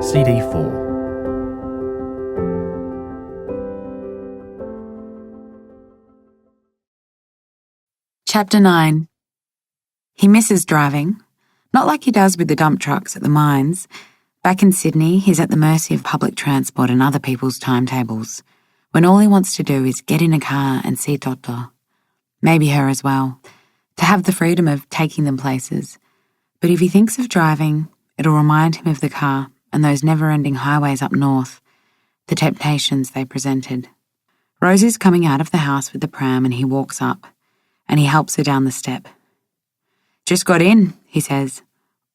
CD4. Chapter 9. He misses driving. Not like he does with the dump trucks at the mines. Back in Sydney, he's at the mercy of public transport and other people's timetables, when all he wants to do is get in a car and see Toto. Maybe her as well, to have the freedom of taking them places. But if he thinks of driving, it'll remind him of the car and those never-ending highways up north, the temptations they presented. Rosie's coming out of the house with the pram and he walks up, and he helps her down the step. "Just got in," he says,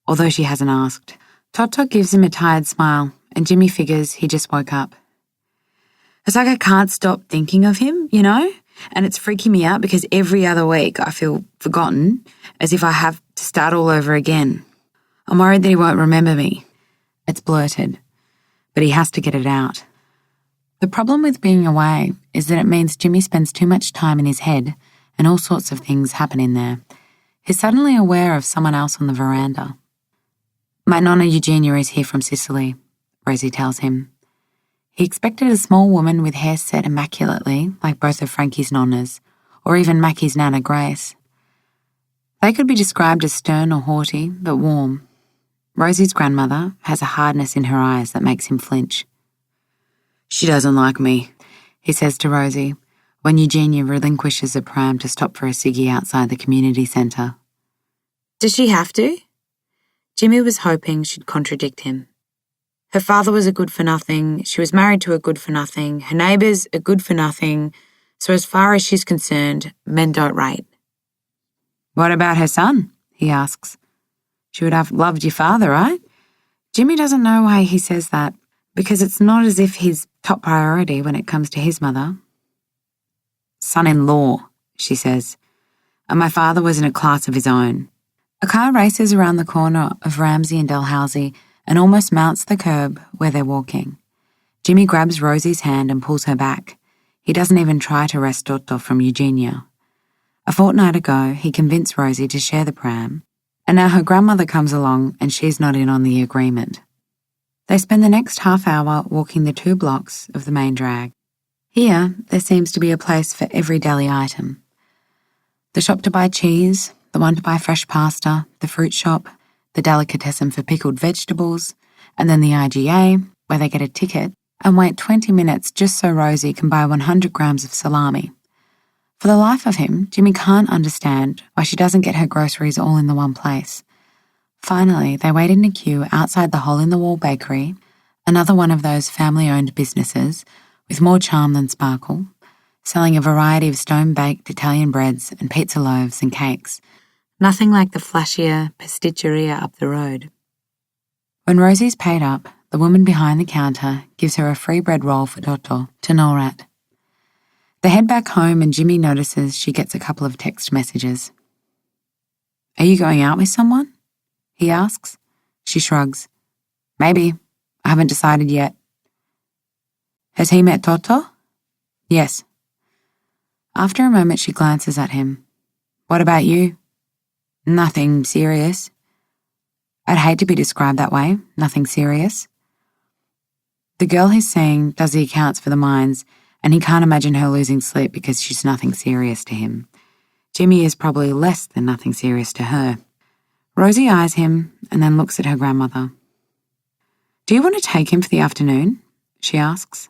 although she hasn't asked. Toto gives him a tired smile, and Jimmy figures he just woke up. It's like I can't stop thinking of him, you know? And it's freaking me out because every other week I feel forgotten, as if I have to start all over again. I'm worried that he won't remember me. It's blurted, but he has to get it out. The problem with being away is that it means Jimmy spends too much time in his head and all sorts of things happen in there. He's suddenly aware of someone else on the veranda. "My nonna Eugenia is here from Sicily," Rosie tells him. He expected a small woman with hair set immaculately, like both of Frankie's nonnas, or even Mackie's nana Grace. They could be described as stern or haughty, but warm. Rosie's grandmother has a hardness in her eyes that makes him flinch. "She doesn't like me," he says to Rosie, when Eugenia relinquishes a pram to stop for a ciggy outside the community centre. Does she have to? Jimmy was hoping she'd contradict him. Her father was a good-for-nothing, she was married to a good-for-nothing, her neighbours a good-for-nothing, so as far as she's concerned, men don't rate. "What about her son?" he asks. "She would have loved your father, right?" Jimmy doesn't know why he says that, because it's not as if he's top priority when it comes to his mother. "Son-in-law," she says, "and my father was in a class of his own." A car races around the corner of Ramsey and Dalhousie and almost mounts the curb where they're walking. Jimmy grabs Rosie's hand and pulls her back. He doesn't even try to wrest Toto from Eugenia. A fortnight ago, he convinced Rosie to share the pram, and now her grandmother comes along and she's not in on the agreement. They spend the next half hour walking the 2 blocks of the main drag. Here, there seems to be a place for every deli item. The shop to buy cheese, the one to buy fresh pasta, the fruit shop, the delicatessen for pickled vegetables, and then the IGA, where they get a ticket and wait 20 minutes just so Rosie can buy 100 grams of salami. For the life of him, Jimmy can't understand why she doesn't get her groceries all in the one place. Finally, they wait in a queue outside the hole-in-the-wall bakery, another one of those family-owned businesses with more charm than sparkle, selling a variety of stone-baked Italian breads and pizza loaves and cakes. Nothing like the flashier pasticceria up the road. When Rosie's paid up, the woman behind the counter gives her a free bread roll for Toto to gnaw at. They head back home and Jimmy notices she gets a couple of text messages. "Are you going out with someone?" he asks. She shrugs. "Maybe. I haven't decided yet." "Has he met Toto?" "Yes." After a moment, she glances at him. "What about you?" "Nothing serious." "I'd hate to be described that way. Nothing serious." The girl he's seeing does the accounts for the mines, and he can't imagine her losing sleep because she's nothing serious to him. Jimmy is probably less than nothing serious to her. Rosie eyes him and then looks at her grandmother. "Do you want to take him for the afternoon?" she asks.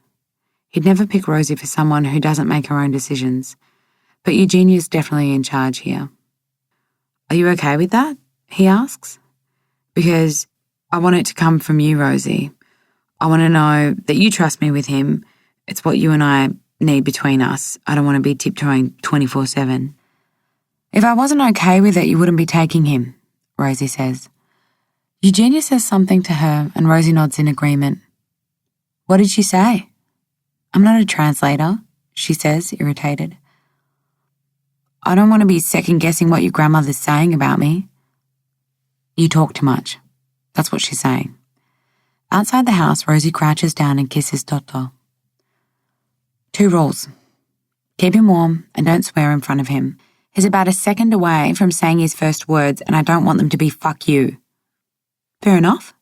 He'd never pick Rosie for someone who doesn't make her own decisions, but Eugenia's definitely in charge here. "Are you okay with that?" he asks. "Because I want it to come from you, Rosie. I want to know that you trust me with him. It's what you and I need between us. I don't want to be tiptoeing 24/7. "If I wasn't okay with it, you wouldn't be taking him," Rosie says. Eugenia says something to her and Rosie nods in agreement. "What did she say?" "I'm not a translator," she says, irritated. "I don't want to be second-guessing what your grandmother's saying about me." "You talk too much." That's what she's saying. Outside the house, Rosie crouches down and kisses Toto. 2 rules. Keep him warm and don't swear in front of him. He's about a second away from saying his first words and I don't want them to be "fuck you." "Fair enough."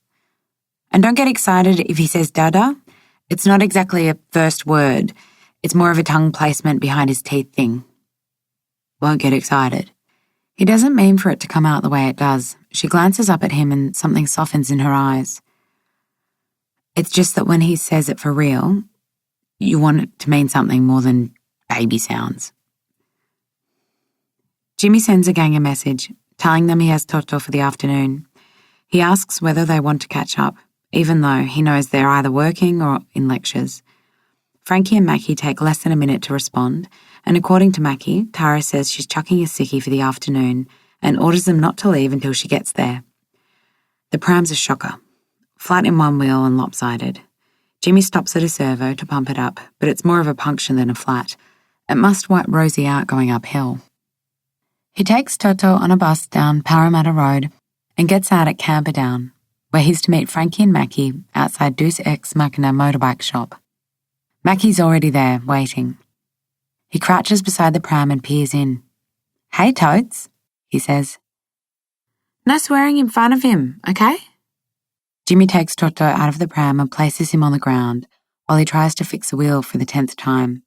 And don't get excited if he says dada. It's not exactly a first word. It's more of a tongue placement behind his teeth thing. Won't get excited. He doesn't mean for it to come out the way it does. She glances up at him and something softens in her eyes. It's just that when he says it for real, you want it to mean something more than baby sounds. Jimmy sends a gang a message, telling them he has Toto for the afternoon. He asks whether they want to catch up, even though he knows they're either working or in lectures. Frankie and Mackie take less than a minute to respond, and according to Mackie, Tara says she's chucking a sickie for the afternoon and orders them not to leave until she gets there. The pram's a shocker, flat in one wheel and lopsided. Jimmy stops at a servo to pump it up, but it's more of a puncture than a flat. It must wipe Rosie out going uphill. He takes Toto on a bus down Parramatta Road and gets out at Camperdown, where he's to meet Frankie and Mackie outside Deus Ex Machina motorbike shop. Mackie's already there, waiting. He crouches beside the pram and peers in. "Hey, Totes," he says. "No swearing in front of him, okay?" Jimmy takes Toto out of the pram and places him on the ground while he tries to fix a wheel for the 10th time.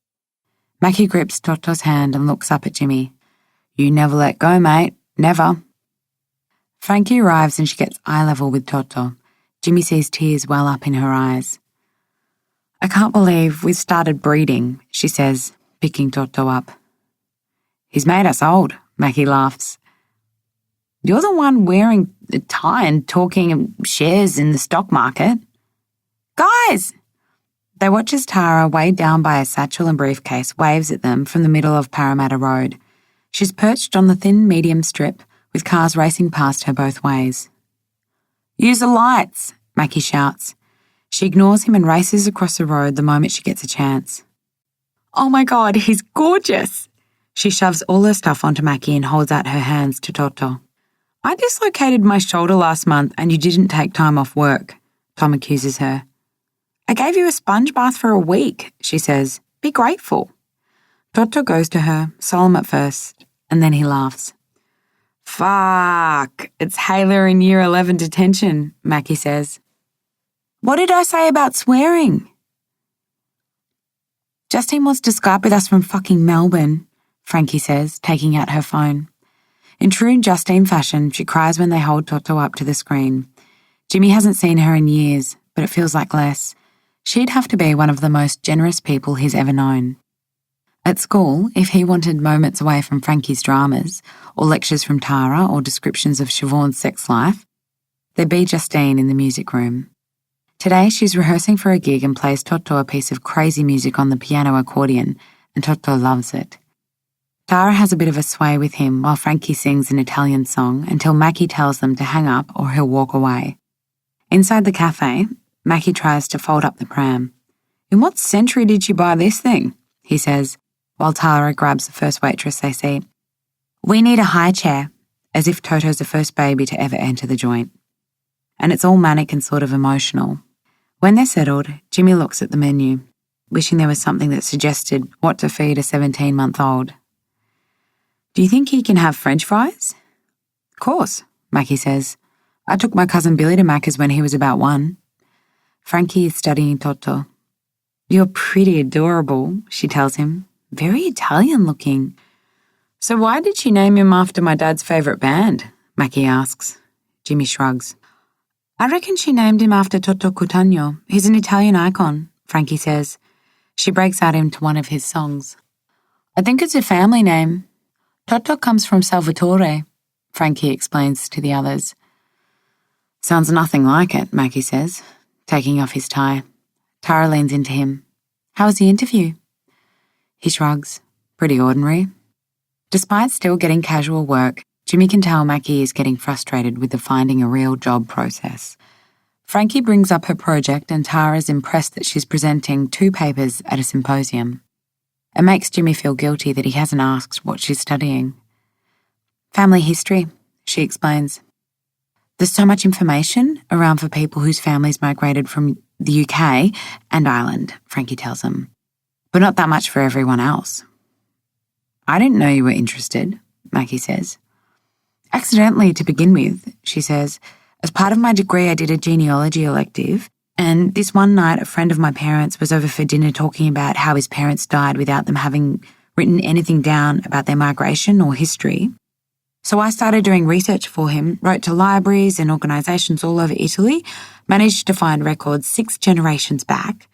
Mackie grips Toto's hand and looks up at Jimmy. "You never let go, mate. Never." Frankie arrives and she gets eye level with Toto. Jimmy sees tears well up in her eyes. "I can't believe we've started breeding," she says, picking Toto up. "He's made us old," Mackie laughs. "You're the one wearing a tie and talking shares in the stock market." "Guys!" They watch as Tara, weighed down by a satchel and briefcase, waves at them from the middle of Parramatta Road. She's perched on the thin medium strip with cars racing past her both ways. "Use the lights," Mackie shouts. She ignores him and races across the road the moment she gets a chance. "Oh my God, he's gorgeous!" She shoves all her stuff onto Mackie and holds out her hands to Toto. "I dislocated my shoulder last month and you didn't take time off work," Tom accuses her. "I gave you a sponge bath for a week," she says. "Be grateful." Toto goes to her, solemn at first, and then he laughs. "Fuck, it's Hayla in year 11 detention," Mackie says. "What did I say about swearing?" "Justine wants to Skype with us from fucking Melbourne," Frankie says, taking out her phone. In true Justine fashion, she cries when they hold Toto up to the screen. Jimmy hasn't seen her in years, but it feels like less. She'd have to be one of the most generous people he's ever known. At school, if he wanted moments away from Frankie's dramas, or lectures from Tara, or descriptions of Siobhan's sex life, there'd be Justine in the music room. Today, she's rehearsing for a gig and plays Toto a piece of crazy music on the piano accordion, and Toto loves it. Tara has a bit of a sway with him while Frankie sings an Italian song until Mackie tells them to hang up or he'll walk away. Inside the cafe, Mackie tries to fold up the pram. "In what century did you buy this thing?" he says, while Tara grabs the first waitress they see. "We need a high chair," as if Toto's the first baby to ever enter the joint. And it's all manic and sort of emotional. When they're settled, Jimmy looks at the menu, wishing there was something that suggested what to feed a 17-month-old. "Do you think he can have French fries?" "Of course," Mackie says. "I took my cousin Billy to Macca's when he was about 1. Frankie is studying Toto. "You're pretty adorable," she tells him. "Very Italian looking." "So why did she name him after my dad's favourite band?" Mackie asks. Jimmy shrugs. "I reckon she named him after Toto Cutugno. He's an Italian icon," Frankie says. She breaks out into one of his songs. "I think it's a family name. Toto comes from Salvatore," Frankie explains to the others. "Sounds nothing like it," Mackie says, taking off his tie. Tara leans into him. "How was the interview?" He shrugs. "Pretty ordinary." Despite still getting casual work, Jimmy can tell Mackie is getting frustrated with the finding a real job process. Frankie brings up her project and Tara's impressed that she's presenting 2 papers at a symposium. It makes Jimmy feel guilty that he hasn't asked what she's studying. "Family history," she explains. "There's so much information around for people whose families migrated from the UK and Ireland," Frankie tells him. "But not that much for everyone else." "I didn't know you were interested," Mackie says. "Accidentally to begin with," she says. As part of my degree, I did a genealogy elective, and this one night a friend of my parents was over for dinner talking about how his parents died without them having written anything down about their migration or history. So I started doing research for him, wrote to libraries and organisations all over Italy, managed to find records 6 generations back,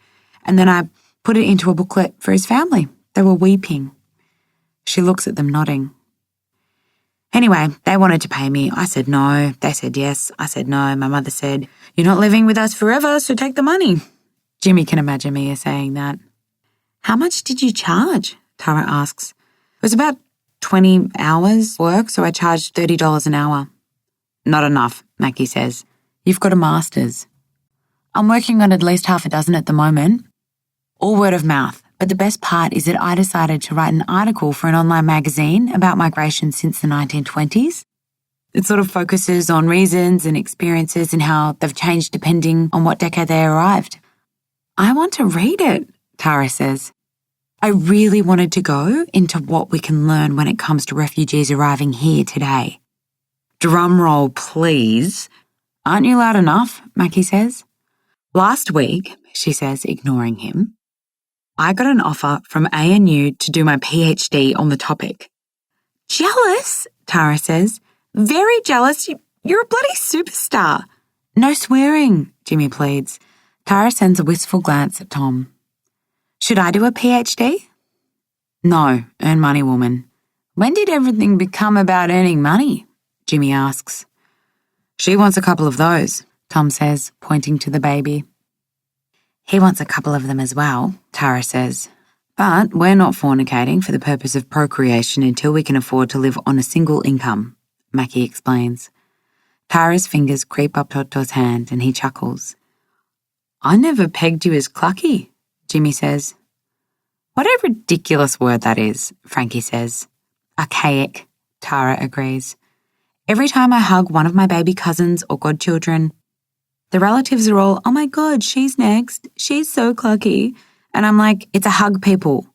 and then I put it into a booklet for his family. They were weeping. She looks at them nodding. Anyway, they wanted to pay me. I said no. They said yes. I said no. My mother said, "You're not living with us forever, so take the money." Jimmy can imagine me saying that. "How much did you charge?" Tara asks. "It was about 20 hours work, so I charged $30 an hour." "Not enough," Mackie says. "You've got a master's." "I'm working on at least half a dozen at the moment. All word of mouth, but the best part is that I decided to write an article for an online magazine about migration since the 1920s. It sort of focuses on reasons and experiences and how they've changed depending on what decade they arrived." "I want to read it," Tara says. "I really wanted to go into what we can learn when it comes to refugees arriving here today." "Drum roll, please." "Aren't you loud enough?" Mackie says. "Last week," she says, ignoring him, "I got an offer from ANU to do my PhD on the topic." "Jealous?" Tara says. "Very jealous. You're a bloody superstar." "No swearing," Jimmy pleads. Tara sends a wistful glance at Tom. "Should I do a PhD?" "No, earn money, woman." "When did everything become about earning money?" Jimmy asks. "She wants a couple of those," Tom says, pointing to the baby. "He wants a couple of them as well," Tara says. "But we're not fornicating for the purpose of procreation until we can afford to live on a single income," Mackie explains. Tara's fingers creep up Toto's hand and he chuckles. "I never pegged you as clucky," Jimmy says. "What a ridiculous word that is," Frankie says. "Archaic," Tara agrees. "Every time I hug one of my baby cousins or godchildren, the relatives are all, 'Oh my God, she's next. She's so clucky.' And I'm like, it's a hug, people."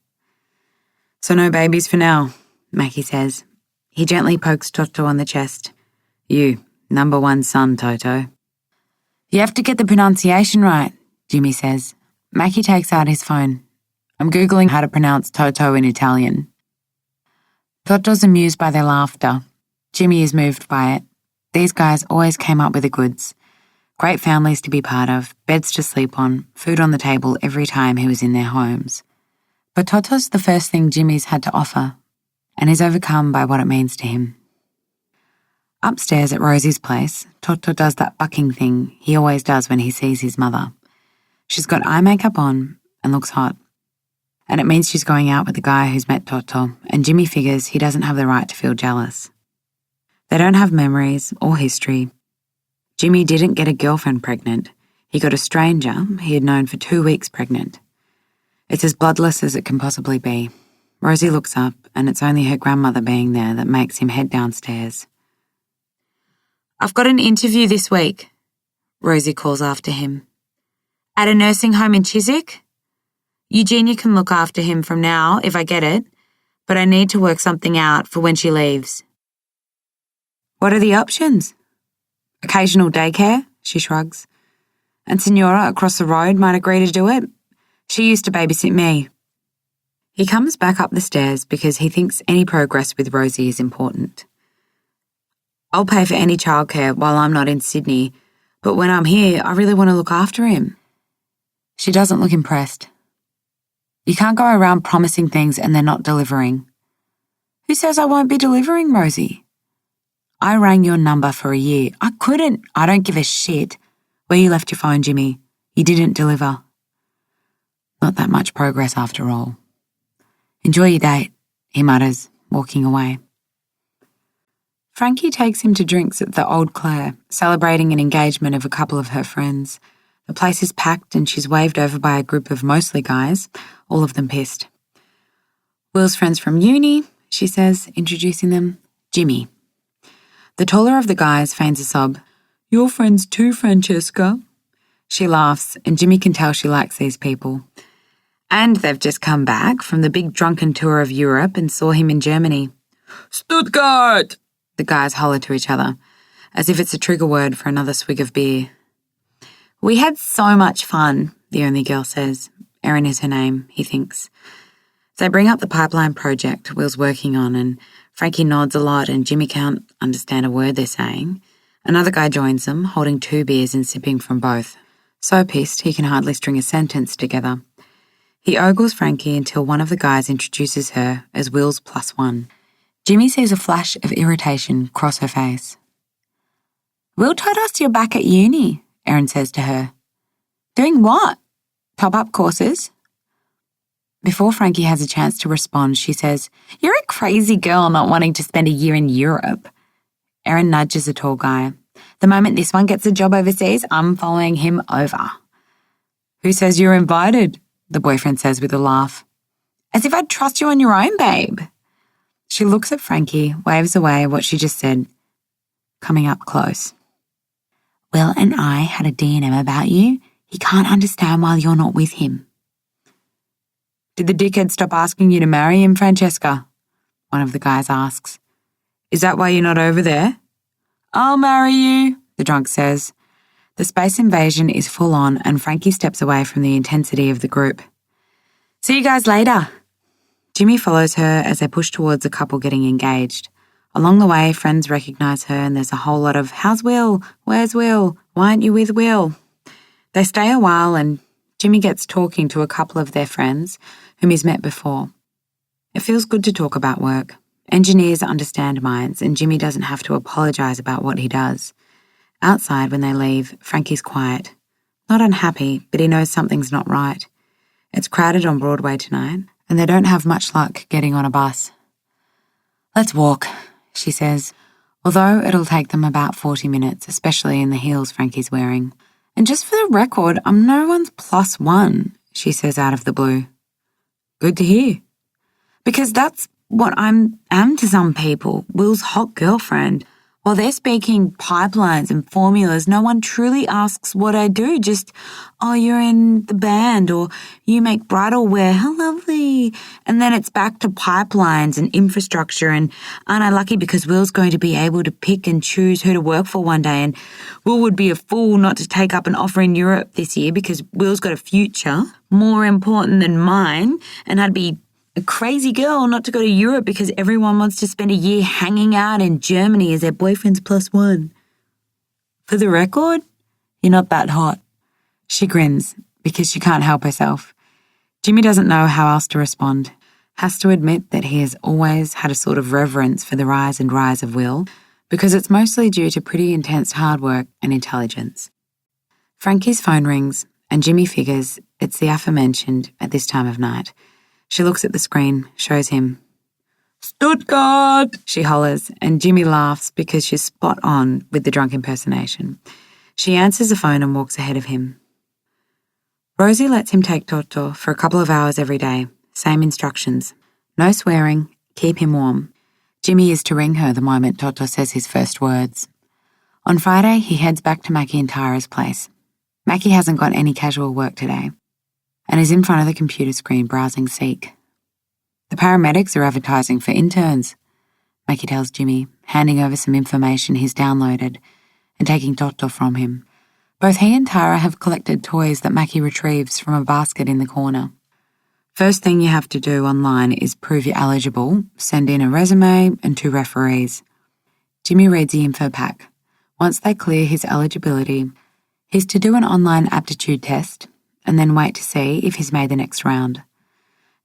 "So no babies for now," Mackie says. He gently pokes Toto on the chest. "You, number 1 son, Toto." "You have to get the pronunciation right," Jimmy says. Mackie takes out his phone. "I'm Googling how to pronounce Toto in Italian." Toto's amused by their laughter. Jimmy is moved by it. These guys always came up with the goods. Great families to be part of, beds to sleep on, food on the table every time he was in their homes. But Toto's the first thing Jimmy's had to offer, and is overcome by what it means to him. Upstairs at Rosie's place, Toto does that bucking thing he always does when he sees his mother. She's got eye makeup on and looks hot. And it means she's going out with the guy who's met Toto, and Jimmy figures he doesn't have the right to feel jealous. They don't have memories or history. Jimmy didn't get a girlfriend pregnant. He got a stranger he had known for 2 weeks pregnant. It's as bloodless as it can possibly be. Rosie looks up, and it's only her grandmother being there that makes him head downstairs. "I've got an interview this week," Rosie calls after him. "At a nursing home in Chiswick. Eugenia can look after him from now if I get it, but I need to work something out for when she leaves." "What are the options?" "Occasional daycare," she shrugs. "And Signora across the road might agree to do it. She used to babysit me." He comes back up the stairs because he thinks any progress with Rosie is important. "I'll pay for any childcare while I'm not in Sydney, but when I'm here, I really want to look after him." She doesn't look impressed. "You can't go around promising things and then not delivering." "Who says I won't be delivering, Rosie?" "I rang your number for a year. I couldn't. I don't give a shit. Where you left your phone, Jimmy. You didn't deliver." Not that much progress after all. "Enjoy your date," he mutters, walking away. Frankie takes him to drinks at the Old Clare, celebrating an engagement of a couple of her friends. The place is packed and she's waved over by a group of mostly guys, all of them pissed. "Will's friends from uni," she says, introducing them. "Jimmy." The taller of the guys feigns a sob. "Your friends too, Francesca." She laughs, and Jimmy can tell she likes these people. And they've just come back from the big drunken tour of Europe and saw him in Germany. "Stuttgart!" the guys holler to each other. as if it's a trigger word for another swig of beer. "We had so much fun," the only girl says. Erin is her name, he thinks. They bring up the pipeline project Will's working on, and Frankie nods a lot and Jimmy can't understand a word they're saying. Another guy joins them, holding 2 beers and sipping from both. So pissed he can hardly string a sentence together. He ogles Frankie until one of the guys introduces her as Will's +1. Jimmy sees a flash of irritation cross her face. "Will told us you're back at uni," Erin says to her. "Doing what? Top-up courses?" Before Frankie has a chance to respond, she says, "You're a crazy girl not wanting to spend a year in Europe." Erin nudges a tall guy. "The moment this one gets a job overseas, I'm following him over." "Who says you're invited?" the boyfriend says with a laugh. "As if I'd trust you on your own, babe." She looks at Frankie, waves away what she just said, coming up close. "Will and I had a D&M about you. He can't understand why you're not with him." "Did the dickhead stop asking you to marry him, Francesca?" one of the guys asks. "Is that why you're not over there?" "I'll marry you," the drunk says. The space invasion is full on and Frankie steps away from the intensity of the group. "See you guys later." Jimmy follows her as they push towards a couple getting engaged. Along the way, friends recognise her and there's a whole lot of, "How's Will? Where's Will? Why aren't you with Will?" They stay a while and Jimmy gets talking to a couple of their friends whom he's met before. It feels good to talk about work. Engineers understand mines and Jimmy doesn't have to apologise about what he does. Outside, when they leave, Frankie's quiet. Not unhappy, but he knows something's not right. It's crowded on Broadway tonight, and they don't have much luck getting on a bus. "Let's walk," she says, although it'll take them about 40 minutes, especially in the heels Frankie's wearing. "And just for the record, I'm no one's +1, she says out of the blue. "Good to hear." "Because that's what I am to some people, Will's hot girlfriend. While they're speaking pipelines and formulas, no one truly asks what I do. Just, 'Oh, you're in the band,' or 'You make bridal wear, how lovely.' And then it's back to pipelines and infrastructure, and aren't I lucky because Will's going to be able to pick and choose who to work for one day, and Will would be a fool not to take up an offer in Europe this year because Will's got a future more important than mine, and I'd be a crazy girl not to go to Europe because everyone wants to spend a year hanging out in Germany as their boyfriend's +1. For the record, you're not that hot." She grins because she can't help herself. Jimmy doesn't know how else to respond. Has to admit that he has always had a sort of reverence for the rise and rise of Will because it's mostly due to pretty intense hard work and intelligence. Frankie's phone rings and Jimmy figures it's the aforementioned at this time of night. She looks at the screen, shows him. "Stuttgart!" she hollers, and Jimmy laughs because she's spot on with the drunk impersonation. She answers the phone and walks ahead of him. Rosie lets him take Toto for a couple of hours every day. Same instructions. No swearing, keep him warm. Jimmy is to ring her the moment Toto says his first words. On Friday, he heads back to Mackie and Tyra's place. Mackie hasn't got any casual work today and is in front of the computer screen browsing Seek. "The paramedics are advertising for interns," Mackie tells Jimmy, handing over some information he's downloaded and taking Toto from him. Both he and Tyra have collected toys that Mackie retrieves from a basket in the corner. "First thing you have to do online is prove you're eligible, send in a resume and 2 referees." Jimmy reads the info pack. Once they clear his eligibility, he's to do an online aptitude test and then wait to see if he's made the next round.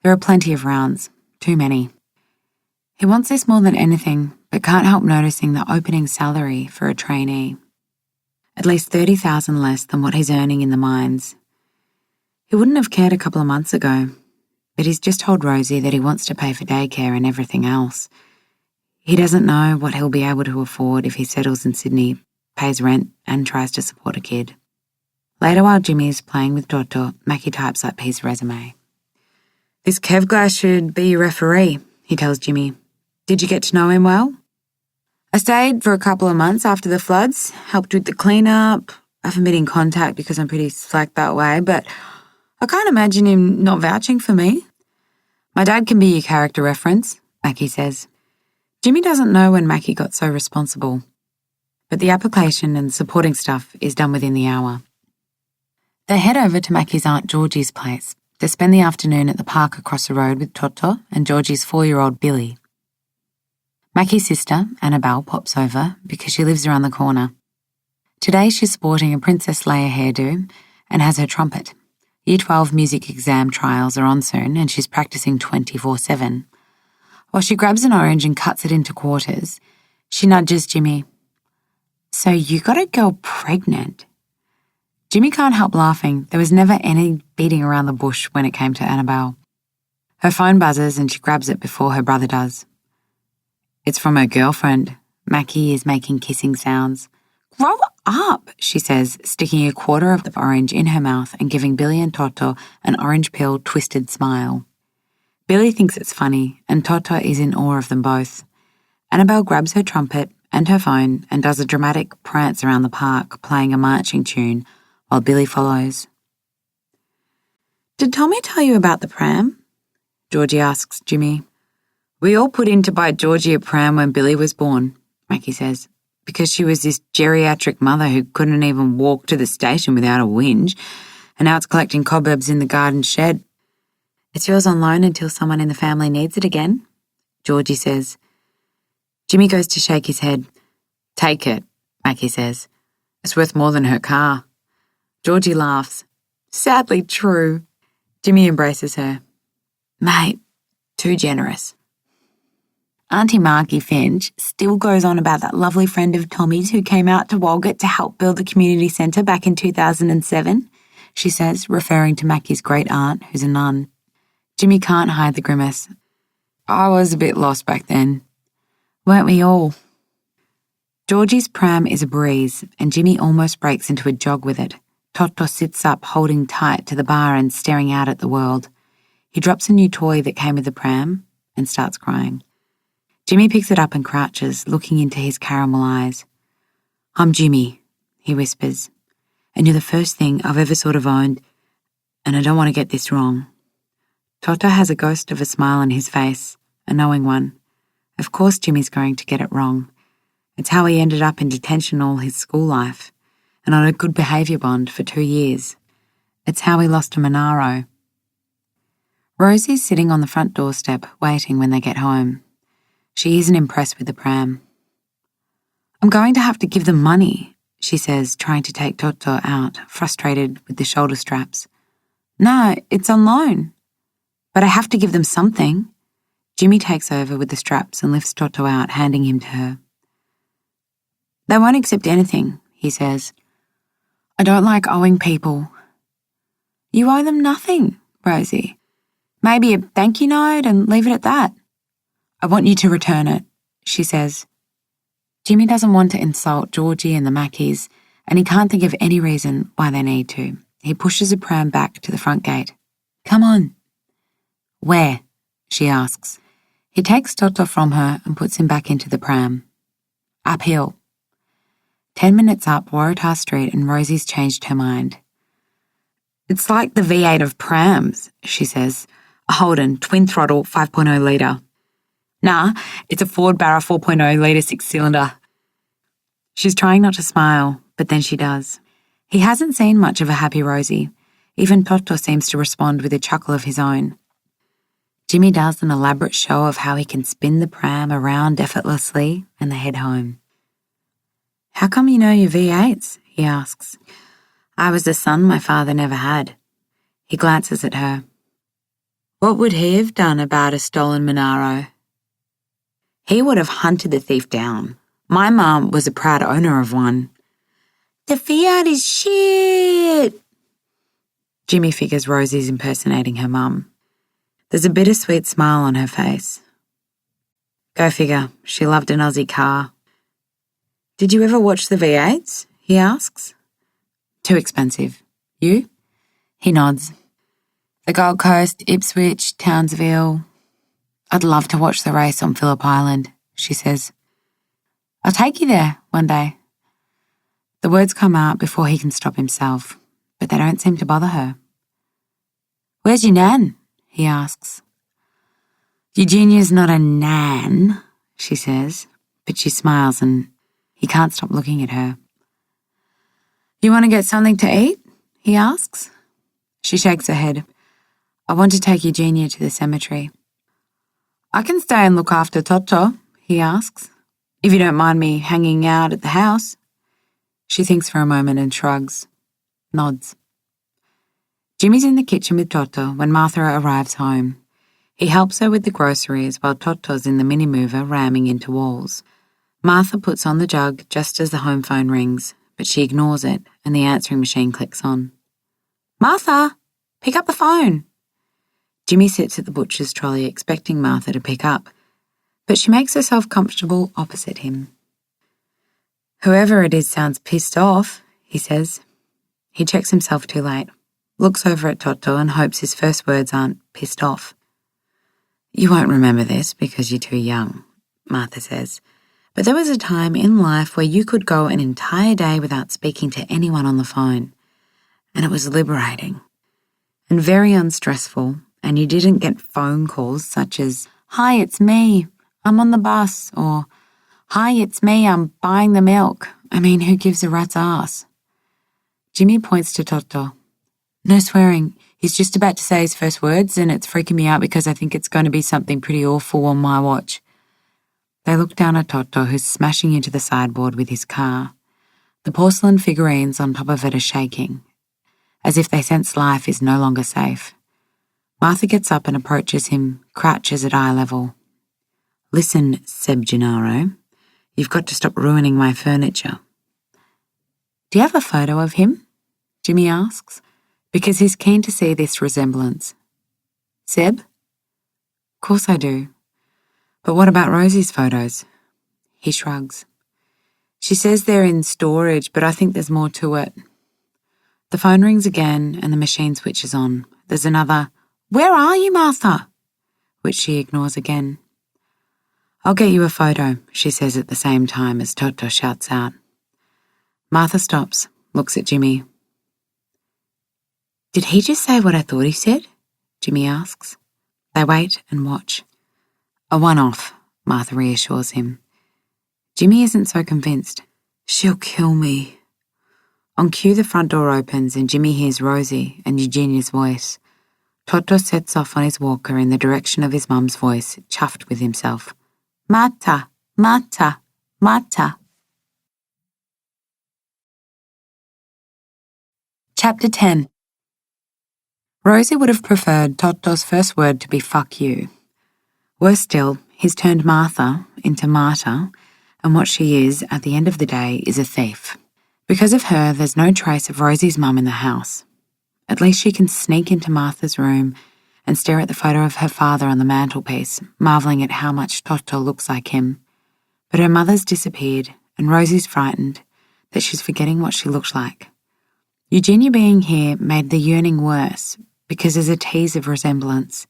There are plenty of rounds, too many. He wants this more than anything, but can't help noticing the opening salary for a trainee. At least 30,000 less than what he's earning in the mines. He wouldn't have cared a couple of months ago, but he's just told Rosie that he wants to pay for daycare and everything else. He doesn't know what he'll be able to afford if he settles in Sydney, pays rent, and tries to support a kid. Later, while Jimmy is playing with Toto, Mackie types up his resume. "This Kev guy should be your referee," he tells Jimmy. "Did you get to know him well?" "I stayed for a couple of months after the floods, helped with the cleanup. I haven't been in contact because I'm pretty slack that way, but I can't imagine him not vouching for me." "My dad can be your character reference," Mackie says. Jimmy doesn't know when Mackie got so responsible. but the application and supporting stuff is done within the hour. They head over to Mackie's Aunt Georgie's place to spend the afternoon at the park across the road with Toto and Georgie's 4-year-old Billy. Mackie's sister, Annabelle, pops over because she lives around the corner. Today she's sporting a Princess Leia hairdo and has her trumpet. Year 12 music exam trials are on soon and she's practicing 24/7. While she grabs an orange and cuts it into quarters, she nudges Jimmy. "So you got a girl pregnant?" Jimmy can't help laughing. There was never any beating around the bush when it came to Annabelle. Her phone buzzes and she grabs it before her brother does. It's from her girlfriend. Mackie is making kissing sounds. "Grow up," she says, sticking a quarter of the orange in her mouth and giving Billy and Toto an orange peel twisted smile. Billy thinks it's funny and Toto is in awe of them both. Annabelle grabs her trumpet and her phone and does a dramatic prance around the park playing a marching tune while Billy follows. "Did Tommy tell you about the pram?" Georgie asks Jimmy. "We all put in to buy Georgie a pram when Billy was born," Mackie says, "because she was this geriatric mother who couldn't even walk to the station without a whinge, and now it's collecting cobwebs in the garden shed." "It's yours on loan until someone in the family needs it again," Georgie says. Jimmy goes to shake his head. "Take it," Mackie says. "It's worth more than her car." Georgie laughs. "Sadly true." Jimmy embraces her. "Mate, too generous." Auntie Margie Finch still goes on about that lovely friend of Tommy's who came out to Walgett to help build the community centre back in 2007, she says, referring to Mackie's great aunt, who's a nun. Jimmy can't hide the grimace. "I was a bit lost back then. Weren't we all?" Georgie's pram is a breeze, and Jimmy almost breaks into a jog with it. Toto sits up holding tight to the bar and staring out at the world. He drops a new toy that came with the pram and starts crying. Jimmy picks it up and crouches, looking into his caramel eyes. "I'm Jimmy," he whispers, "and you're the first thing I've ever sort of owned, and I don't want to get this wrong." Toto has a ghost of a smile on his face, a knowing one. Of course Jimmy's going to get it wrong. It's how he ended up in detention all his school life, and on a good behaviour bond for 2 years. It's how he lost to Monaro. Rosie's sitting on the front doorstep, waiting when they get home. She isn't impressed with the pram. "I'm going to have to give them money," she says, trying to take Toto out, frustrated with the shoulder straps. "No, it's on loan. But I have to give them something." Jimmy takes over with the straps and lifts Toto out, handing him to her. "They won't accept anything," he says. "I don't like owing people." "You owe them nothing, Rosie. Maybe a thank you note and leave it at that." "I want you to return it," she says. Jimmy doesn't want to insult Georgie and the Mackies, and he can't think of any reason why they need to. He pushes a pram back to the front gate. "Come on." "Where?" she asks. He takes Toto from her and puts him back into the pram. "Uphill." 10 minutes up Waratah Street and Rosie's changed her mind. "It's like the V8 of prams," she says. "A Holden, twin throttle, 5.0 litre. Nah, it's a Ford Barra 4.0 litre 6-cylinder. She's trying not to smile, but then she does. He hasn't seen much of a happy Rosie. Even Toto seems to respond with a chuckle of his own. Jimmy does an elaborate show of how he can spin the pram around effortlessly and they head home. "How come you know your V8s?" he asks. "I was the son my father never had." He glances at her. "What would he have done about a stolen Monaro?" "He would have hunted the thief down. My mum was a proud owner of one." "The Fiat is shit." Jimmy figures Rosie's impersonating her mum. There's a bittersweet smile on her face. Go figure, she loved an Aussie car. "Did you ever watch the V8s?" he asks. "Too expensive. You?" He nods. "The Gold Coast, Ipswich, Townsville. I'd love to watch the race on Phillip Island," she says. "I'll take you there one day." The words come out before he can stop himself, but they don't seem to bother her. "Where's your nan?" he asks. "Eugenia's not a nan," she says, but she smiles and He can't stop looking at her. You want to get something to eat? He asks. She shakes her head. I want to take Eugenia to the cemetery. I can stay and look after Toto, he asks, if you don't mind me hanging out at the house. She thinks for a moment and shrugs, nods. Jimmy's in the kitchen with Toto when Martha arrives home. He helps her with the groceries while Toto's in the mini-mover ramming into walls. Martha puts on the jug just as the home phone rings, but she ignores it and the answering machine clicks on. Martha, pick up the phone. Jimmy sits at the butcher's trolley expecting Martha to pick up, but she makes herself comfortable opposite him. Whoever it is sounds pissed off, he says. He checks himself too late, looks over at Toto and hopes his first words aren't pissed off. You won't remember this because you're too young, Martha says, but there was a time in life where you could go an entire day without speaking to anyone on the phone, and it was liberating and very unstressful, and you didn't get phone calls such as, Hi, it's me, I'm on the bus, or Hi, it's me, I'm buying the milk. I mean, who gives a rat's ass? Jimmy points to Toto. No swearing. He's just about to say his first words and it's freaking me out because I think it's going to be something pretty awful on my watch. They look down at Toto, who's smashing into the sideboard with his car. The porcelain figurines on top of it are shaking, as if they sense life is no longer safe. Martha gets up and approaches him, crouches at eye level. Listen, Seb Gennaro, you've got to stop ruining my furniture. Do you have a photo of him? Jimmy asks, because he's keen to see this resemblance. Seb? Of course I do. But what about Rosie's photos? He shrugs. She says they're in storage, but I think there's more to it. The phone rings again and the machine switches on. There's another, Where are you, Martha? Which she ignores again. I'll get you a photo, she says at the same time as Toto shouts out. Martha stops, looks at Jimmy. Did he just say what I thought he said? Jimmy asks. They wait and watch. A one-off, Martha reassures him. Jimmy isn't so convinced. She'll kill me. On cue, the front door opens and Jimmy hears Rosie and Eugenia's voice. Toto sets off on his walker in the direction of his mum's voice, chuffed with himself. Mata, mata, mata. Chapter 10. Rosie would have preferred Toto's first word to be fuck you. Worse still, he's turned Martha into Marta, and what she is, at the end of the day, is a thief. Because of her, there's no trace of Rosie's mum in the house. At least she can sneak into Martha's room and stare at the photo of her father on the mantelpiece, marvelling at how much Toto looks like him. But her mother's disappeared, and Rosie's frightened that she's forgetting what she looked like. Eugenia being here made the yearning worse, because there's a tease of resemblance.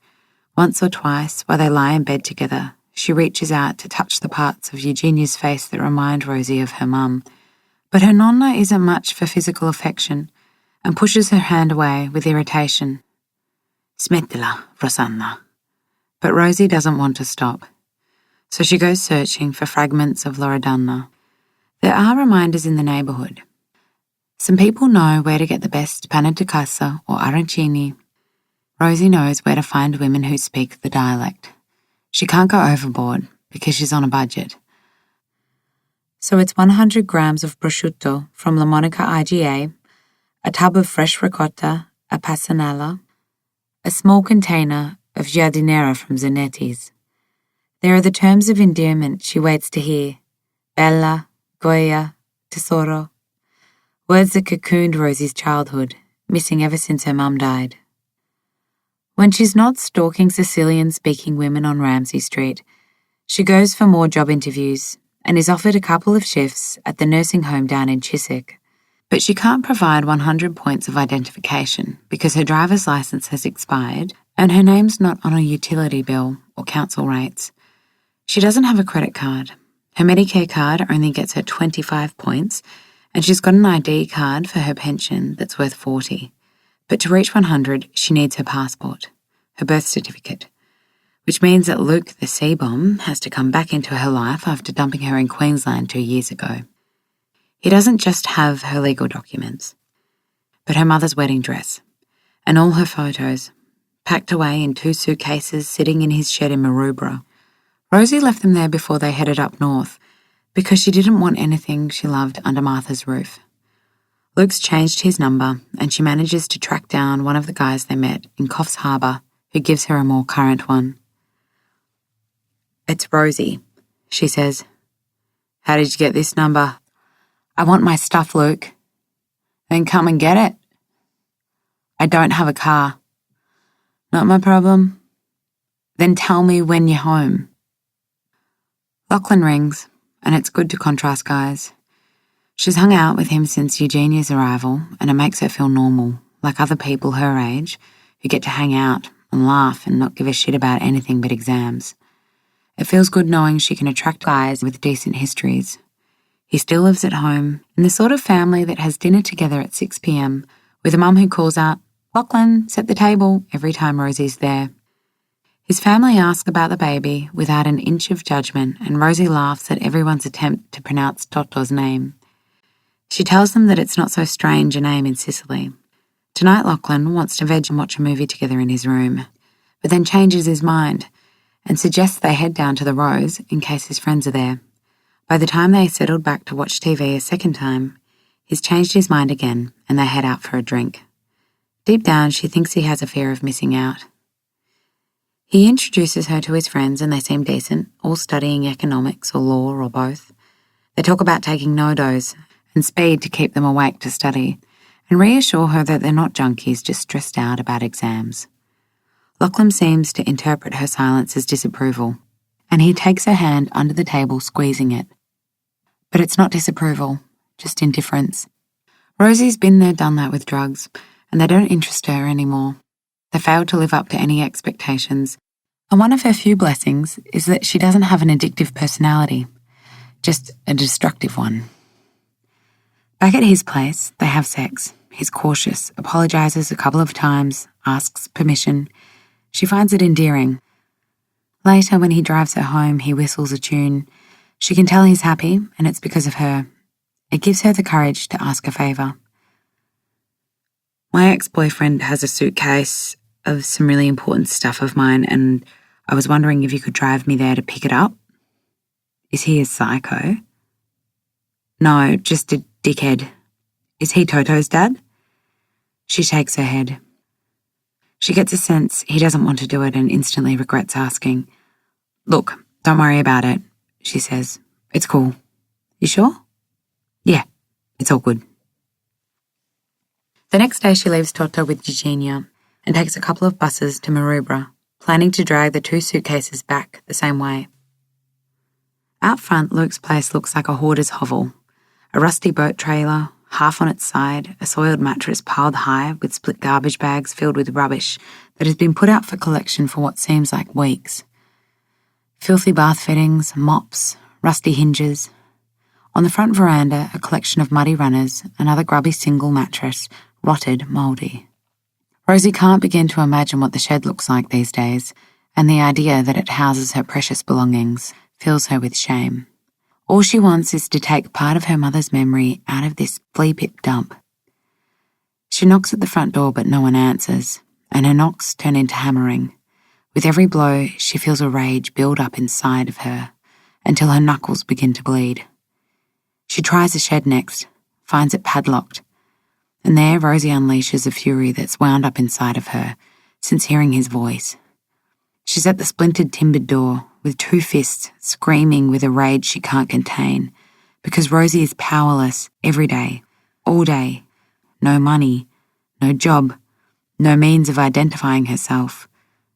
Once or twice, while they lie in bed together, she reaches out to touch the parts of Eugenia's face that remind Rosie of her mum. But her nonna isn't much for physical affection and pushes her hand away with irritation. Smettila, Rosanna. But Rosie doesn't want to stop. So she goes searching for fragments of Loredana. There are reminders in the neighbourhood. Some people know where to get the best panna di casa or arancini. Rosie knows where to find women who speak the dialect. She can't go overboard because she's on a budget. So it's 100 grams of prosciutto from La Monica IGA, a tub of fresh ricotta, a passanella, a small container of giardiniera from Zanetti's. There are the terms of endearment she waits to hear. Bella, Goya, tesoro. Words that cocooned Rosie's childhood, missing ever since her mum died. When she's not stalking Sicilian-speaking women on Ramsay Street, she goes for more job interviews and is offered a couple of shifts at the nursing home down in Chiswick. But she can't provide 100 points of identification because her driver's licence has expired and her name's not on a utility bill or council rates. She doesn't have a credit card. Her Medicare card only gets her 25 points, and she's got an ID card for her pension that's worth 40. But to reach 100, she needs her passport, her birth certificate, which means that Luke, the C-bomb, has to come back into her life after dumping her in Queensland 2 years ago. He doesn't just have her legal documents, but her mother's wedding dress and all her photos, packed away in 2 suitcases sitting in his shed in Maroubra. Rosie left them there before they headed up north because she didn't want anything she loved under Martha's roof. Luke's changed his number and she manages to track down one of the guys they met in Coffs Harbour who gives her a more current one. "It's Rosie," she says. "How did you get this number?" "I want my stuff, Luke." "Then come and get it." "I don't have a car." "Not my problem." "Then tell me when you're home." Lachlan rings, and it's good to contrast guys. She's hung out with him since Eugenia's arrival, and it makes her feel normal, like other people her age who get to hang out and laugh and not give a shit about anything but exams. It feels good knowing she can attract guys with decent histories. He still lives at home, in the sort of family that has dinner together at 6 p.m, with a mum who calls out, "Lachlan, set the table," every time Rosie's there. His family asks about the baby without an inch of judgment, and Rosie laughs at everyone's attempt to pronounce Toto's name. She tells them that it's not so strange a name in Sicily. Tonight Lachlan wants to veg and watch a movie together in his room, but then changes his mind and suggests they head down to the Rose in case his friends are there. By the time they settled back to watch TV a second time, he's changed his mind again and they head out for a drink. Deep down, she thinks he has a fear of missing out. He introduces her to his friends and they seem decent, all studying economics or law or both. They talk about taking no-dos and speed to keep them awake to study and reassure her that they're not junkies just stressed out about exams. Lachlan seems to interpret her silence as disapproval, and he takes her hand under the table, squeezing it. But it's not disapproval, just indifference. Rosie's been there, done that with drugs, and they don't interest her anymore. They failed to live up to any expectations, and one of her few blessings is that she doesn't have an addictive personality, just a destructive one. Back at his place, they have sex. He's cautious, apologises a couple of times, asks permission. She finds it endearing. Later, when he drives her home, he whistles a tune. She can tell he's happy, and it's because of her. It gives her the courage to ask a favour. "My ex-boyfriend has a suitcase of some really important stuff of mine, and I was wondering if you could drive me there to pick it up." "Is he a psycho?" "No, just a dickhead." "Is he Toto's dad?" She shakes her head. She gets a sense he doesn't want to do it and instantly regrets asking. "Look, don't worry about it," she says. "It's cool." "You sure?" "Yeah, it's all good." The next day she leaves Toto with Eugenia and takes a couple of buses to Maroubra, planning to drag the 2 suitcases back the same way. Out front, Luke's place looks like a hoarder's hovel. A rusty boat trailer, half on its side, a soiled mattress piled high with split garbage bags filled with rubbish that has been put out for collection for what seems like weeks. Filthy bath fittings, mops, rusty hinges. On the front veranda, a collection of muddy runners, another grubby single mattress, rotted, mouldy. Rosie can't begin to imagine what the shed looks like these days, and the idea that it houses her precious belongings fills her with shame. All she wants is to take part of her mother's memory out of this flea-pit dump. She knocks at the front door, but no one answers, and her knocks turn into hammering. With every blow, she feels a rage build up inside of her, until her knuckles begin to bleed. She tries the shed next, finds it padlocked, and there Rosie unleashes a fury that's wound up inside of her since hearing his voice. She's at the splintered timbered door, with 2 fists, screaming with a rage she can't contain, because Rosie is powerless every day, all day. No money, no job, no means of identifying herself,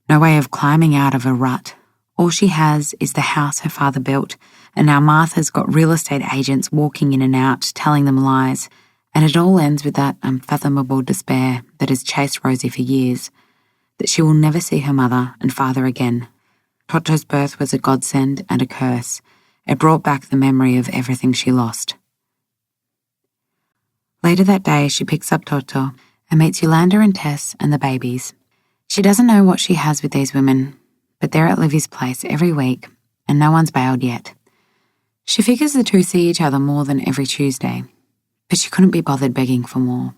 no way of climbing out of a rut. All she has is the house her father built, and now Martha's got real estate agents walking in and out, telling them lies, and it all ends with that unfathomable despair that has chased Rosie for years, that she will never see her mother and father again. Toto's birth was a godsend and a curse. It brought back the memory of everything she lost. Later that day, she picks up Toto and meets Yolanda and Tess and the babies. She doesn't know what she has with these women, but they're at Livy's place every week, and no one's bailed yet. She figures the 2 see each other more than every Tuesday, but she couldn't be bothered begging for more.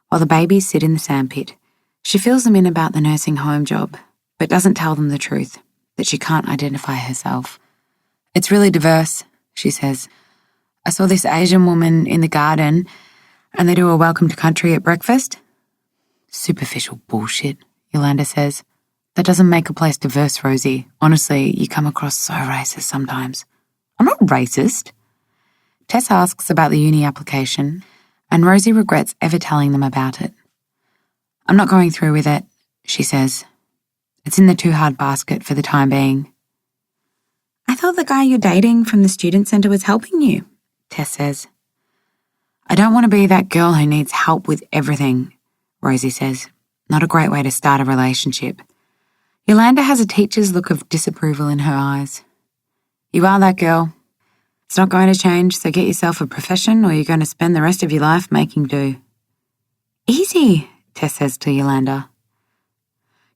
While the babies sit in the sandpit, she fills them in about the nursing home job, but doesn't tell them the truth, that she can't identify herself. "It's really diverse," she says. "I saw this Asian woman in the garden, and they do a welcome to country at breakfast." "Superficial bullshit," Yolanda says. "That doesn't make a place diverse, Rosie. Honestly, you come across so racist sometimes." "I'm not racist." Tess asks about the uni application, and Rosie regrets ever telling them about it. "I'm not going through with it," she says. "It's in the too hard basket for the time being." "I thought the guy you're dating from the student centre was helping you," Tess says. "I don't want to be that girl who needs help with everything," Rosie says. Not a great way to start a relationship. Yolanda has a teacher's look of disapproval in her eyes. "You are that girl. It's not going to change, so get yourself a profession or you're going to spend the rest of your life making do." "Easy," Tess says to Yolanda.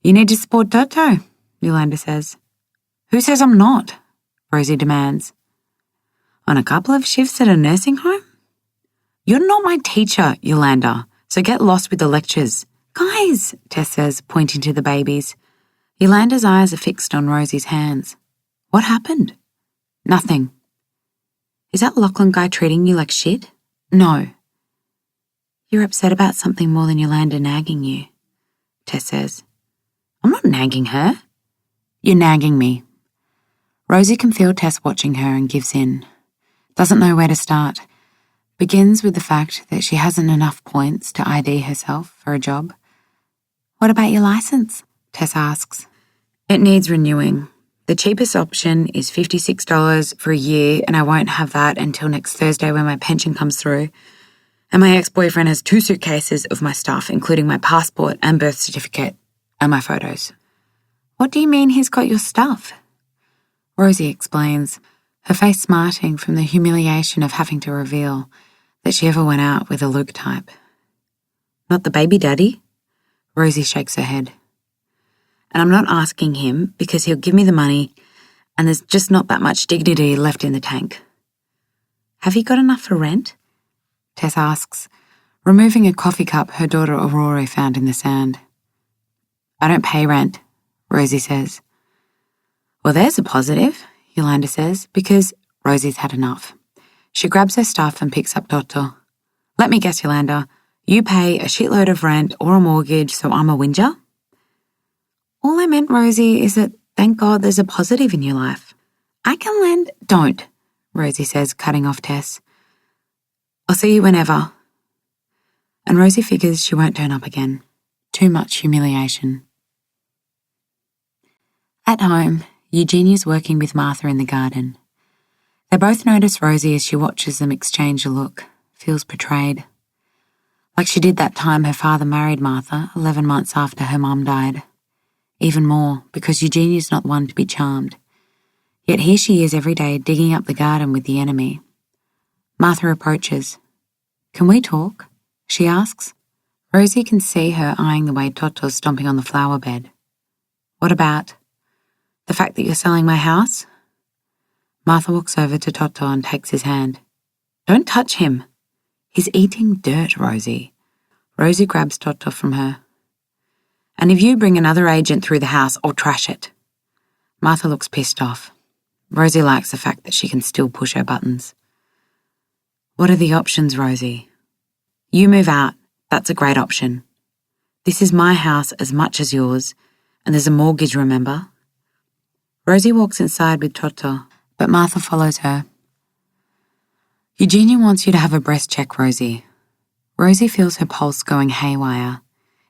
"You need to support Toto," Yolanda says. "Who says I'm not?" Rosie demands. "On a couple of shifts at a nursing home?" "You're not my teacher, Yolanda, so get lost with the lectures." "Guys," Tess says, pointing to the babies. Yolanda's eyes are fixed on Rosie's hands. "What happened?" "Nothing." "Is that Lachlan guy treating you like shit?" "No." "You're upset about something more than Yolanda nagging you," Tess says. "I'm not nagging her." "You're nagging me." Rosie can feel Tess watching her and gives in. Doesn't know where to start. Begins with the fact that she hasn't enough points to ID herself for a job. "What about your license?" Tess asks. "It needs renewing. The cheapest option is $56 for a year, and I won't have that until next Thursday when my pension comes through. And my ex-boyfriend has 2 suitcases of my stuff, including my passport and birth certificate and my photos." "What do you mean he's got your stuff?" Rosie explains, her face smarting from the humiliation of having to reveal that she ever went out with a Luke type. "Not the baby daddy?" Rosie shakes her head. "And I'm not asking him because he'll give me the money and there's just not that much dignity left in the tank." "Have you got enough for rent?" Tess asks, removing a coffee cup her daughter Aurora found in the sand. "I don't pay rent," Rosie says. "Well, there's a positive," Yolanda says, because Rosie's had enough. She grabs her stuff and picks up Toto. "Let me guess, Yolanda, you pay a shitload of rent or a mortgage, so I'm a whinger?" "All I meant, Rosie, is that thank God there's a positive in your life. I can lend—" "Don't," Rosie says, cutting off Tess. "I'll see you whenever." And Rosie figures she won't turn up again. Too much humiliation. At home, Eugenia's working with Martha in the garden. They both notice Rosie as she watches them exchange a look, feels betrayed. Like she did that time her father married Martha 11 months after her mum died. Even more, because Eugenia's not one to be charmed. Yet here she is every day digging up the garden with the enemy. Martha approaches. "Can we talk?" she asks. Rosie can see her eyeing the way Toto's stomping on the flower bed. "What about? The fact that you're selling my house?" Martha walks over to Toto and takes his hand. "Don't touch him. He's eating dirt, Rosie." Rosie grabs Toto from her. "And if you bring another agent through the house, I'll trash it." Martha looks pissed off. Rosie likes the fact that she can still push her buttons. "What are the options, Rosie?" "You move out. That's a great option. This is my house as much as yours, and there's a mortgage, remember?" Rosie walks inside with Toto, but Martha follows her. "Eugenia wants you to have a breast check, Rosie." Rosie feels her pulse going haywire.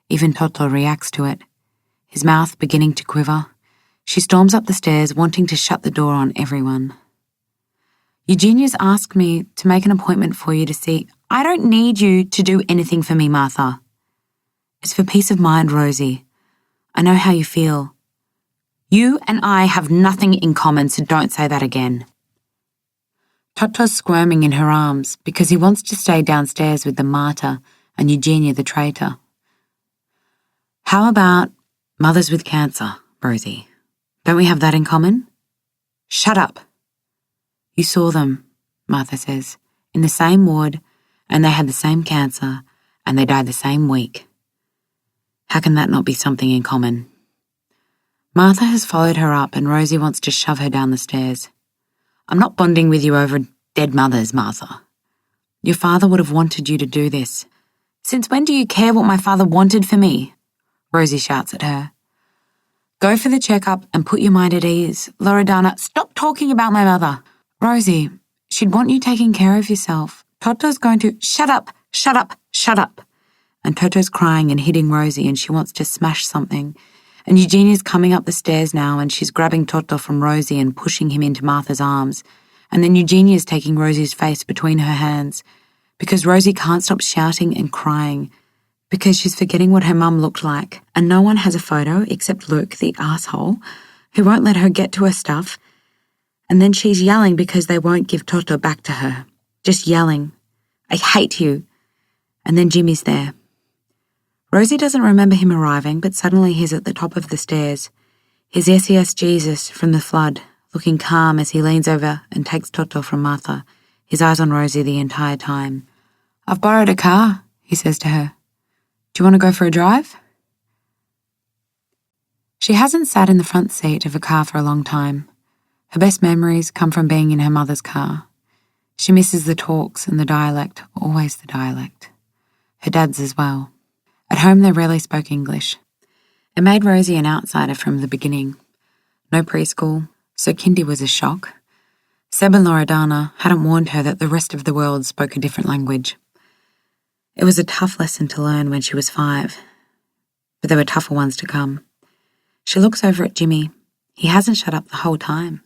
Even Toto reacts to it, his mouth beginning to quiver. She storms up the stairs, wanting to shut the door on everyone. "Eugenia's asked me to make an appointment for you to see—" "I don't need you to do anything for me, Martha. It's for peace of mind, Rosie. I know how you feel. You and I have nothing in common, so don't say that again." Toto's squirming in her arms because he wants to stay downstairs with the martyr and Eugenia the traitor. "How about mothers with cancer, Rosie? Don't we have that in common?" "Shut up." "You saw them," Martha says, "in the same ward, and they had the same cancer, and they died the same week. How can that not be something in common? Martha has followed her up, and Rosie wants to shove her down the stairs. I'm not bonding with you over dead mothers, Martha. Your father would have wanted you to do this. Since when do you care what my father wanted for me? Rosie shouts at her. Go for the checkup and put your mind at ease. Loredana, stop talking about my mother. Rosie, she'd want you taking care of yourself. Toto's going to— Shut up, shut up, shut up. And Toto's crying and hitting Rosie, and she wants to smash something. And Eugenia's coming up the stairs now, and she's grabbing Toto from Rosie and pushing him into Martha's arms. And then Eugenia's taking Rosie's face between her hands, because Rosie can't stop shouting and crying, because she's forgetting what her mum looked like, and no one has a photo except Luke, the asshole, who won't let her get to her stuff. And then she's yelling because they won't give Toto back to her. Just yelling, I hate you. And then Jimmy's there. Rosie doesn't remember him arriving, but suddenly he's at the top of the stairs. He's SES Jesus from the flood, looking calm as he leans over and takes Toto from Martha, his eyes on Rosie the entire time. I've borrowed a car, he says to her. Do you want to go for a drive? She hasn't sat in the front seat of a car for a long time. Her best memories come from being in her mother's car. She misses the talks and the dialect, always the dialect. Her dad's as well. At home they rarely spoke English. It made Rosie an outsider from the beginning. No preschool, so kindy was a shock. Seb and Loredana hadn't warned her that the rest of the world spoke a different language. It was a tough lesson to learn when she was 5, but there were tougher ones to come. She looks over at Jimmy. He hasn't shut up the whole time,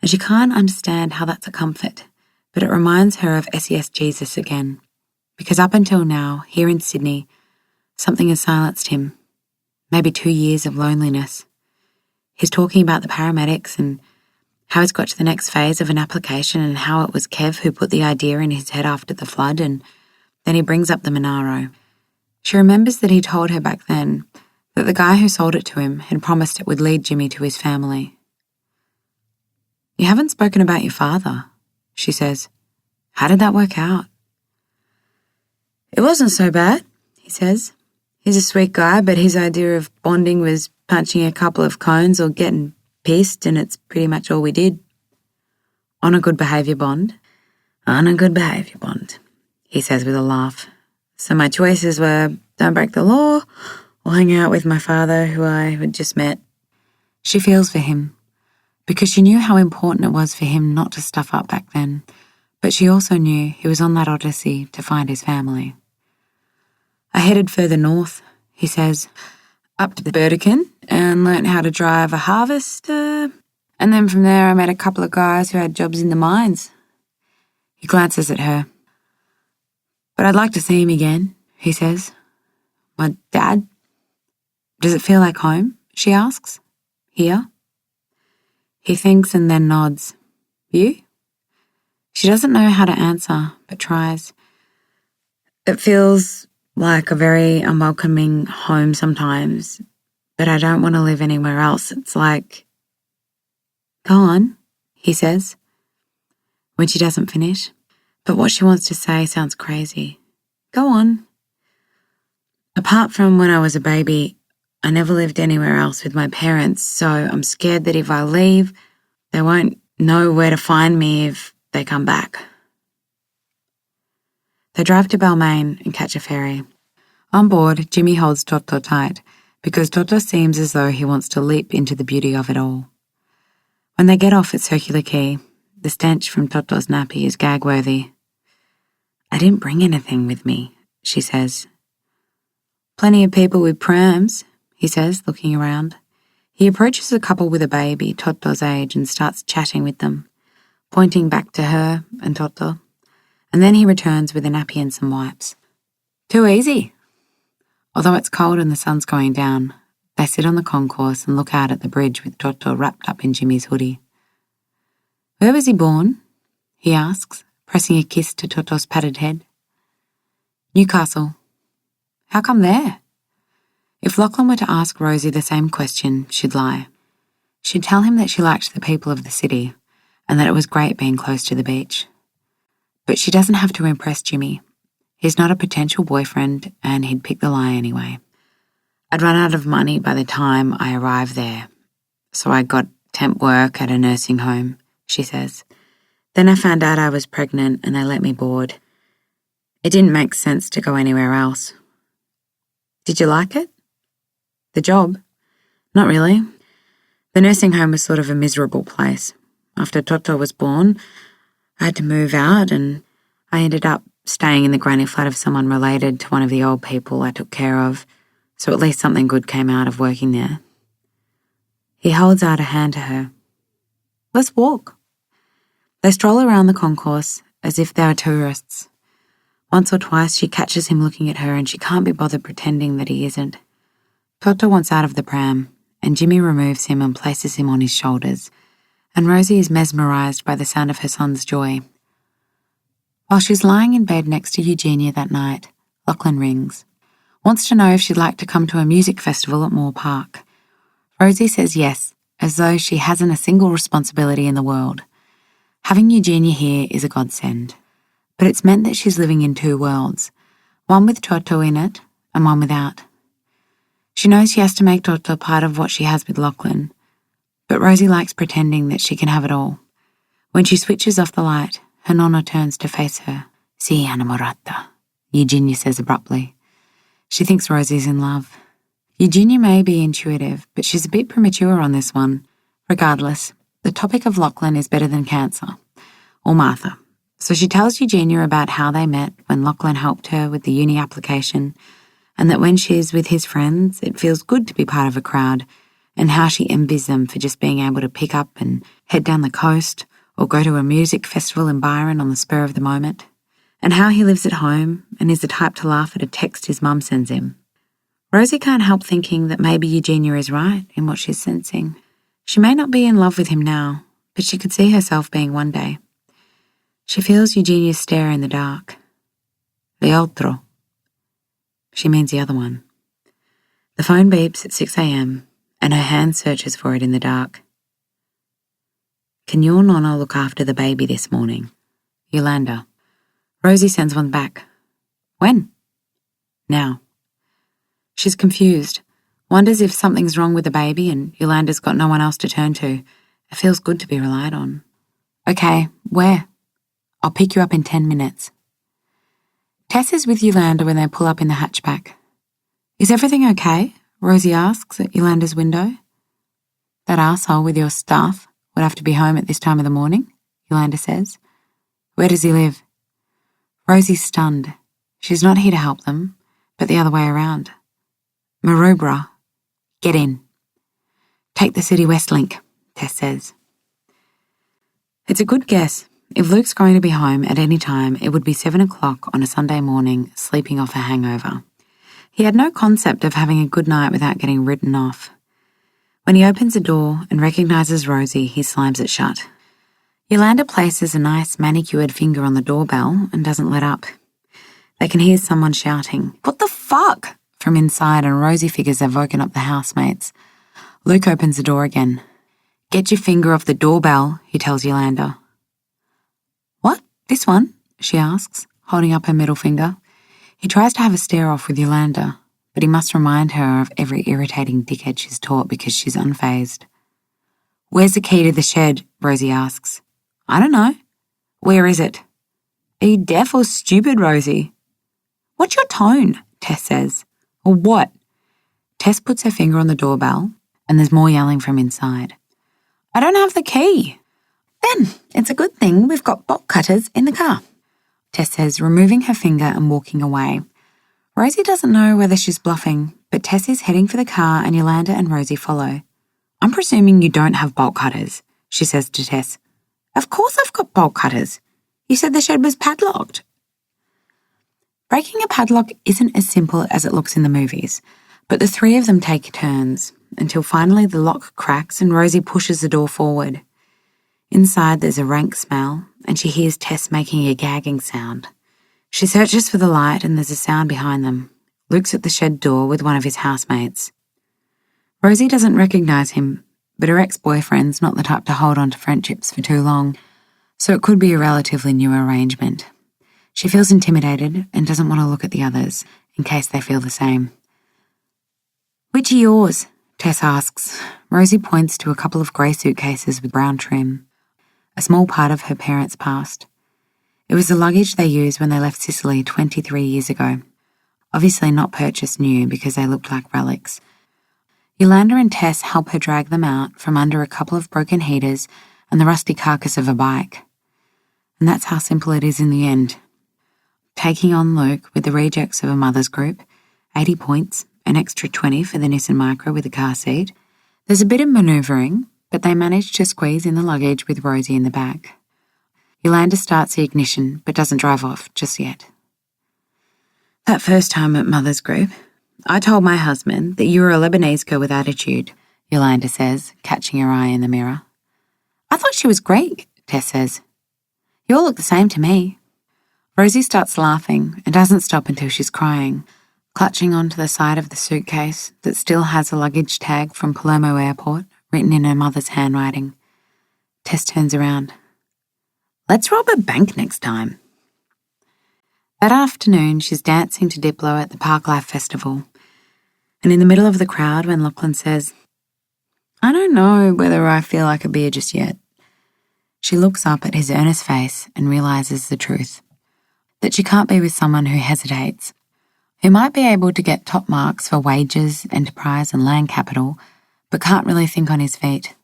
and she can't understand how that's a comfort, but it reminds her of SES Jesus again, because up until now, here in Sydney, something has silenced him. Maybe 2 years of loneliness. He's talking about the paramedics and how he's got to the next phase of an application and how it was Kev who put the idea in his head after the flood, and then he brings up the Monaro. She remembers that he told her back then that the guy who sold it to him had promised it would lead Jimmy to his family. You haven't spoken about your father, she says. How did that work out? It wasn't so bad, he says. He's a sweet guy, but his idea of bonding was punching a couple of cones or getting pissed, and it's pretty much all we did. On a good behaviour bond. On a good behaviour bond, he says with a laugh. So my choices were don't break the law or hang out with my father, who I had just met. She feels for him, because she knew how important it was for him not to stuff up back then, but she also knew he was on that odyssey to find his family. I headed further north, he says, up to the Burdekin, and learnt how to drive a harvester, and then from there I met a couple of guys who had jobs in the mines. He glances at her. But I'd like to see him again, he says. My dad? Does it feel like home? She asks. Here? He thinks and then nods. You? She doesn't know how to answer, but tries. It feels like a very unwelcoming home sometimes, but I don't want to live anywhere else. It's like, go on, he says, when she doesn't finish. But what she wants to say sounds crazy. Go on. Apart from when I was a baby, I never lived anywhere else with my parents, so I'm scared that if I leave, they won't know where to find me if they come back. They drive to Balmain and catch a ferry. On board, Jimmy holds Toto tight, because Toto seems as though he wants to leap into the beauty of it all. When they get off at Circular Quay, the stench from Toto's nappy is gag-worthy. I didn't bring anything with me, she says. Plenty of people with prams, he says, looking around. He approaches a couple with a baby, Toto's age, and starts chatting with them, pointing back to her and Toto. And then he returns with a nappy and some wipes. Too easy. Although it's cold and the sun's going down, they sit on the concourse and look out at the bridge with Toto wrapped up in Jimmy's hoodie. Where was he born? He asks, pressing a kiss to Toto's patted head. Newcastle. How come there? If Lachlan were to ask Rosie the same question, she'd lie. She'd tell him that she liked the people of the city and that it was great being close to the beach. But she doesn't have to impress Jimmy. He's not a potential boyfriend, and he'd pick the lie anyway. I'd run out of money by the time I arrived there, so I got temp work at a nursing home, she says. Then I found out I was pregnant and they let me board. It didn't make sense to go anywhere else. Did you like it? The job? Not really. The nursing home was sort of a miserable place. After Toto was born, I had to move out and I ended up staying in the granny flat of someone related to one of the old people I took care of, so at least something good came out of working there. He holds out a hand to her. Let's walk. They stroll around the concourse as if they are tourists. Once or twice she catches him looking at her and she can't be bothered pretending that he isn't. Toto wants out of the pram, and Jimmy removes him and places him on his shoulders, and Rosie is mesmerised by the sound of her son's joy. While she's lying in bed next to Eugenia that night, Lachlan rings. Wants to know if she'd like to come to a music festival at Moore Park. Rosie says yes, as though she hasn't a single responsibility in the world. Having Eugenia here is a godsend. But it's meant that she's living in two worlds, one with Toto in it and one without. She knows she has to make Toto part of what she has with Lachlan, but Rosie likes pretending that she can have it all. When she switches off the light, her nonna turns to face her. Si innamorata, Eugenia says abruptly. She thinks Rosie's in love. Eugenia may be intuitive, but she's a bit premature on this one. Regardless, the topic of Lachlan is better than cancer, or Martha. So she tells Eugenia about how they met when Lachlan helped her with the uni application, and that when she's with his friends, it feels good to be part of a crowd, and how she envies them for just being able to pick up and head down the coast or go to a music festival in Byron on the spur of the moment, and how he lives at home and is the type to laugh at a text his mum sends him. Rosie can't help thinking that maybe Eugenia is right in what she's sensing. She may not be in love with him now, but she could see herself being one day. She feels Eugenia's stare in the dark. The otro. She means the other one. The phone beeps at 6 a.m. and her hand searches for it in the dark. Can your nonna look after the baby this morning? Yolanda. Rosie sends one back. When? Now. She's confused, wonders if something's wrong with the baby and Yolanda's got no one else to turn to. It feels good to be relied on. Okay, where? I'll pick you up in 10 minutes. Tess is with Yolanda when they pull up in the hatchback. Is everything okay? Rosie asks at Yolanda's window. That arsehole with your stuff would have to be home at this time of the morning, Yolanda says. Where does he live? Rosie's stunned. She's not here to help them, but the other way around. Maroubra. Get in. Take the City West link, Tess says. It's a good guess. If Luke's going to be home at any time, it would be 7 o'clock on a Sunday morning, sleeping off a hangover. He had no concept of having a good night without getting written off. When he opens the door and recognises Rosie, he slams it shut. Yolanda places a nice manicured finger on the doorbell and doesn't let up. They can hear someone shouting, "What the fuck?" from inside, and Rosie figures they've woken up the housemates. Luke opens the door again. "Get your finger off the doorbell," he tells Yolanda. "What? This one?" she asks, holding up her middle finger. He tries to have a stare-off with Yolanda, but he must remind her of every irritating dickhead she's taught because she's unfazed. "Where's the key to the shed?" Rosie asks. "I don't know." "Where is it?" "Are you deaf or stupid, Rosie?" "What's your tone?" Tess says. "Or what?" Tess puts her finger on the doorbell, and there's more yelling from inside. "I don't have the key." "Then it's a good thing we've got bolt cutters in the car," Tess says, removing her finger and walking away. Rosie doesn't know whether she's bluffing, but Tess is heading for the car and Yolanda and Rosie follow. "I'm presuming you don't have bolt cutters," she says to Tess. "Of course I've got bolt cutters. You said the shed was padlocked." Breaking a padlock isn't as simple as it looks in the movies, but the three of them take turns, until finally the lock cracks and Rosie pushes the door forward. Inside there's a rank smell, and she hears Tess making a gagging sound. She searches for the light and there's a sound behind them. Luke's at the shed door with one of his housemates. Rosie doesn't recognise him, but her ex-boyfriend's not the type to hold on to friendships for too long, so it could be a relatively new arrangement. She feels intimidated and doesn't want to look at the others in case they feel the same. "Which are yours?" Tess asks. Rosie points to a couple of grey suitcases with brown trim, a small part of her parents' past. It was the luggage they used when they left Sicily 23 years ago. Obviously not purchased new because they looked like relics. Yolanda and Tess help her drag them out from under a couple of broken heaters and the rusty carcass of a bike. And that's how simple it is in the end. Taking on Luke with the rejects of a mother's group, 80 points, an extra 20 for the Nissan Micra with a car seat. There's a bit of manoeuvring, but they manage to squeeze in the luggage with Rosie in the back. Yolanda starts the ignition, but doesn't drive off just yet. "That first time at Mother's Group, I told my husband that you were a Lebanese girl with attitude," Yolanda says, catching her eye in the mirror. "I thought she was great," Tess says. "You all look the same to me." Rosie starts laughing and doesn't stop until she's crying, clutching onto the side of the suitcase that still has a luggage tag from Palermo Airport written in her mother's handwriting. Tess turns around. "Let's rob a bank next time." That afternoon, she's dancing to Diplo at the Parklife Festival. And in the middle of the crowd when Lachlan says, "I don't know whether I feel like a beer just yet," she looks up at his earnest face and realises the truth. That she can't be with someone who hesitates, who might be able to get top marks for wages, enterprise and land capital, but can't really think on his feet.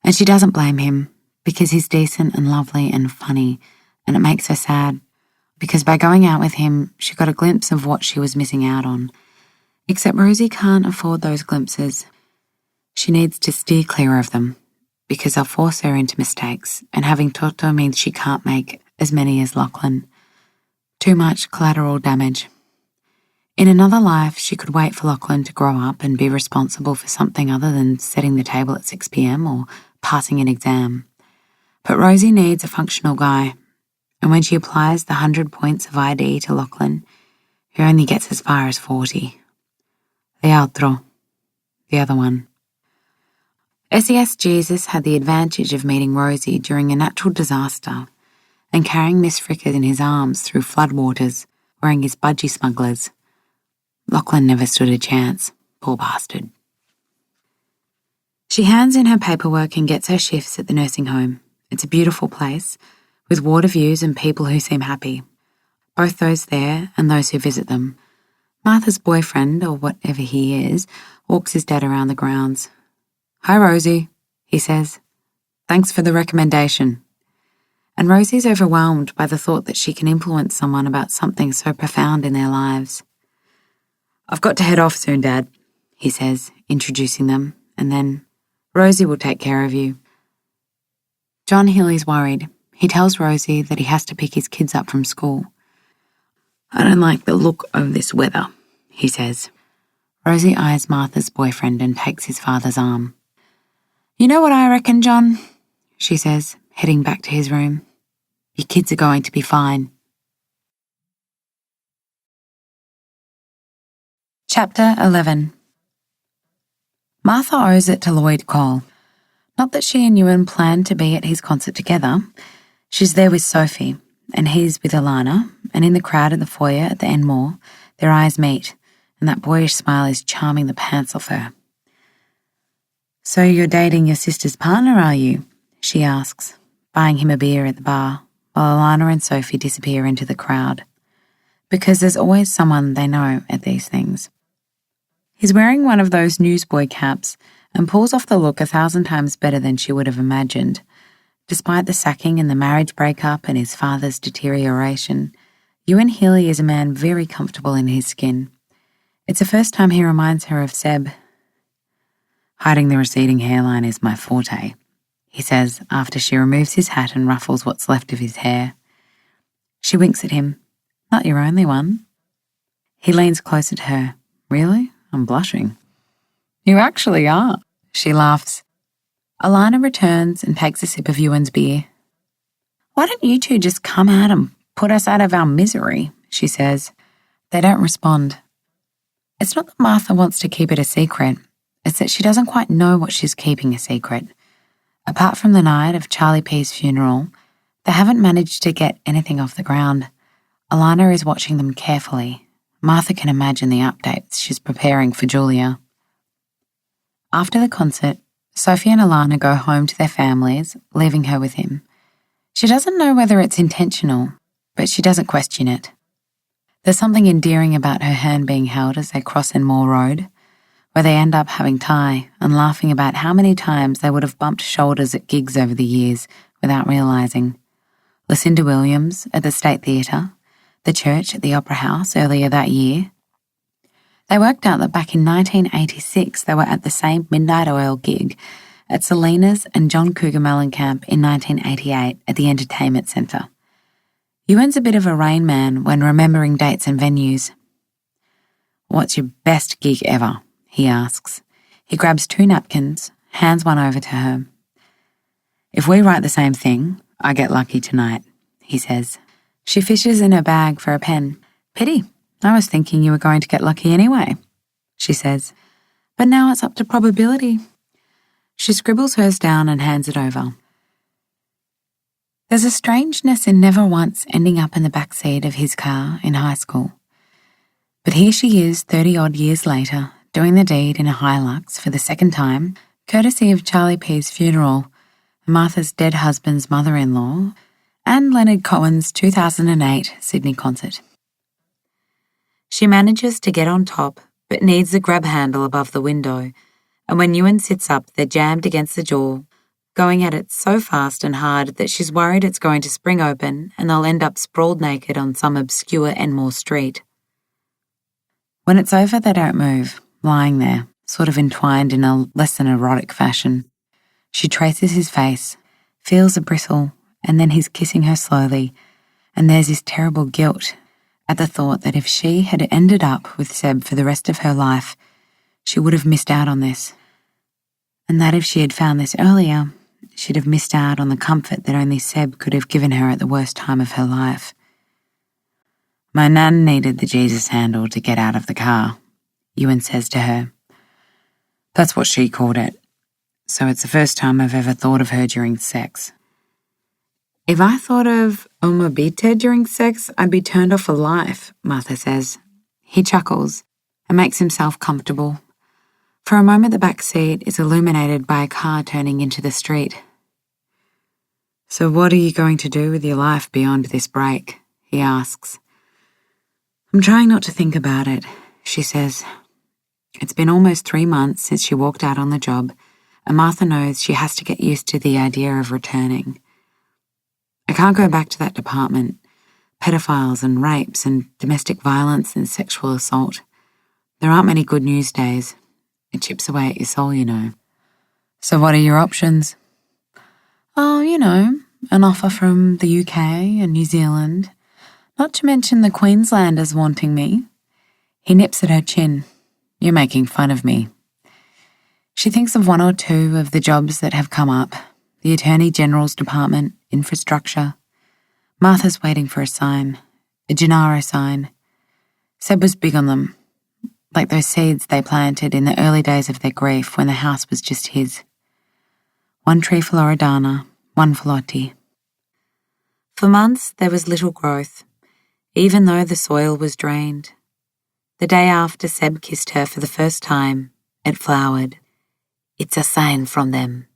And she doesn't blame him, because he's decent and lovely and funny, and it makes her sad, because by going out with him, she got a glimpse of what she was missing out on. Except Rosie can't afford those glimpses. She needs to steer clear of them, because they'll force her into mistakes, and having Toto means she can't make as many as Lachlan. Too much collateral damage. In another life, she could wait for Lachlan to grow up and be responsible for something other than setting the table at 6 p.m. or passing an exam. But Rosie needs a functional guy, and when she applies the 100 points of ID to Lachlan, he only gets as far as 40. The altro, the other one. SES Jesus had the advantage of meeting Rosie during a natural disaster and carrying Miss Fricker in his arms through floodwaters, wearing his budgie smugglers. Lachlan never stood a chance, poor bastard. She hands in her paperwork and gets her shifts at the nursing home. It's a beautiful place, with water views and people who seem happy, both those there and those who visit them. Martha's boyfriend, or whatever he is, walks his dad around the grounds. "Hi, Rosie," he says. "Thanks for the recommendation." And Rosie's overwhelmed by the thought that she can influence someone about something so profound in their lives. "I've got to head off soon, Dad," he says, introducing them, and then, "Rosie will take care of you." John Healy's worried. He tells Rosie that he has to pick his kids up from school. "I don't like the look of this weather," he says. Rosie eyes Martha's boyfriend and takes his father's arm. "You know what I reckon, John?" she says, heading back to his room. "Your kids are going to be fine." Chapter 11. Martha owes it to Lloyd Cole. Not that she and Ewan planned to be at his concert together. She's there with Sophie, and he's with Alana, and in the crowd at the foyer at the Enmore, their eyes meet, and that boyish smile is charming the pants off her. "So you're dating your sister's partner, are you?" she asks, buying him a beer at the bar, while Alana and Sophie disappear into the crowd. Because there's always someone they know at these things. He's wearing one of those newsboy caps and pulls off the look 1,000 times better than she would have imagined. Despite the sacking and the marriage breakup and his father's deterioration, Ewan Healy is a man very comfortable in his skin. It's the first time he reminds her of Seb. "Hiding the receding hairline is my forte," he says after she removes his hat and ruffles what's left of his hair. She winks at him. "Not your only one." He leans closer to her. "Really? I'm blushing." "You actually are," she laughs. Alana returns and takes a sip of Ewan's beer. "Why don't you two just come out and put us out of our misery?" she says. They don't respond. It's not that Martha wants to keep it a secret. It's that she doesn't quite know what she's keeping a secret. Apart from the night of Charlie P's funeral, they haven't managed to get anything off the ground. Alana is watching them carefully. Martha can imagine the updates she's preparing for Julia. After the concert, Sophie and Alana go home to their families, leaving her with him. She doesn't know whether it's intentional, but she doesn't question it. There's something endearing about her hand being held as they cross Enmore Road, where they end up having tea and laughing about how many times they would have bumped shoulders at gigs over the years without realising. Lucinda Williams at the State Theatre, the church at the Opera House earlier that year. They worked out that back in 1986 they were at the same Midnight Oil gig at Selena's and John Cougar Mellencamp in 1988 at the Entertainment Centre. Ewan's a bit of a Rain Man when remembering dates and venues. "What's your best gig ever?" he asks. He grabs 2 napkins, hands one over to her. "If we write the same thing, I get lucky tonight," he says. She fishes in her bag for a pen. "Pity, I was thinking you were going to get lucky anyway," she says. "But now it's up to probability." She scribbles hers down and hands it over. There's a strangeness in never once ending up in the back seat of his car in high school. But here she is 30-odd years later, doing the deed in a Hilux for the second time, courtesy of Charlie P's funeral, Martha's dead husband's mother-in-law, and Leonard Cohen's 2008 Sydney concert. She manages to get on top, but needs the grab handle above the window, and when Ewan sits up, they're jammed against the jaw, going at it so fast and hard that she's worried it's going to spring open and they'll end up sprawled naked on some obscure Enmore street. When it's over, they don't move, lying there, sort of entwined in a less than erotic fashion. She traces his face, feels a bristle, and then he's kissing her slowly, and there's this terrible guilt at the thought that if she had ended up with Seb for the rest of her life, she would have missed out on this. And that if she had found this earlier, she'd have missed out on the comfort that only Seb could have given her at the worst time of her life. "My nan needed the Jesus handle to get out of the car," Ewan says to her. "That's what she called it. So it's the first time I've ever thought of her during sex." "If I thought of Oma Bite during sex, I'd be turned off for life," Martha says. He chuckles and makes himself comfortable. For a moment the back seat is illuminated by a car turning into the street. "So what are you going to do with your life beyond this break?" he asks. "I'm trying not to think about it," she says. It's been almost 3 months since she walked out on the job, and Martha knows she has to get used to the idea of returning. "I can't go back to that department. Pedophiles and rapes and domestic violence and sexual assault. There aren't many good news days. It chips away at your soul, you know." "So what are your options?" "Oh, an offer from the UK and New Zealand. Not to mention the Queenslanders wanting me." He nips at her chin. "You're making fun of me." She thinks of 1 or 2 of the jobs that have come up. The Attorney General's Department, infrastructure. Martha's waiting for a sign. A Gennaro sign. Seb was big on them. Like those seeds they planted in the early days of their grief when the house was just his. 1 tree for Loredana, 1 for Lottie. For months there was little growth, even though the soil was drained. The day after Seb kissed her for the first time, it flowered. It's a sign from them.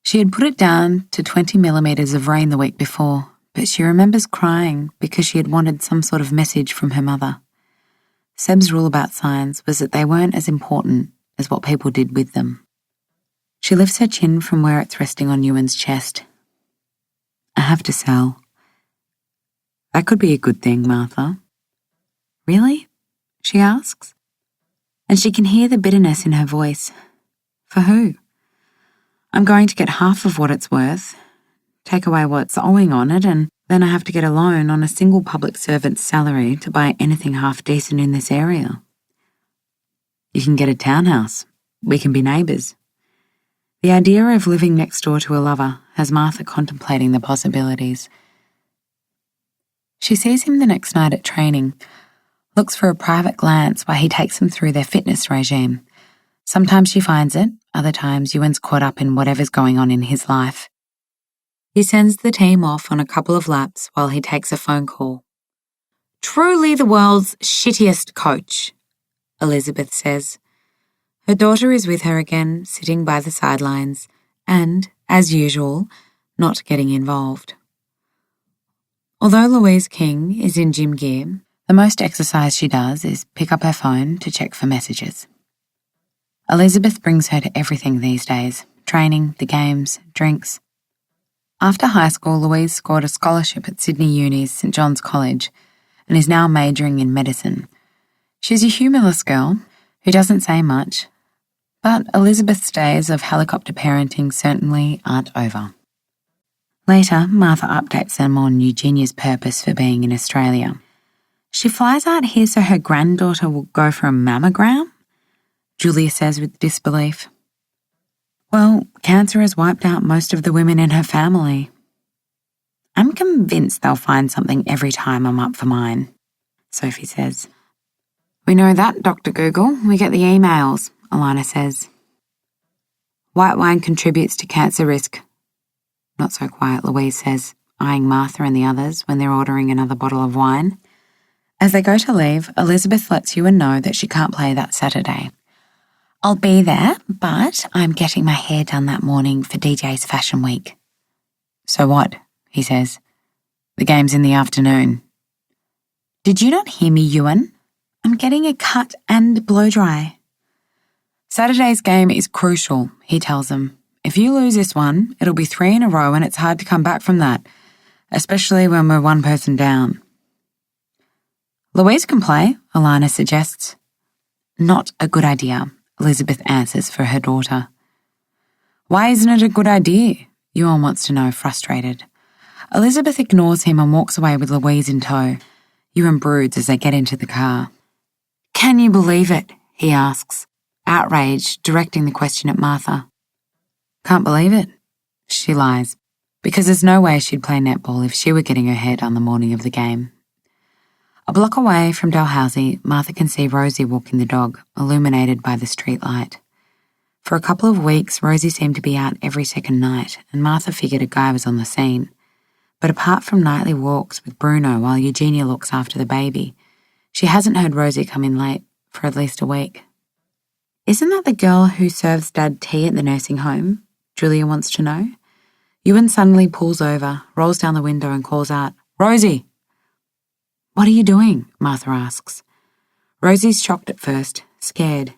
She had put it down to 20 millimetres of rain the week before, but she remembers crying because she had wanted some sort of message from her mother. Seb's rule about signs was that they weren't as important as what people did with them. She lifts her chin from where it's resting on Ewan's chest. "I have to sell." "That could be a good thing, Martha." "Really?" she asks. And she can hear the bitterness in her voice. "For who?" "I'm going to get half of what it's worth, take away what's owing on it, and then I have to get a loan on a single public servant's salary to buy anything half decent in this area." "You can get a townhouse. We can be neighbours." The idea of living next door to a lover has Martha contemplating the possibilities. She sees him the next night at training, looks for a private glance while he takes them through their fitness regime. Sometimes she finds it, other times Ewan's caught up in whatever's going on in his life. He sends the team off on a couple of laps while he takes a phone call, Truly the world's shittiest coach, Elizabeth says. Her daughter is with her again, sitting by the sidelines and, as usual, not getting involved. Although Louise King is in gym gear, the most exercise she does is pick up her phone to check for messages. Elizabeth brings her to everything these days, training, the games, drinks. After high school, Louise scored a scholarship at Sydney Uni's St John's College and is now majoring in medicine. She's a humorless girl who doesn't say much, but Elizabeth's days of helicopter parenting certainly aren't over. Later, Martha updates them on Eugenia's purpose for being in Australia. She flies out here so her granddaughter will go for a mammogram? Julia says with disbelief. Well, cancer has wiped out most of the women in her family. I'm convinced they'll find something every time I'm up for mine, Sophie says. We know that, Dr. Google. We get the emails, Alana says. White wine contributes to cancer risk. Not so quiet, Louise says, eyeing Martha and the others when they're ordering another bottle of wine. As they go to leave, Elizabeth lets Ewan know that she can't play that Saturday. I'll be there, but I'm getting my hair done that morning for DJ's Fashion Week. So what? He says. The game's in the afternoon. Did you not hear me, Ewan? I'm getting a cut and blow-dry. Saturday's game is crucial, he tells them. If you lose this one, it'll be 3 in a row and it's hard to come back from that, especially when we're one person down. Louise can play, Alana suggests. Not a good idea, Elizabeth answers for her daughter. Why isn't it a good idea? Ewan wants to know, frustrated. Elizabeth ignores him and walks away with Louise in tow. Ewan broods as they get into the car. Can you believe it? He asks, outraged, directing the question at Martha. Can't believe it, she lies, because there's no way she'd play netball if she were getting her hair done the morning of the game. A block away from Dalhousie, Martha can see Rosie walking the dog, illuminated by the street light. For a couple of weeks, Rosie seemed to be out every second night, and Martha figured a guy was on the scene. But apart from nightly walks with Bruno while Eugenia looks after the baby, she hasn't heard Rosie come in late for at least a week. Isn't that the girl who serves Dad tea at the nursing home? Julia wants to know. Ewan suddenly pulls over, rolls down the window and calls out, Rosie! What are you doing? Martha asks. Rosie's shocked at first, scared.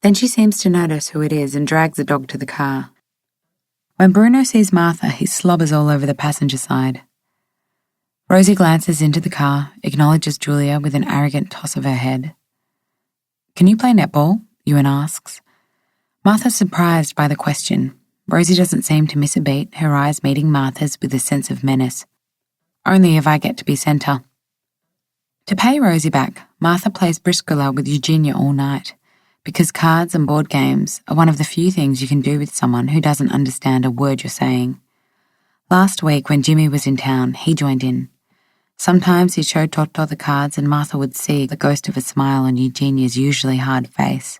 Then she seems to notice who it is and drags the dog to the car. When Bruno sees Martha, he slobbers all over the passenger side. Rosie glances into the car, acknowledges Julia with an arrogant toss of her head. Can you play netball? Ewan asks. Martha's surprised by the question. Rosie doesn't seem to miss a beat, her eyes meeting Martha's with a sense of menace. Only if I get to be centre. To pay Rosie back, Martha plays briscola with Eugenia all night, because cards and board games are one of the few things you can do with someone who doesn't understand a word you're saying. Last week when Jimmy was in town, he joined in. Sometimes he'd show Toto the cards and Martha would see the ghost of a smile on Eugenia's usually hard face.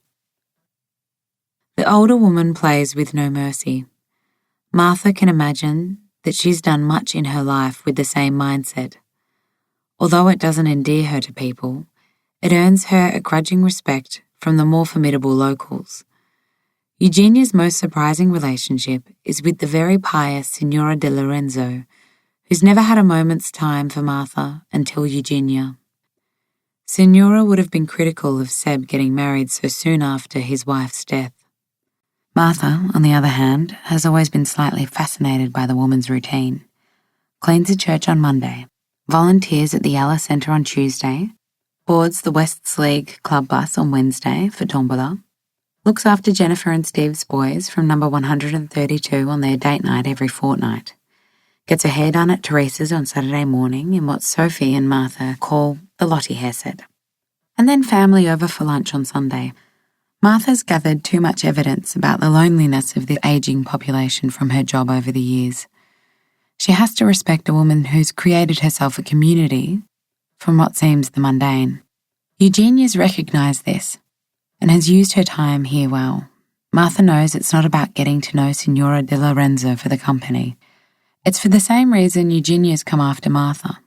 The older woman plays with no mercy. Martha can imagine that she's done much in her life with the same mindset. Although it doesn't endear her to people, it earns her a grudging respect from the more formidable locals. Eugenia's most surprising relationship is with the very pious Signora de Lorenzo, who's never had a moment's time for Martha until Eugenia. Signora would have been critical of Seb getting married so soon after his wife's death. Martha, on the other hand, has always been slightly fascinated by the woman's routine. Cleans the church on Monday, volunteers at the Ella Centre on Tuesday, boards the Wests League club bus on Wednesday for Tombola, looks after Jennifer and Steve's boys from number 132 on their date night every fortnight, gets her hair done at Teresa's on Saturday morning in what Sophie and Martha call the Lottie hair set, and then family over for lunch on Sunday. Martha's gathered too much evidence about the loneliness of the ageing population from her job over the years. She has to respect a woman who's created herself a community from what seems the mundane. Eugenia's recognised this and has used her time here well. Martha knows it's not about getting to know Signora de Lorenzo for the company. It's for the same reason Eugenia's come after Martha,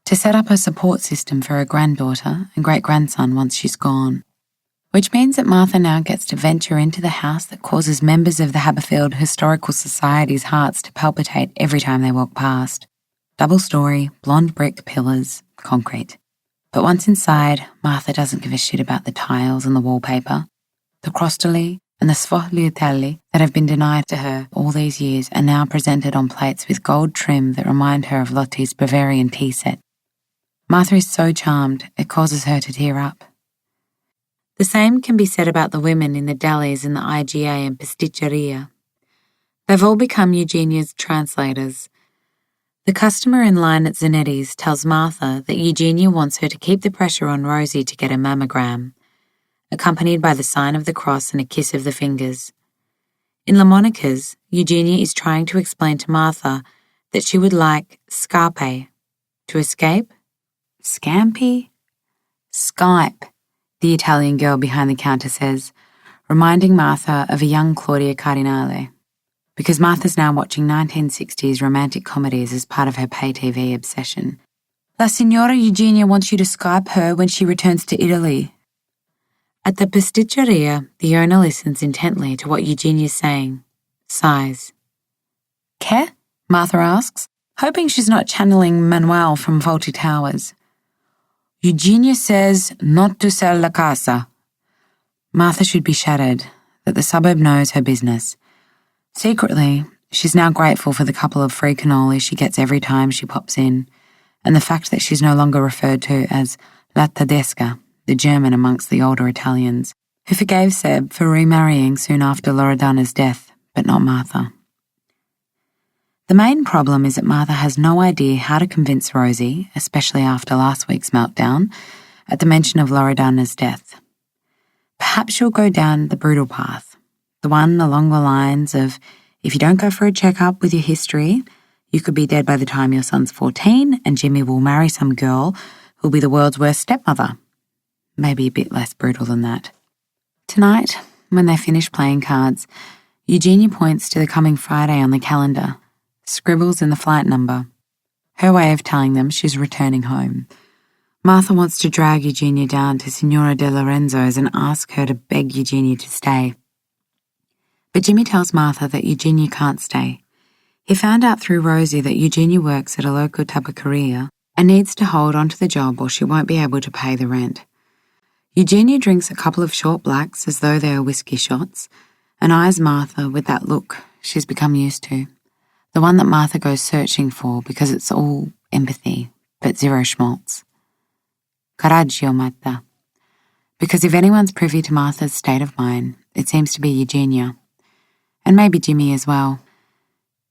to set up a support system for her granddaughter and great-grandson once she's gone, which means that Martha now gets to venture into the house that causes members of the Haberfield Historical Society's hearts to palpitate every time they walk past. Double-story, blonde brick pillars, concrete. But once inside, Martha doesn't give a shit about the tiles and the wallpaper. The crostoli and the sfogliatelli that have been denied to her all these years are now presented on plates with gold trim that remind her of Lottie's Bavarian tea set. Martha is so charmed, it causes her to tear up. The same can be said about the women in the delis in the IGA and pasticceria. They've all become Eugenia's translators. The customer in line at Zanetti's tells Martha that Eugenia wants her to keep the pressure on Rosie to get a mammogram, accompanied by the sign of the cross and a kiss of the fingers. In La Monica's, Eugenia is trying to explain to Martha that she would like scarpe, to escape. Scampi? Skype, the Italian girl behind the counter says, reminding Martha of a young Claudia Cardinale, because Martha's now watching 1960s romantic comedies as part of her pay TV obsession. La Signora Eugenia wants you to Skype her when she returns to Italy. At the pasticceria, the owner listens intently to what Eugenia's saying, sighs. Che? Martha asks, hoping she's not channeling Manuel from Fawlty Towers. Eugenia says not to sell la casa. Martha should be shattered that the suburb knows her business. Secretly, she's now grateful for the couple of free cannolis she gets every time she pops in, and the fact that she's no longer referred to as La Tedesca, the German amongst the older Italians, who forgave Seb for remarrying soon after Loredana's death, but not Martha. The main problem is that Martha has no idea how to convince Rosie, especially after last week's meltdown, at the mention of Loredana's death. Perhaps she'll go down the brutal path, the one along the lines of, if you don't go for a checkup with your history, you could be dead by the time your son's 14 and Jimmy will marry some girl who'll be the world's worst stepmother. Maybe a bit less brutal than that. Tonight, when they finish playing cards, Eugenia points to the coming Friday on the calendar, scribbles in the flight number, her way of telling them she's returning home. Martha wants to drag Eugenia down to Signora De Lorenzo's and ask her to beg Eugenia to stay. But Jimmy tells Martha that Eugenia can't stay. He found out through Rosie that Eugenia works at a local tabacceria and needs to hold on to the job or she won't be able to pay the rent. Eugenia drinks a couple of short blacks as though they are whiskey shots and eyes Martha with that look she's become used to. The one that Martha goes searching for because it's all empathy, but zero schmaltz. Coraggio, Martha. Because if anyone's privy to Martha's state of mind, it seems to be Eugenia. And maybe Jimmy as well.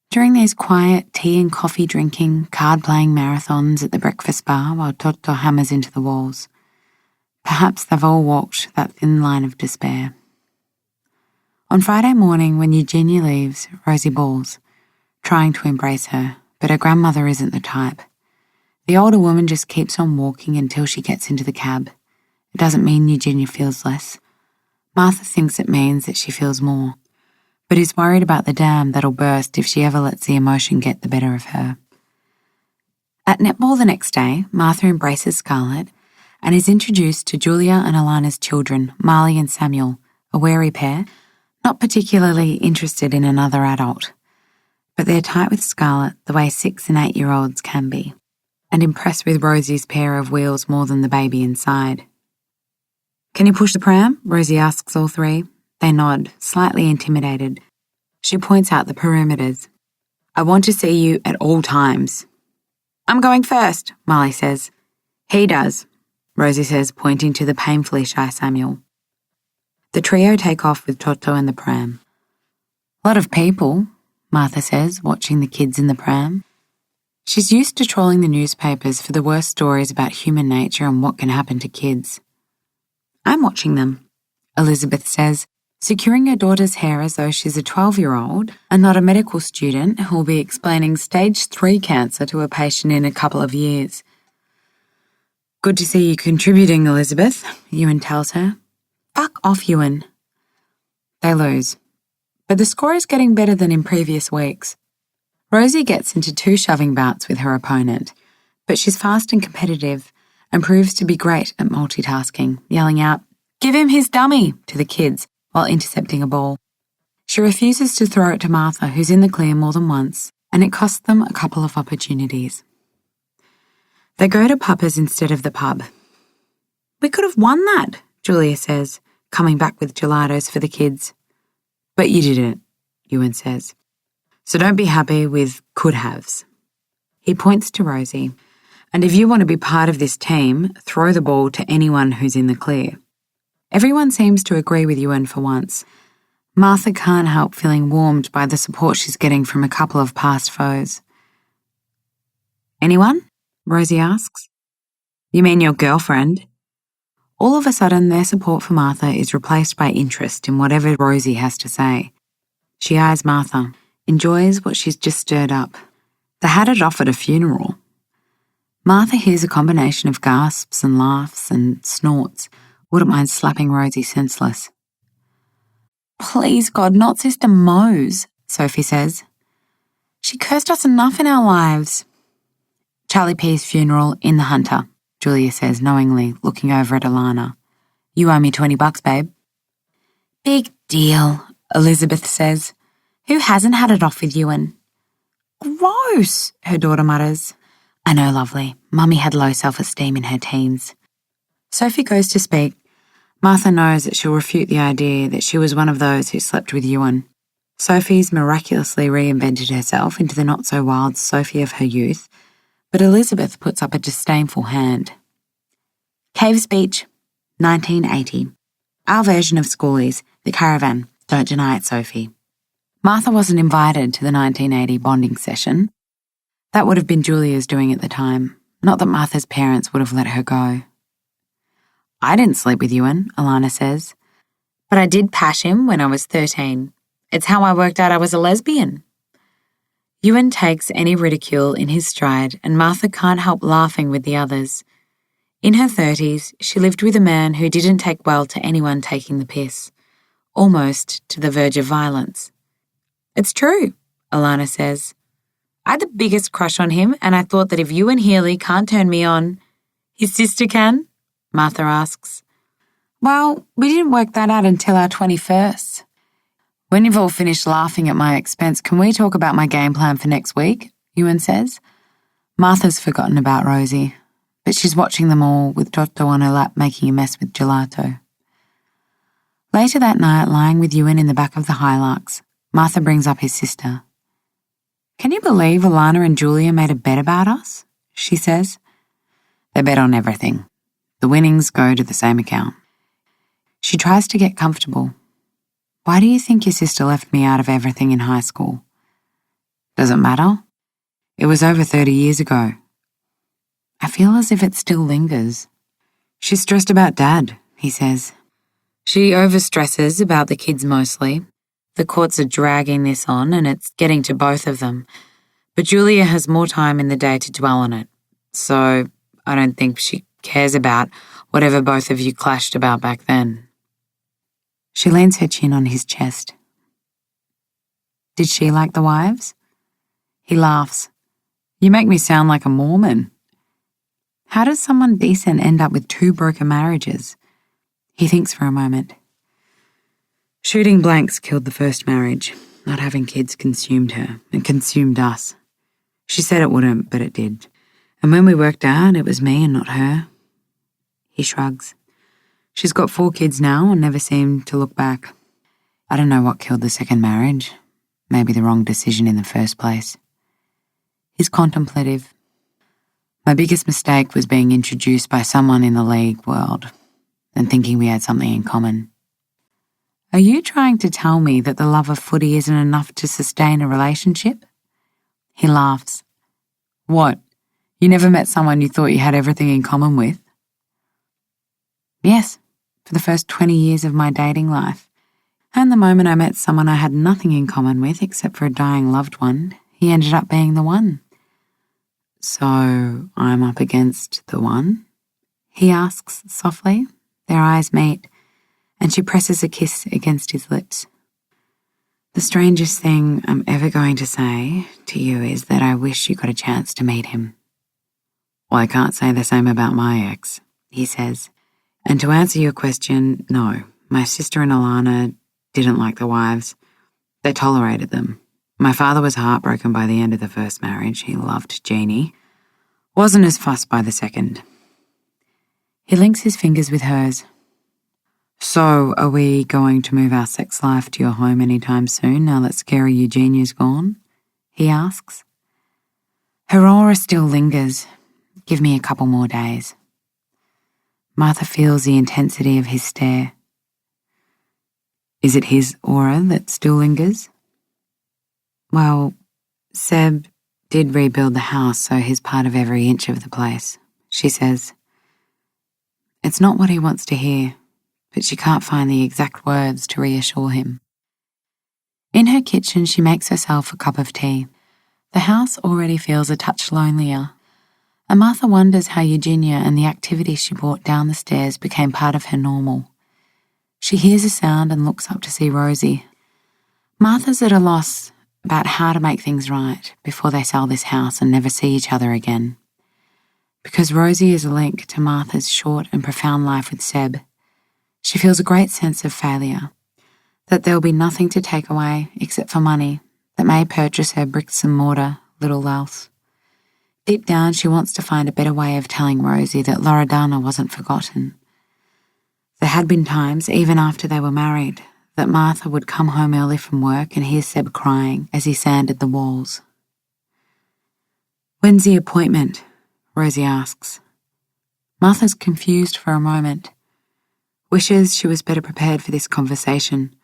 During these quiet tea and coffee drinking, card-playing marathons at the breakfast bar while Toto hammers into the walls, perhaps they've all walked that thin line of despair. On Friday morning, when Eugenia leaves, Rosie bawls, trying to embrace her, but her grandmother isn't the type. The older woman just keeps on walking until she gets into the cab. It doesn't mean Eugenia feels less. Martha thinks it means that she feels more, but is worried about the dam that'll burst if she ever lets the emotion get the better of her. At netball the next day, Martha embraces Scarlett and is introduced to Julia and Alana's children, Marley and Samuel, a wary pair, not particularly interested in another adult. But they're tight with Scarlett the way 6 and 8-year-olds can be, and impressed with Rosie's pair of wheels more than the baby inside. Can you push the pram? Rosie asks all three. They nod, slightly intimidated. She points out the perimeters. I want to see you at all times. I'm going first, Marley says. He does, Rosie says, pointing to the painfully shy Samuel. The trio take off with Toto and the pram. A lot of people, Martha says, watching the kids in the pram. She's used to trawling the newspapers for the worst stories about human nature and what can happen to kids. I'm watching them, Elizabeth says, securing her daughter's hair as though she's a 12-year-old and not a medical student who will be explaining stage 3 cancer to a patient in a couple of years. Good to see you contributing, Elizabeth, Ewan tells her. Fuck off, Ewan. They lose. But the score is getting better than in previous weeks. Rosie gets into 2 shoving bouts with her opponent, But she's fast and competitive and proves to be great at multitasking, yelling out, "Give him his dummy," to the kids while intercepting a ball. She refuses to throw it to Martha, who's in the clear more than once, and it costs them a couple of opportunities. They go to Papa's instead of the pub. "We could have won that," Julia says, coming back with gelatos for the kids. "But you didn't," Ewan says. "So don't be happy with could-haves." He points to Rosie. "And if you want to be part of this team, throw the ball to anyone who's in the clear." Everyone seems to agree with Ewan for once. Martha can't help feeling warmed by the support she's getting from a couple of past foes. "Anyone?" Rosie asks. "You mean your girlfriend?" All of a sudden, their support for Martha is replaced by interest in whatever Rosie has to say. She eyes Martha, enjoys what she's just stirred up. They had it off at a funeral. Martha hears a combination of gasps and laughs and snorts. Wouldn't mind slapping Rosie senseless. "Please, God, not Sister Mose," Sophie says. "She cursed us enough in our lives." "Charlie P's funeral in the Hunter," Julia says knowingly, looking over at Alana. "You owe me $20, babe." "Big deal," Elizabeth says. "Who hasn't had it off with Ewan?" "Gross," her daughter mutters. "I know, lovely. Mummy had low self-esteem in her teens." Sophie goes to speak. Martha knows that she'll refute the idea that she was one of those who slept with Ewan. Sophie's miraculously reinvented herself into the not-so-wild Sophie of her youth, but Elizabeth puts up a disdainful hand. "Caves Beach, 1980. Our version of Schoolies, the caravan. Don't deny it, Sophie." Martha wasn't invited to the 1980 bonding session. That would have been Julia's doing at the time, not that Martha's parents would have let her go. "I didn't sleep with Ewan," Alana says. "But I did pash him when I was 13. It's how I worked out I was a lesbian." Ewan takes any ridicule in his stride, and Martha can't help laughing with the others. In her 30s, she lived with a man who didn't take well to anyone taking the piss, almost to the verge of violence. "It's true," Alana says. "I had the biggest crush on him, and I thought that if Ewan Healy can't turn me on, his sister can?" Martha asks. "Well, we didn't work that out until our 21st. "When you've all finished laughing at my expense, can we talk about my game plan for next week?" Ewan says. Martha's forgotten about Rosie, but she's watching them all with Giotto on her lap making a mess with gelato. Later that night, lying with Ewan in the back of the Highlarks, Martha brings up his sister. "Can you believe Alana and Julia made a bet about us?" she says. "They bet on everything. The winnings go to the same account." She tries to get comfortable. "Why do you think your sister left me out of everything in high school?" "Does it matter? It was over 30 years ago." "I feel as if it still lingers." "She's stressed about Dad," he says. "She overstresses about the kids mostly. The courts are dragging this on and it's getting to both of them. But Julia has more time in the day to dwell on it. So I don't think she cares about whatever both of you clashed about back then." She leans her chin on his chest. "Did she like the wives?" He laughs. "You make me sound like a Mormon." "How does someone decent end up with 2 broken marriages?" He thinks for a moment. "Shooting blanks killed the first marriage. Not having kids consumed her and consumed us. She said it wouldn't, but it did. And when we worked out, it was me and not her." He shrugs. "She's got 4 kids now and never seemed to look back. I don't know what killed the second marriage. Maybe the wrong decision in the first place." He's contemplative. "My biggest mistake was being introduced by someone in the league world and thinking we had something in common." "Are you trying to tell me that the love of footy isn't enough to sustain a relationship?" He laughs. "What? You never met someone you thought you had everything in common with?" "Yes, for the first 20 years of my dating life. And the moment I met someone I had nothing in common with except for a dying loved one, he ended up being the one." "So I'm up against the one?" he asks softly. Their eyes meet, and she presses a kiss against his lips. "The strangest thing I'm ever going to say to you is that I wish you got a chance to meet him." Well, I can't say the same about my ex, he says. And to answer your question, no, my sister and Alana didn't like the wives. They tolerated them. My father was heartbroken by the end of the first marriage. He loved Jeannie. Wasn't as fussed by the second. He links his fingers with hers. So, are we going to move our sex life to your home anytime soon now that scary Eugenia's gone? He asks. Her aura still lingers. Give me a couple more days. Martha feels the intensity of his stare. Is it his aura that still lingers? Well, Seb did rebuild the house, so he's part of every inch of the place, she says. It's not what he wants to hear, but she can't find the exact words to reassure him. In her kitchen, she makes herself a cup of tea. The house already feels a touch lonelier, and Martha wonders how Eugenia and the activity she brought down the stairs became part of her normal. She hears a sound and looks up to see Rosie. Martha's at a loss about how to make things right before they sell this house and never see each other again. Because Rosie is a link to Martha's short and profound life with Seb, she feels a great sense of failure, that there will be nothing to take away except for money that may purchase her bricks and mortar, little else. Deep down, she wants to find a better way of telling Rosie that Loredana wasn't forgotten. There had been times, even after they were married, that Martha would come home early from work and hear Seb crying as he sanded the walls. When's the appointment? Rosie asks. Martha's confused for a moment. Wishes she was better prepared for this conversation.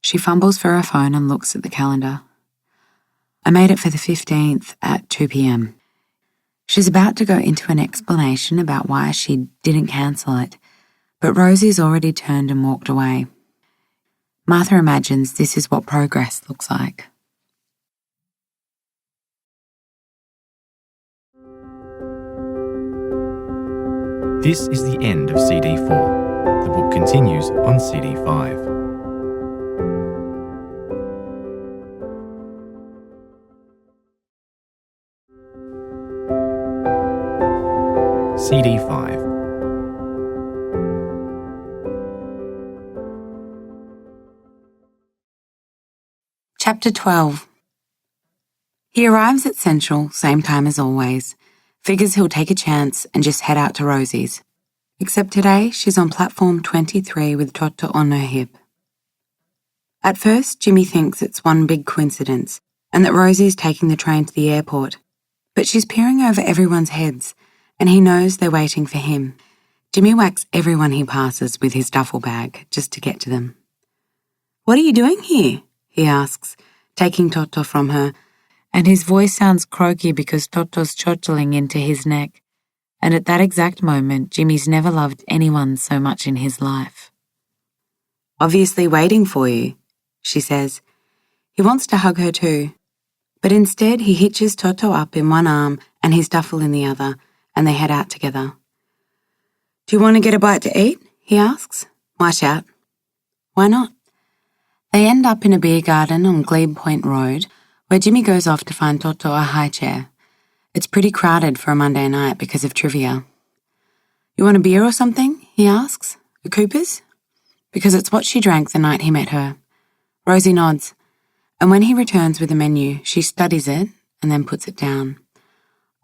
She fumbles for her phone and looks at the calendar. I made it for the 15th at 2 p.m. She's about to go into an explanation about why she didn't cancel it, but Rosie's already turned and walked away. Martha imagines this is what progress looks like. This is the end of CD 4. The book continues on CD 5. CD 5. Chapter 12. He arrives at Central, same time as always. Figures he'll take a chance and just head out to Rosie's. Except today, she's on platform 23 with Toto on her hip. At first, Jimmy thinks it's one big coincidence and that Rosie's taking the train to the airport. But she's peering over everyone's heads, and he knows they're waiting for him. Jimmy whacks everyone he passes with his duffel bag just to get to them. What are you doing here? He asks, taking Toto from her, and his voice sounds croaky because Toto's chortling into his neck. And at that exact moment, Jimmy's never loved anyone so much in his life. Obviously waiting for you, she says. He wants to hug her too, but instead he hitches Toto up in one arm and his duffel in the other, and they head out together. Do you want to get a bite to eat? He asks. I shout. Why not? They end up in a beer garden on Glebe Point Road, where Jimmy goes off to find Toto a high chair. It's pretty crowded for a Monday night because of trivia. You want a beer or something? He asks. A Cooper's? Because it's what she drank the night he met her. Rosie nods, and when he returns with the menu, she studies it and then puts it down.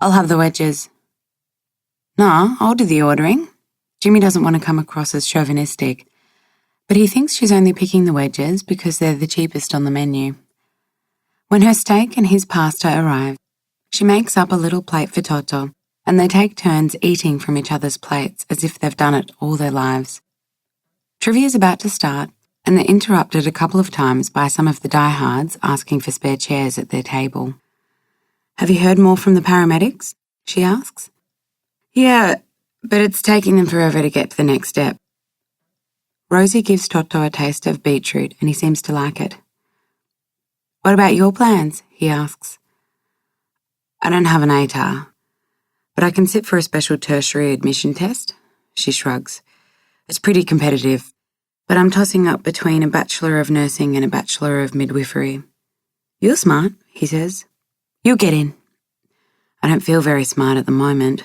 I'll have the wedges. No, I'll do the ordering. Jimmy doesn't want to come across as chauvinistic, but he thinks she's only picking the wedges because they're the cheapest on the menu. When her steak and his pasta arrive, she makes up a little plate for Toto, and they take turns eating from each other's plates as if they've done it all their lives. Trivia's about to start, and they're interrupted a couple of times by some of the diehards asking for spare chairs at their table. Have you heard more from the paramedics? She asks. Yeah, but it's taking them forever to get to the next step. Rosie gives Toto a taste of beetroot and he seems to like it. What about your plans? He asks. I don't have an ATAR, but I can sit for a special tertiary admission test. She shrugs. It's pretty competitive, but I'm tossing up between a Bachelor of Nursing and a Bachelor of Midwifery. You're smart, he says. You'll get in. I don't feel very smart at the moment.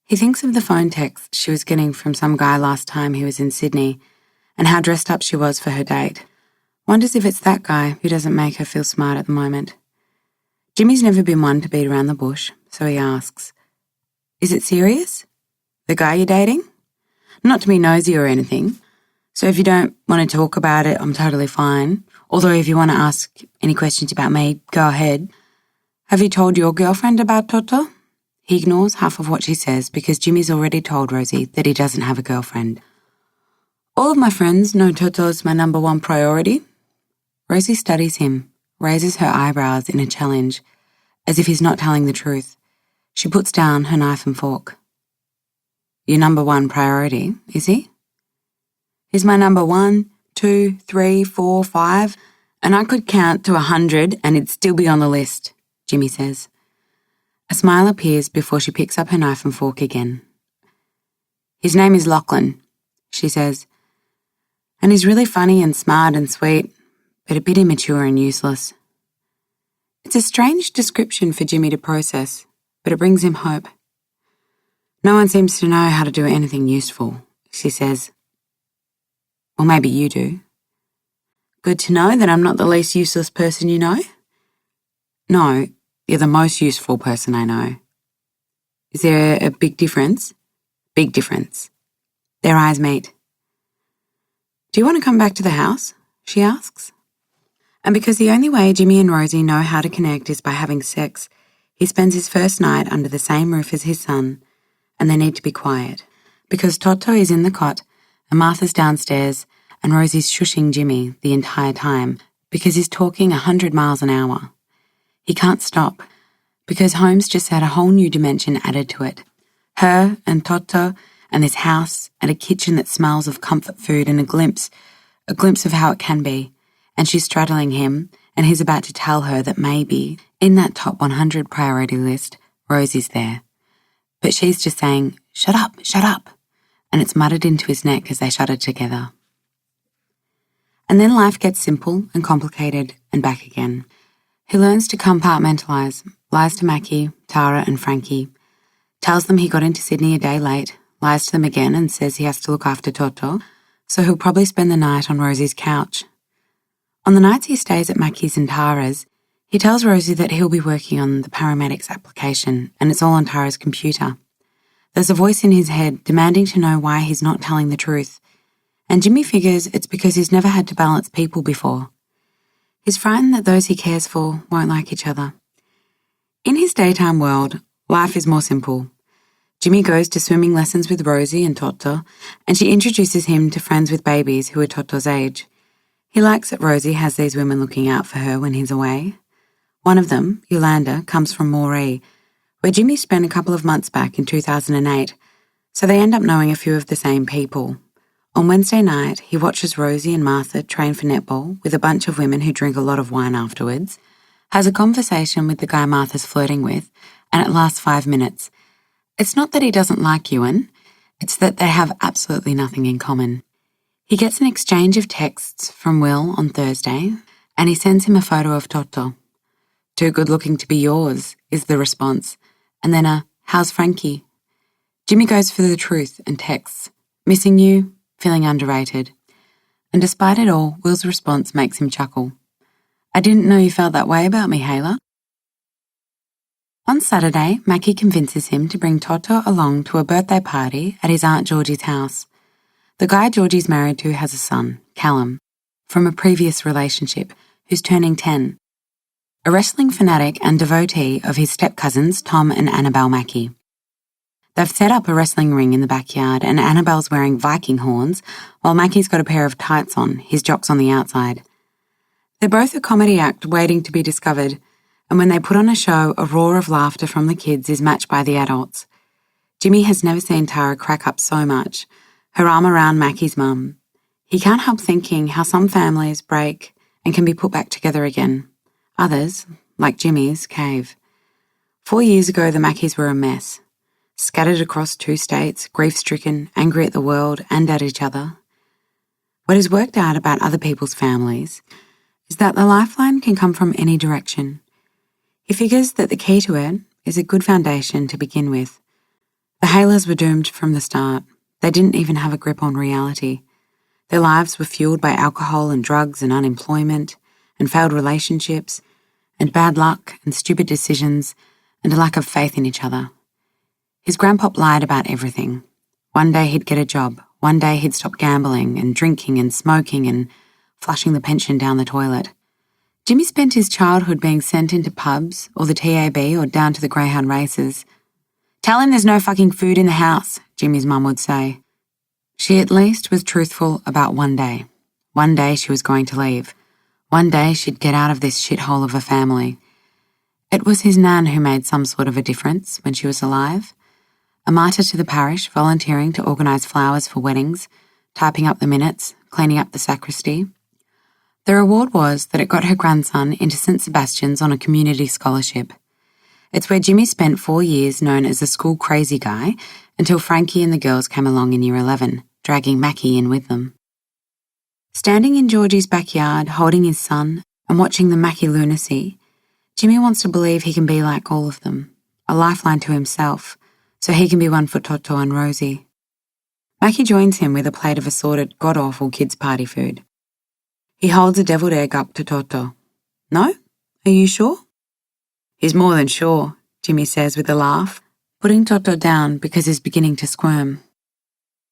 He thinks of the phone text she was getting from some guy last time he was in Sydney and how dressed up she was for her date. Wonders if it's that guy who doesn't make her feel smart at the moment. Jimmy's never been one to beat around the bush, so he asks, "Is it serious? The guy you're dating?" Not to be nosy or anything, so if you don't want to talk about it, I'm totally fine. Although if you want to ask any questions about me, go ahead. Have you told your girlfriend about Toto? He ignores half of what she says because Jimmy's already told Rosie that he doesn't have a girlfriend. All of my friends know Toto's my number one priority. Rosie studies him, raises her eyebrows in a challenge, as if he's not telling the truth. She puts down her knife and fork. Your number one priority, is he? He's my number 1, 2, 3, 4, 5, and I could count to 100 and it'd still be on the list, Jimmy says. A smile appears before she picks up her knife and fork again. His name is Lachlan, she says, and he's really funny and smart and sweet, but a bit immature and useless. It's a strange description for Jimmy to process, but it brings him hope. No one seems to know how to do anything useful, she says. Or maybe you do. Good to know that I'm not the least useless person you know. No, you're the most useful person I know. Is there a big difference? Big difference. Their eyes meet. Do you want to come back to the house? She asks. And because the only way Jimmy and Rosie know how to connect is by having sex, he spends his first night under the same roof as his son, and they need to be quiet. Because Toto is in the cot, and Martha's downstairs, and Rosie's shushing Jimmy the entire time because he's talking 100 miles an hour. He can't stop, because home's just had a whole new dimension added to it. Her and Toto and this house and a kitchen that smells of comfort food and a glimpse of how it can be. And she's straddling him, and he's about to tell her that maybe, in that top 100 priority list, Rosie's there. But she's just saying, shut up, and it's muttered into his neck as they shudder together. And then life gets simple and complicated and back again. He learns to compartmentalise, lies to Mackie, Tara and Frankie, tells them he got into Sydney a day late, lies to them again and says he has to look after Toto, so he'll probably spend the night on Rosie's couch. On the nights he stays at Mackie's and Tara's, he tells Rosie that he'll be working on the paramedics application and it's all on Tara's computer. There's a voice in his head demanding to know why he's not telling the truth, and Jimmy figures it's because he's never had to balance people before. He's frightened that those he cares for won't like each other. In his daytime world, life is more simple. Jimmy goes to swimming lessons with Rosie and Toto, and she introduces him to friends with babies who are Toto's age. He likes that Rosie has these women looking out for her when he's away. One of them, Yolanda, comes from Moree, where Jimmy spent a couple of months back in 2008, so they end up knowing a few of the same people. On Wednesday night, he watches Rosie and Martha train for netball with a bunch of women who drink a lot of wine afterwards, has a conversation with the guy Martha's flirting with, and it lasts 5 minutes. It's not that he doesn't like Ewan, it's that they have absolutely nothing in common. He gets an exchange of texts from Will on Thursday, and he sends him a photo of Toto. "Too good looking to be yours," is the response, and then "How's Frankie?" Jimmy goes for the truth and texts, "Missing you, feeling underrated." And despite it all, Will's response makes him chuckle. "I didn't know you felt that way about me, Hayla." On Saturday, Mackie convinces him to bring Toto along to a birthday party at his Aunt Georgie's house. The guy Georgie's married to has a son, Callum, from a previous relationship, who's turning 10. A wrestling fanatic and devotee of his step-cousins, Tom and Annabelle Mackie. They've set up a wrestling ring in the backyard and Annabelle's wearing Viking horns while Mackie's got a pair of tights on, his jock's on the outside. They're both a comedy act waiting to be discovered, and when they put on a show, a roar of laughter from the kids is matched by the adults. Jimmy has never seen Tara crack up so much, her arm around Mackie's mum. He can't help thinking how some families break and can be put back together again. Others, like Jimmy's, cave. 4 years ago, the Mackies were a mess. Scattered across 2 states, grief-stricken, angry at the world and at each other. What has worked out about other people's families is that the lifeline can come from any direction. He figures that the key to it is a good foundation to begin with. The Haylers were doomed from the start. They didn't even have a grip on reality. Their lives were fueled by alcohol and drugs and unemployment and failed relationships and bad luck and stupid decisions and a lack of faith in each other. His grandpop lied about everything. One day he'd get a job. One day he'd stop gambling and drinking and smoking and flushing the pension down the toilet. Jimmy spent his childhood being sent into pubs or the TAB or down to the greyhound races. "Tell him there's no fucking food in the house," Jimmy's mum would say. She at least was truthful about one day. One day she was going to leave. One day she'd get out of this shithole of a family. It was his nan who made some sort of a difference when she was alive. A martyr to the parish, volunteering to organise flowers for weddings, typing up the minutes, cleaning up the sacristy. The reward was that it got her grandson into St Sebastian's on a community scholarship. It's where Jimmy spent 4 years known as the school crazy guy until Frankie and the girls came along in Year 11, dragging Mackie in with them. Standing in Georgie's backyard, holding his son and watching the Mackie lunacy, Jimmy wants to believe he can be like all of them, a lifeline to himself, so he can be one for Toto and Rosie. Mackie joins him with a plate of assorted, god-awful kids' party food. He holds a deviled egg up to Toto. "No? Are you sure?" "He's more than sure," Jimmy says with a laugh, putting Toto down because he's beginning to squirm.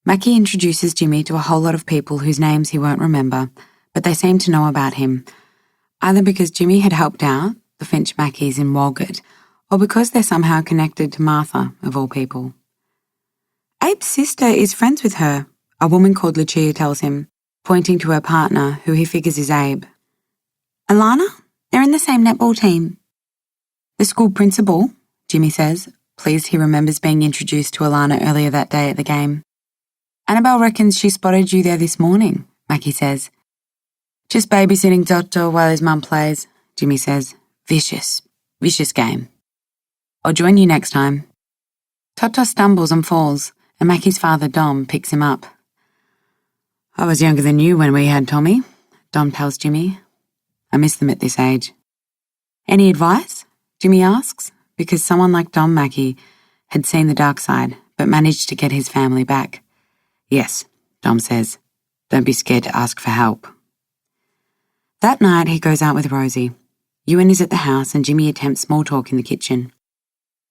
Mackie introduces Jimmy to a whole lot of people whose names he won't remember, but they seem to know about him, either because Jimmy had helped out the Finch Mackies in Walgett, or because they're somehow connected to Martha, of all people. "Abe's sister is friends with her," a woman called Lucia tells him, pointing to her partner, who he figures is Abe. "Alana? They're in the same netball team." "The school principal," Jimmy says, pleased he remembers being introduced to Alana earlier that day at the game. "Annabelle reckons she spotted you there this morning," Mackie says. "Just babysitting Toto while his mum plays," Jimmy says. Vicious game. "I'll join you next time." Toto stumbles and falls, and Mackie's father, Dom, picks him up. "I was younger than you when we had Tommy," Dom tells Jimmy. "I miss them at this age." "Any advice?" Jimmy asks, because someone like Dom Mackie had seen the dark side, but managed to get his family back. "Yes," Dom says. "Don't be scared to ask for help." That night he goes out with Rosie. Ewan is at the house and Jimmy attempts small talk in the kitchen.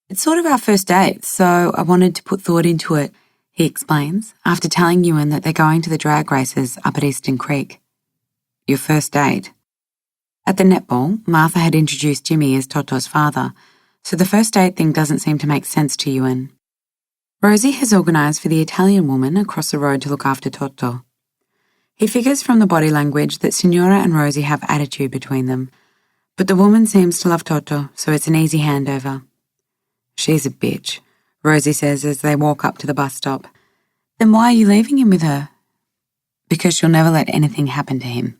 "It's sort of our first date, so I wanted to put thought into it," he explains, after telling Ewan that they're going to the drag races up at Eastern Creek. "Your first date?" At the netball, Martha had introduced Jimmy as Toto's father, so the first date thing doesn't seem to make sense to Ewan. Rosie has organised for the Italian woman across the road to look after Toto. He figures from the body language that Signora and Rosie have attitude between them, but the woman seems to love Toto, so it's an easy handover. "She's a bitch," Rosie says as they walk up to the bus stop. "Then why are you leaving him with her?" "Because she'll never let anything happen to him."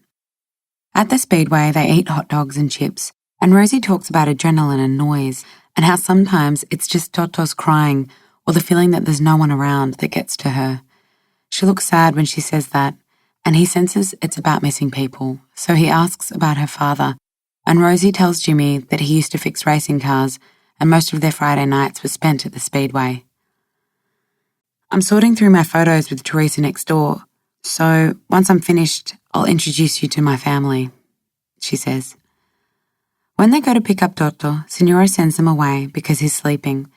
At the speedway, they eat hot dogs and chips, and Rosie talks about adrenaline and noise, and how sometimes it's just Toto's crying or the feeling that there's no one around that gets to her. She looks sad when she says that, and he senses it's about missing people, so he asks about her father, and Rosie tells Jimmy that he used to fix racing cars and most of their Friday nights were spent at the speedway. "I'm sorting through my photos with Teresa next door, so once I'm finished, I'll introduce you to my family," she says. When they go to pick up Toto, Signora sends them away because he's sleeping,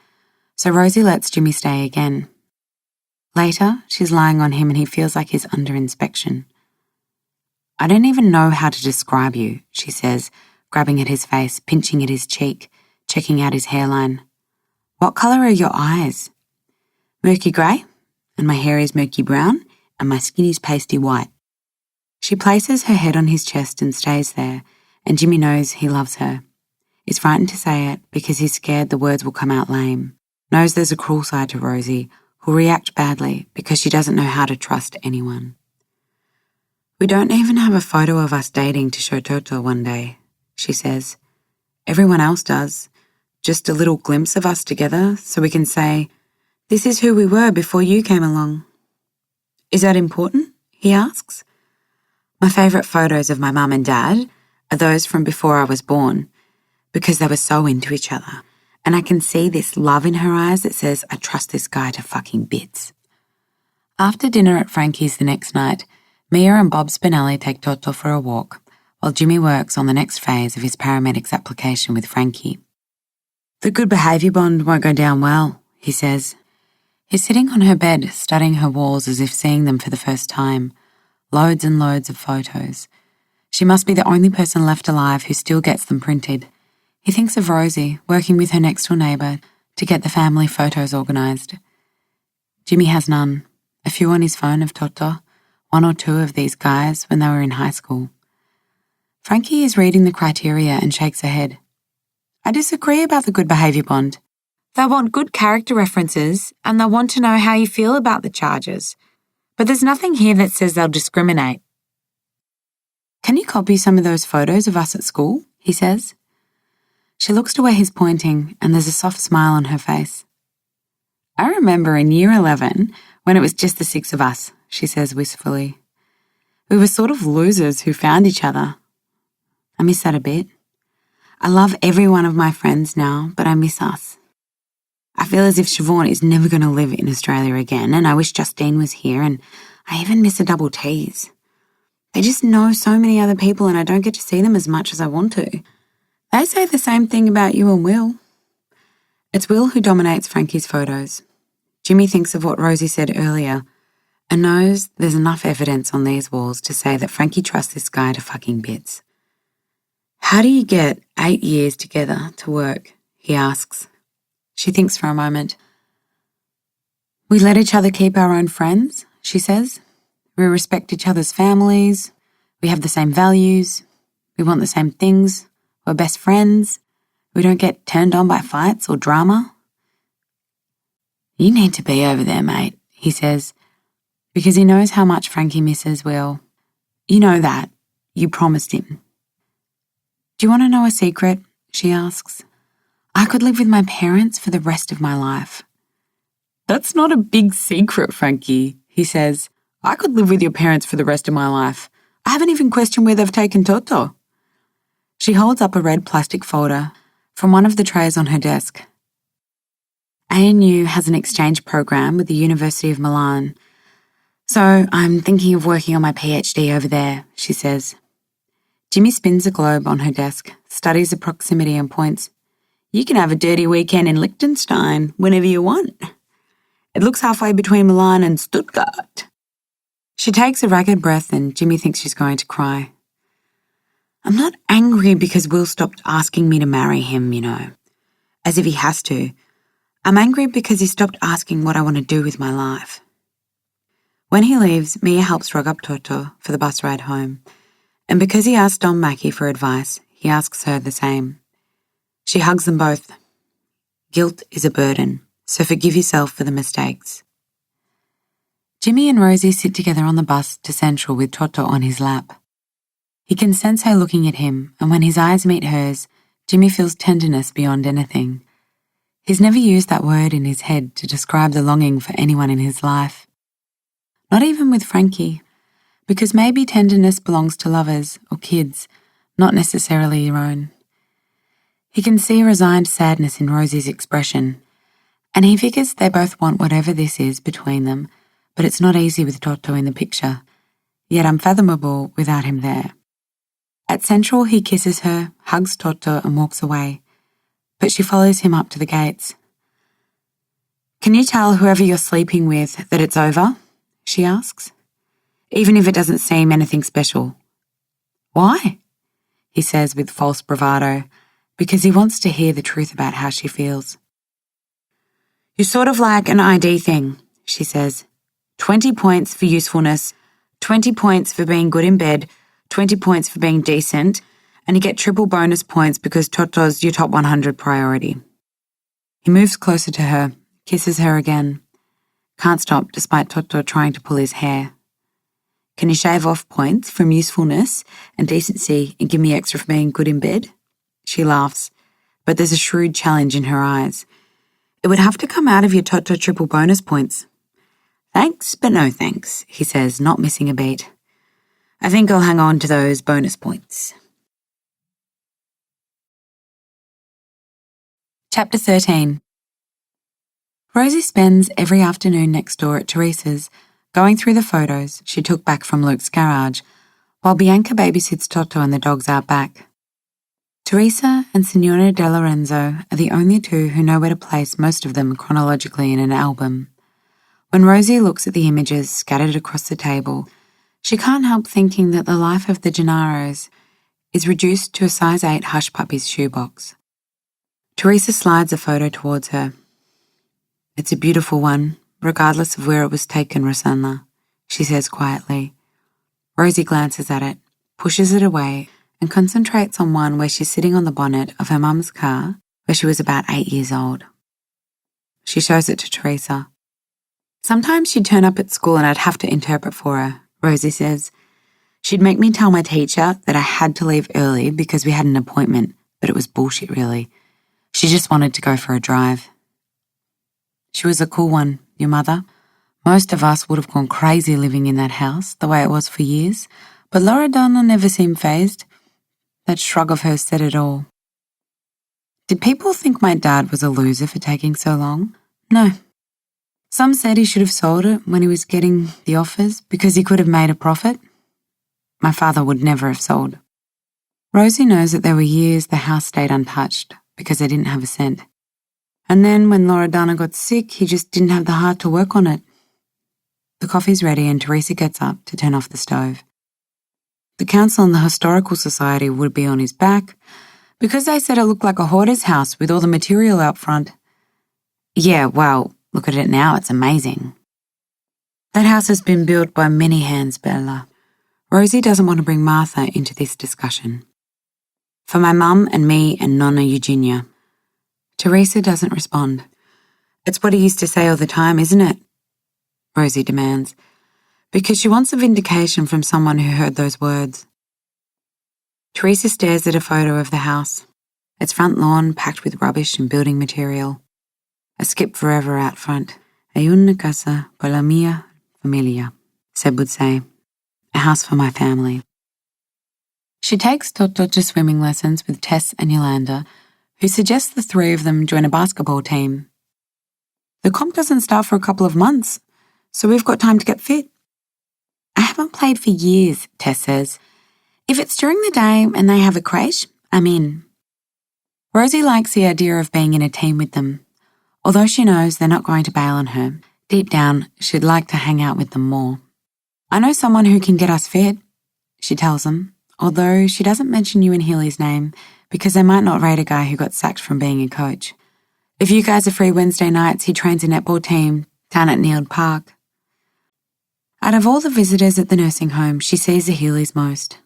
so Rosie lets Jimmy stay again. Later, she's lying on him and he feels like he's under inspection. "I don't even know how to describe you," she says, grabbing at his face, pinching at his cheek, checking out his hairline. "What colour are your eyes?" "Murky grey, and my hair is murky brown, and my skin is pasty white." She places her head on his chest and stays there, and Jimmy knows he loves her. He's frightened to say it because he's scared the words will come out lame. Knows there's a cruel side to Rosie, who'll react badly because she doesn't know how to trust anyone. "We don't even have a photo of us dating to show Toto one day," she says. "Everyone else does. Just a little glimpse of us together so we can say, 'This is who we were before you came along.'" "Is that important?" he asks. "My favourite photos of my mum and dad are those from before I was born, because they were so into each other, and I can see this love in her eyes that says, I trust this guy to fucking bits. After dinner at Frankie's the next night, Mia and Bob Spinelli take Toto for a walk, while Jimmy works on the next phase of his paramedics application with Frankie. The good behaviour bond won't go down well, he says. He's sitting on her bed, studying her walls as if seeing them for the first time. Loads and loads of photos. She must be the only person left alive who still gets them printed. He thinks of Rosie, working with her next-door neighbour to get the family photos organised. Jimmy has none. A few on his phone of Toto, 1 or 2 of these guys when they were in high school. Frankie is reading the criteria and shakes her head. I disagree about the good behaviour bond. They want good character references and they want to know how you feel about the charges. But there's nothing here that says they'll discriminate. Can you copy some of those photos of us at school? He says. She looks to where he's pointing and there's a soft smile on her face. I remember in year 11 when it was just the 6 of us, she says wistfully. We were sort of losers who found each other. I miss that a bit. I love every one of my friends now, but I miss us. I feel as if Siobhan is never going to live in Australia again, and I wish Justine was here, and I even miss the double T's. They just know so many other people and I don't get to see them as much as I want to. They say the same thing about you and Will. It's Will who dominates Frankie's photos. Jimmy thinks of what Rosie said earlier and knows there's enough evidence on these walls to say that Frankie trusts this guy to fucking bits. How do you get 8 years together to work? He asks. She thinks for a moment. We let each other keep our own friends, she says. We respect each other's families. We have the same values. We want the same things. We're best friends. We don't get turned on by fights or drama. You need to be over there, mate, he says, because he knows how much Frankie misses Will. You know that. You promised him. Do you want to know a secret? She asks. I could live with my parents for the rest of my life. That's not a big secret, Frankie, he says. I could live with your parents for the rest of my life. I haven't even questioned where they've taken Toto. She holds up a red plastic folder from one of the trays on her desk. ANU has an exchange program with the University of Milan, so I'm thinking of working on my PhD over there, she says. Jimmy spins a globe on her desk, studies the proximity and points. You can have a dirty weekend in Liechtenstein whenever you want. It looks halfway between Milan and Stuttgart. She takes a ragged breath and Jimmy thinks she's going to cry. I'm not angry because Will stopped asking me to marry him, as if he has to. I'm angry because he stopped asking what I want to do with my life. When he leaves, Mia helps rug up Toto for the bus ride home, and because he asked Don Mackey for advice, he asks her the same. She hugs them both. Guilt is a burden, so forgive yourself for the mistakes. Jimmy and Rosie sit together on the bus to Central with Toto on his lap. He can sense her looking at him, and when his eyes meet hers, Jimmy feels tenderness beyond anything. He's never used that word in his head to describe the longing for anyone in his life. Not even with Frankie, because maybe tenderness belongs to lovers or kids, not necessarily your own. He can see resigned sadness in Rosie's expression, and he figures they both want whatever this is between them, but it's not easy with Toto in the picture, yet unfathomable without him there. At Central, he kisses her, hugs Toto and walks away, but she follows him up to the gates. Can you tell whoever you're sleeping with that it's over? She asks. Even if it doesn't seem anything special. Why? He says with false bravado, because he wants to hear the truth about how she feels. You're sort of like an ID thing, she says. 20 points for usefulness, 20 points for being good in bed, 20 points for being decent, and you get triple bonus points because Toto's your top 100 priority. He moves closer to her, kisses her again. Can't stop despite Toto trying to pull his hair. Can you shave off points from usefulness and decency and give me extra for being good in bed? She laughs, but there's a shrewd challenge in her eyes. It would have to come out of your Toto triple bonus points. Thanks, but no thanks, he says, not missing a beat. I think I'll hang on to those bonus points. Chapter 13. Rosie spends every afternoon next door at Teresa's, going through the photos she took back from Luke's garage, while Bianca babysits Toto and the dogs out back. Teresa and Signora De Lorenzo are the only two who know where to place most of them chronologically in an album. When Rosie looks at the images scattered across the table, she can't help thinking that the life of the Gennaros is reduced to a size 8 hush puppy's shoebox. Teresa slides a photo towards her. "It's a beautiful one, regardless of where it was taken, Rosanna," she says quietly. Rosie glances at it, pushes it away, and concentrates on one where she's sitting on the bonnet of her mum's car where she was about 8 years old. She shows it to Teresa. "Sometimes she'd turn up at school and I'd have to interpret for her," Rosie says. "She'd make me tell my teacher that I had to leave early because we had an appointment, but it was bullshit really. She just wanted to go for a drive." "She was a cool one, your mother. Most of us would have gone crazy living in that house, the way it was for years, but Loredana never seemed fazed." That shrug of hers said it all. Did people think my dad was a loser for taking so long? No. Some said he should have sold it when he was getting the offers because he could have made a profit. My father would never have sold. Rosie knows that there were years the house stayed untouched because they didn't have a cent. And then when Loredana got sick, he just didn't have the heart to work on it. The coffee's ready and Teresa gets up to turn off the stove. The council and the Historical Society would be on his back because they said it looked like a hoarder's house with all the material out front. Yeah, well, look at it now, it's amazing. That house has been built by many hands, Bella. Rosie doesn't want to bring Martha into this discussion. For my mum and me and Nonna Eugenia. Teresa doesn't respond. It's what he used to say all the time, isn't it? Rosie demands, because she wants a vindication from someone who heard those words. Teresa stares at a photo of the house, its front lawn packed with rubbish and building material. A skip forever out front. Hay una casa por la mia familia, Seb would say. A house for my family. She takes Toto to swimming lessons with Tess and Yolanda, who suggests the three of them join a basketball team. The comp doesn't start for a couple of months, so we've got time to get fit. I haven't played for years, Tess says. If it's during the day and they have a creche, I'm in. Rosie likes the idea of being in a team with them. Although she knows they're not going to bail on her, deep down she'd like to hang out with them more. I know someone who can get us fit, she tells them, although she doesn't mention you and Healy's name because they might not rate a guy who got sacked from being a coach. If you guys are free Wednesday nights, he trains a netball team down at Neald Park. Out of all the visitors at the nursing home, she sees the Healys most.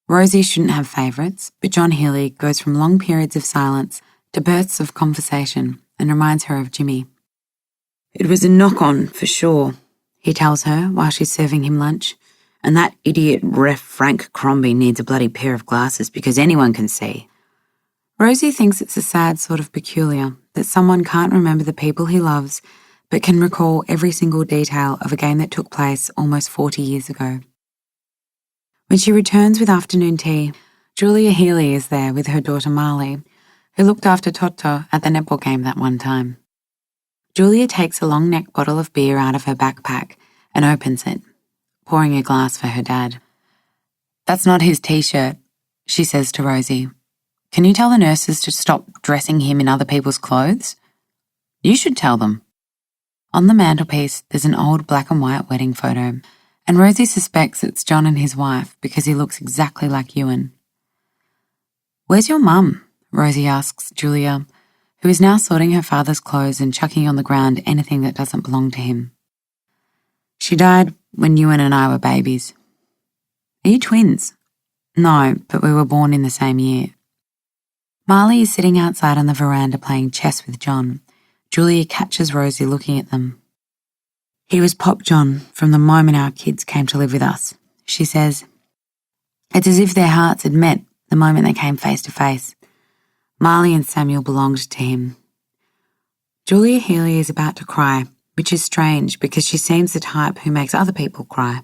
Rosie shouldn't have favourites, but John Healy goes from long periods of silence to bursts of conversation and reminds her of Jimmy. It was a knock-on, for sure, he tells her while she's serving him lunch, and that idiot ref Frank Crombie needs a bloody pair of glasses because anyone can see. Rosie thinks it's a sad sort of peculiar that someone can't remember the people he loves but can recall every single detail of a game that took place almost 40 years ago. When she returns with afternoon tea, Julia Healy is there with her daughter Marley, who looked after Toto at the netball game that one time. Julia takes a long-neck bottle of beer out of her backpack and opens it, pouring a glass for her dad. That's not his t-shirt, she says to Rosie. Can you tell the nurses to stop dressing him in other people's clothes? You should tell them. On the mantelpiece, there's an old black and white wedding photo, and Rosie suspects it's John and his wife because he looks exactly like Ewan. Where's your mum? Rosie asks Julia, who is now sorting her father's clothes and chucking on the ground anything that doesn't belong to him. She died when Ewan and I were babies. Are you twins? No, but we were born in the same year. Marley is sitting outside on the veranda playing chess with John. Julia catches Rosie looking at them. He was Pop John from the moment our kids came to live with us, she says. It's as if their hearts had met the moment they came face to face. Marley and Samuel belonged to him. Julia Healy is about to cry, which is strange because she seems the type who makes other people cry.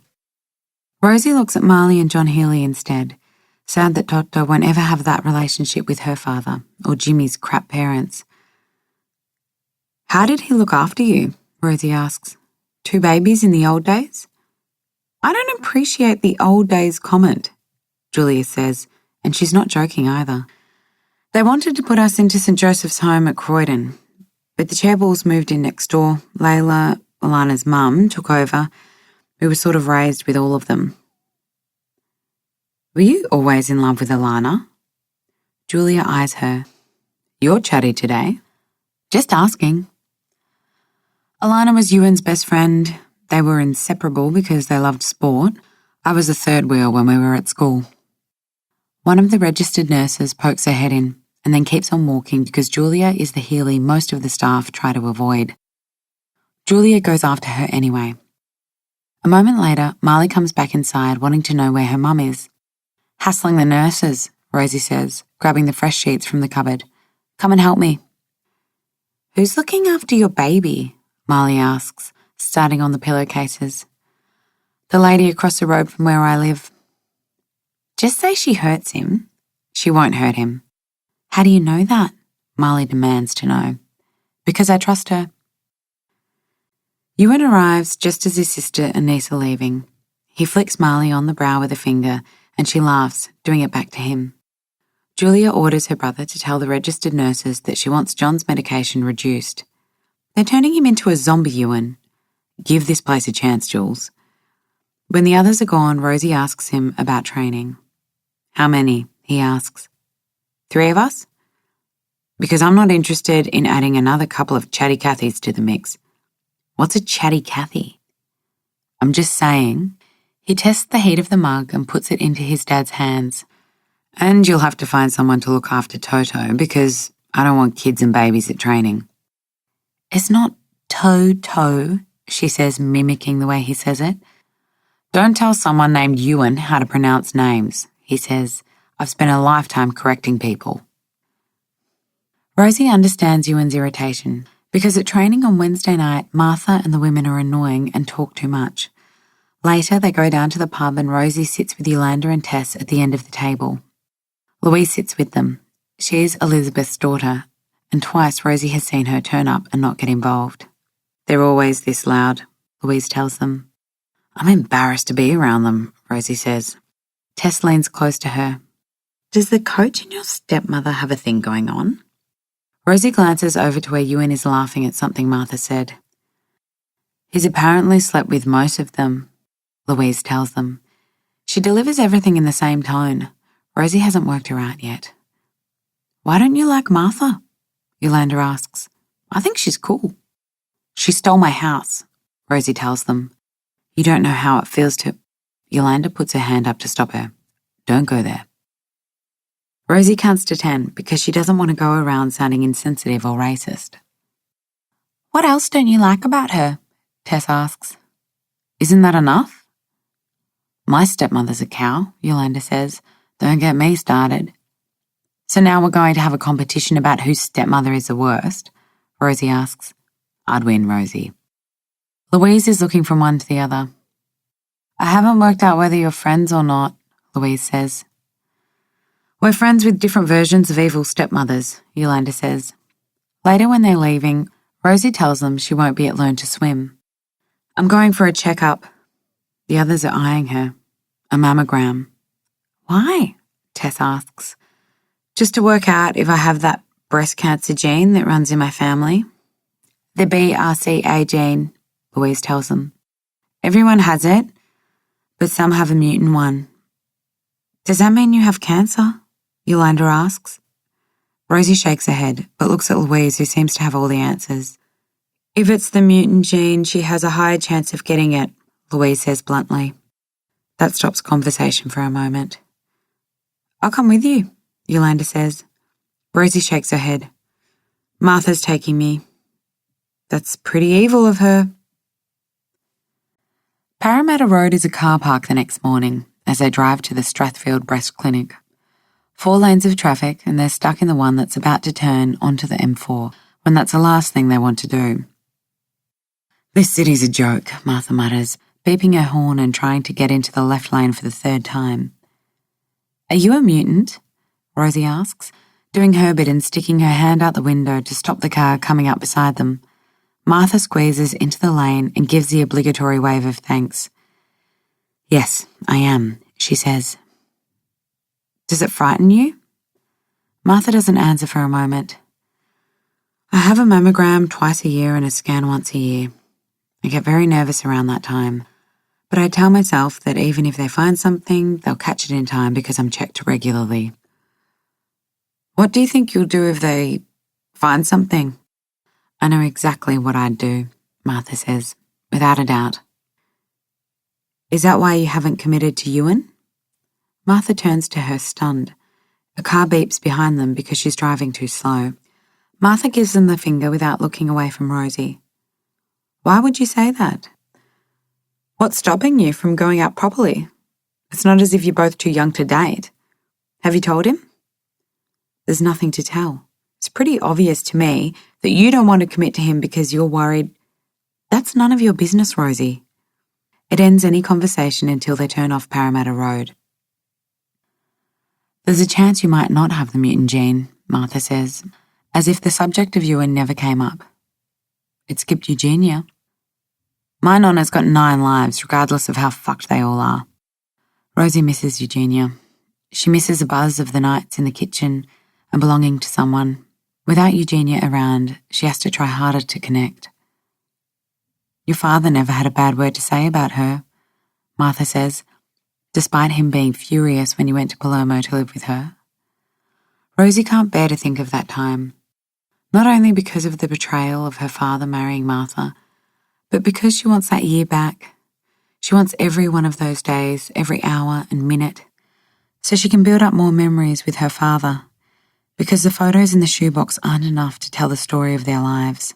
Rosie looks at Marley and John Healy instead, Sad that Toto won't ever have that relationship with her father or Jimmy's crap parents. How did he look after you? Rosie asks. 2 babies in the old days? I don't appreciate the old days comment, Julia says, and she's not joking either. They wanted to put us into St. Joseph's home at Croydon, but the Chairballs moved in next door. Layla, Alana's mum, took over. We were sort of raised with all of them. Were you always in love with Alana? Julia eyes her. You're chatty today. Just asking. Alana was Ewan's best friend. They were inseparable because they loved sport. I was a third wheel when we were at school. One of the registered nurses pokes her head in and then keeps on walking because Julia is the Healy most of the staff try to avoid. Julia goes after her anyway. A moment later, Marley comes back inside wanting to know where her mum is. Hassling the nurses, Rosie says, grabbing the fresh sheets from the cupboard. Come and help me. Who's looking after your baby? Marley asks, starting on the pillowcases. The lady across the road from where I live. Just say she hurts him. She won't hurt him. How do you know that? Marley demands to know. Because I trust her. Ewan arrives just as his sister and niece are leaving. He flicks Marley on the brow with a finger and she laughs, doing it back to him. Julia orders her brother to tell the registered nurses that she wants John's medication reduced. They're turning him into a zombie, Ewan. Give this place a chance, Jules. When the others are gone, Rosie asks him about training. How many? He asks. 3 of us? Because I'm not interested in adding another couple of chatty Cathys to the mix. What's a chatty Cathy? I'm just saying. He tests the heat of the mug and puts it into his dad's hands. And you'll have to find someone to look after Toto because I don't want kids and babies at training. It's not Toto, she says, mimicking the way he says it. Don't tell someone named Ewan how to pronounce names, he says. I've spent a lifetime correcting people. Rosie understands Ewan's irritation because at training on Wednesday night, Martha and the women are annoying and talk too much. Later, they go down to the pub and Rosie sits with Yolanda and Tess at the end of the table. Louise sits with them. She's Elizabeth's daughter, and twice Rosie has seen her turn up and not get involved. They're always this loud, Louise tells them. I'm embarrassed to be around them, Rosie says. Tess leans close to her. Does the coach and your stepmother have a thing going on? Rosie glances over to where Ewan is laughing at something Martha said. He's apparently slept with most of them, Louise tells them. She delivers everything in the same tone. Rosie hasn't worked her out yet. Why don't you like Martha? Yolanda asks. I think she's cool. She stole my house, Rosie tells them. You don't know how it feels to... Yolanda puts her hand up to stop her. Don't go there. Rosie counts to 10 because she doesn't want to go around sounding insensitive or racist. What else don't you like about her? Tess asks. Isn't that enough? My stepmother's a cow, Yolanda says. Don't get me started. So now we're going to have a competition about whose stepmother is the worst? Rosie asks. I'd win, Rosie. Louise is looking from one to the other. I haven't worked out whether you're friends or not, Louise says. We're friends with different versions of evil stepmothers, Yolanda says. Later when they're leaving, Rosie tells them she won't be at Learn to Swim. I'm going for a checkup. The others are eyeing her. A mammogram. Why? Tess asks. Just to work out if I have that breast cancer gene that runs in my family. The BRCA gene, Louise tells them. Everyone has it, but some have a mutant one. Does that mean you have cancer? Yolanda asks. Rosie shakes her head, but looks at Louise, who seems to have all the answers. If it's the mutant gene, she has a higher chance of getting it, Louise says bluntly. That stops conversation for a moment. I'll come with you, Yolanda says. Rosie shakes her head. Martha's taking me. That's pretty evil of her. Parramatta Road is a car park the next morning as they drive to the Strathfield Breast Clinic. 4 lanes of traffic and they're stuck in the one that's about to turn onto the M4 when that's the last thing they want to do. This city's a joke, Martha mutters, beeping her horn and trying to get into the left lane for the 3rd time. Are you a mutant? Rosie asks, doing her bit and sticking her hand out the window to stop the car coming up beside them. Martha squeezes into the lane and gives the obligatory wave of thanks. Yes, I am, she says. Does it frighten you? Martha doesn't answer for a moment. I have a mammogram twice a year and a scan once a year. I get very nervous around that time. But I tell myself that even if they find something, they'll catch it in time because I'm checked regularly. What do you think you'll do if they find something? I know exactly what I'd do, Martha says, without a doubt. Is that why you haven't committed to Ewan? Martha turns to her stunned. A car beeps behind them because she's driving too slow. Martha gives them the finger without looking away from Rosie. Why would you say that? What's stopping you from going out properly? It's not as if you're both too young to date. Have you told him? There's nothing to tell. It's pretty obvious to me that you don't want to commit to him because you're worried. That's none of your business, Rosie. It ends any conversation until they turn off Parramatta Road. There's a chance you might not have the mutant gene, Martha says, as if the subject of Ewan never came up. It skipped Eugenia. My nonna's got 9 lives, regardless of how fucked they all are. Rosie misses Eugenia. She misses a buzz of the nights in the kitchen and belonging to someone. Without Eugenia around, she has to try harder to connect. Your father never had a bad word to say about her, Martha says, despite him being furious when you went to Palermo to live with her. Rosie can't bear to think of that time, not only because of the betrayal of her father marrying Martha, but because she wants that year back. She wants every one of those days, every hour and minute, so she can build up more memories with her father, because the photos in the shoebox aren't enough to tell the story of their lives.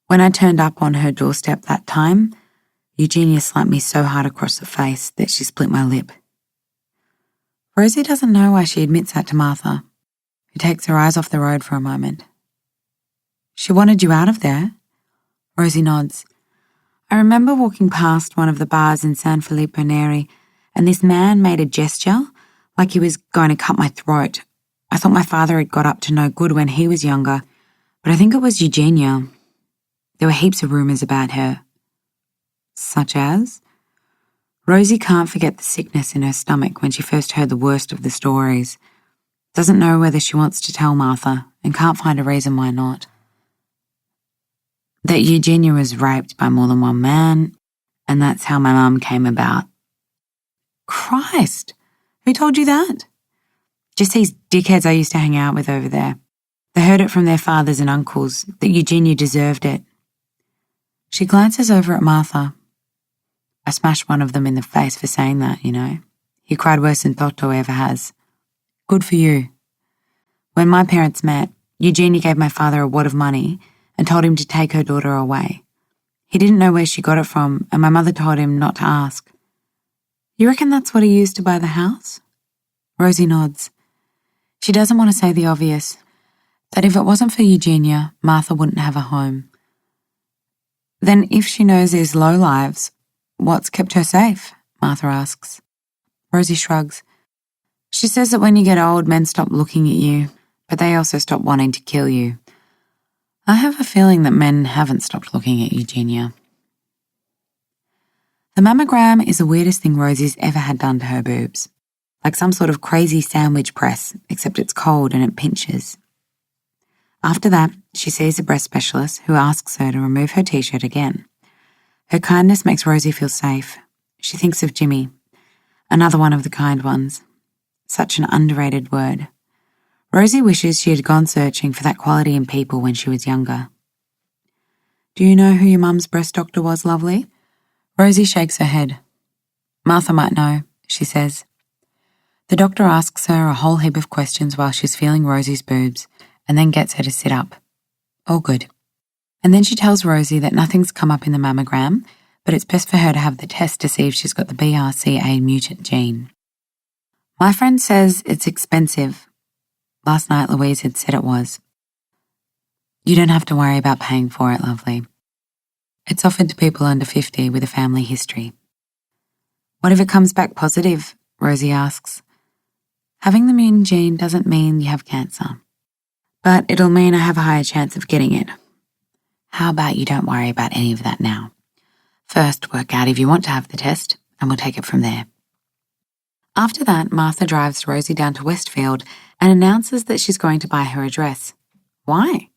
When I turned up on her doorstep that time, Eugenia slapped me so hard across the face that she split my lip. Rosie doesn't know why she admits that to Martha, who takes her eyes off the road for a moment. She wanted you out of there? Rosie nods. I remember walking past one of the bars in San Filippo Neri, and this man made a gesture like he was going to cut my throat. I thought my father had got up to no good when he was younger, but I think it was Eugenia. There were heaps of rumours about her. Such as? Rosie can't forget the sickness in her stomach when she first heard the worst of the stories. Doesn't know whether she wants to tell Martha and can't find a reason why not. That Eugenia was raped by more than one man, and that's how my mum came about. Christ! Who told you that? Just these dickheads I used to hang out with over there. They heard it from their fathers and uncles, that Eugenia deserved it. She glances over at Martha. I smashed one of them in the face for saying that, you know. He cried worse than Toto ever has. Good for you. When my parents met, Eugenia gave my father a wad of money and told him to take her daughter away. He didn't know where she got it from, and my mother told him not to ask. You reckon that's what he used to buy the house? Rosie nods. She doesn't want to say the obvious, that if it wasn't for Eugenia, Martha wouldn't have a home. Then if she knows these lowlives, what's kept her safe? Martha asks. Rosie shrugs. She says that when you get old, men stop looking at you, but they also stop wanting to kill you. I have a feeling that men haven't stopped looking at Eugenia. The mammogram is the weirdest thing Rosie's ever had done to her boobs. Like some sort of crazy sandwich press, except it's cold and it pinches. After that, she sees a breast specialist who asks her to remove her t-shirt again. Her kindness makes Rosie feel safe. She thinks of Jimmy, another one of the kind ones. Such an underrated word. Rosie wishes she had gone searching for that quality in people when she was younger. Do you know who your mum's breast doctor was, lovely? Rosie shakes her head. Martha might know, she says. The doctor asks her a whole heap of questions while she's feeling Rosie's boobs and then gets her to sit up. All good. And then she tells Rosie that nothing's come up in the mammogram, but it's best for her to have the test to see if she's got the BRCA mutant gene. My friend says it's expensive. Last night Louise had said it was. You don't have to worry about paying for it, lovely. It's offered to people under 50 with a family history. What if it comes back positive? Rosie asks. Having the mutant gene doesn't mean you have cancer, but it'll mean I have a higher chance of getting it. How about you don't worry about any of that now? First, work out if you want to have the test, and we'll take it from there. After that, Martha drives Rosie down to Westfield and announces that she's going to buy her a dress. Why?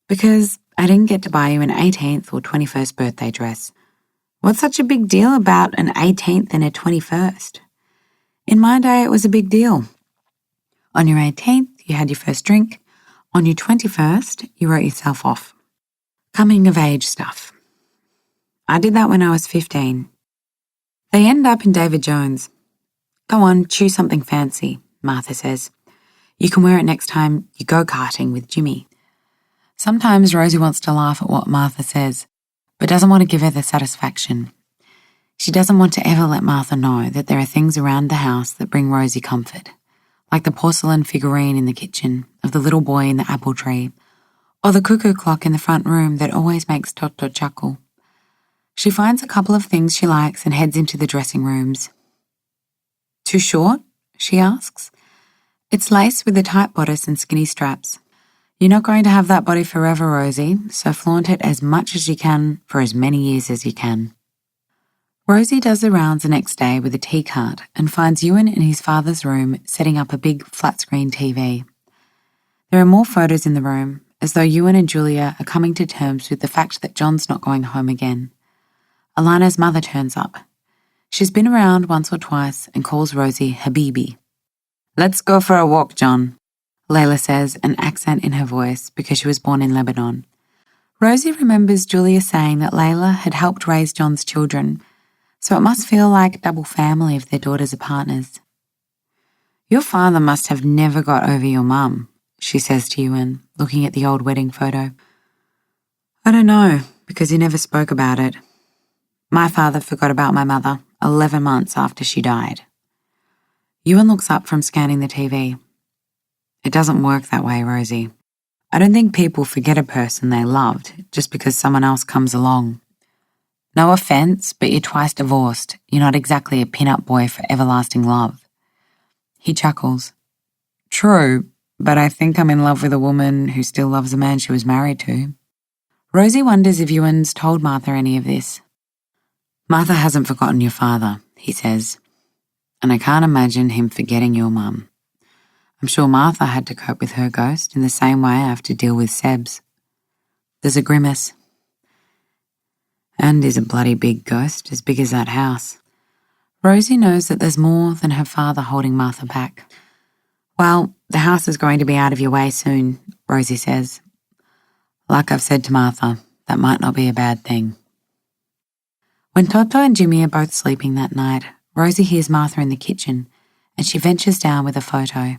Because I didn't get to buy you an 18th or 21st birthday dress. What's such a big deal about an 18th and a 21st? In my day, it was a big deal. On your 18th, you had your first drink. On your 21st, you wrote yourself off. Coming of age stuff. I did that when I was 15. They end up in David Jones. Go on, choose something fancy, Martha says. You can wear it next time you go karting with Jimmy. Sometimes Rosie wants to laugh at what Martha says, but doesn't want to give her the satisfaction. She doesn't want to ever let Martha know that there are things around the house that bring Rosie comfort, like the porcelain figurine in the kitchen of the little boy in the apple tree, or the cuckoo clock in the front room that always makes Toto chuckle. She finds a couple of things she likes and heads into the dressing rooms. Too short? She asks. It's lace with a tight bodice and skinny straps. You're not going to have that body forever, Rosie, so flaunt it as much as you can for as many years as you can. Rosie does the rounds the next day with a tea cart and finds Ewan in his father's room setting up a big flat-screen TV. There are more photos in the room, as though Ewan and Julia are coming to terms with the fact that John's not going home again. Alana's mother turns up. She's been around once or twice and calls Rosie Habibi. Let's go for a walk, John, Layla says, an accent in her voice because she was born in Lebanon. Rosie remembers Julia saying that Layla had helped raise John's children, so it must feel like a double family if their daughters are partners. Your father must have never got over your mum, she says to Ewan, looking at the old wedding photo. I don't know, because he never spoke about it. My father forgot about my mother 11 months after she died. Ewan looks up from scanning the TV. It doesn't work that way, Rosie. I don't think people forget a person they loved just because someone else comes along. No offense, but you're twice divorced. You're not exactly a pin-up boy for everlasting love. He chuckles. True, but I think I'm in love with a woman who still loves a man she was married to. Rosie wonders if Ewan's told Martha any of this. Martha hasn't forgotten your father, he says, and I can't imagine him forgetting your mum. I'm sure Martha had to cope with her ghost in the same way I have to deal with Seb's. There's a grimace. And is a bloody big ghost, as big as that house. Rosie knows that there's more than her father holding Martha back. Well, the house is going to be out of your way soon, Rosie says. Like I've said to Martha, that might not be a bad thing. When Toto and Jimmy are both sleeping that night, Rosie hears Martha in the kitchen, and she ventures down with a photo.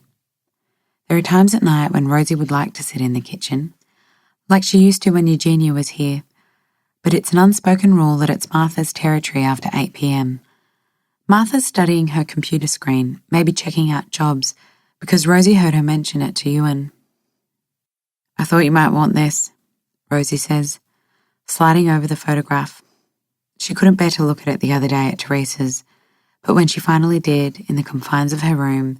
There are times at night when Rosie would like to sit in the kitchen, like she used to when Eugenia was here, but it's an unspoken rule that it's Martha's territory after 8 p.m. Martha's studying her computer screen, maybe checking out jobs, because Rosie heard her mention it to Ewan. I thought you might want this, Rosie says, sliding over the photograph. She couldn't bear to look at it the other day at Teresa's, but when she finally did, in the confines of her room,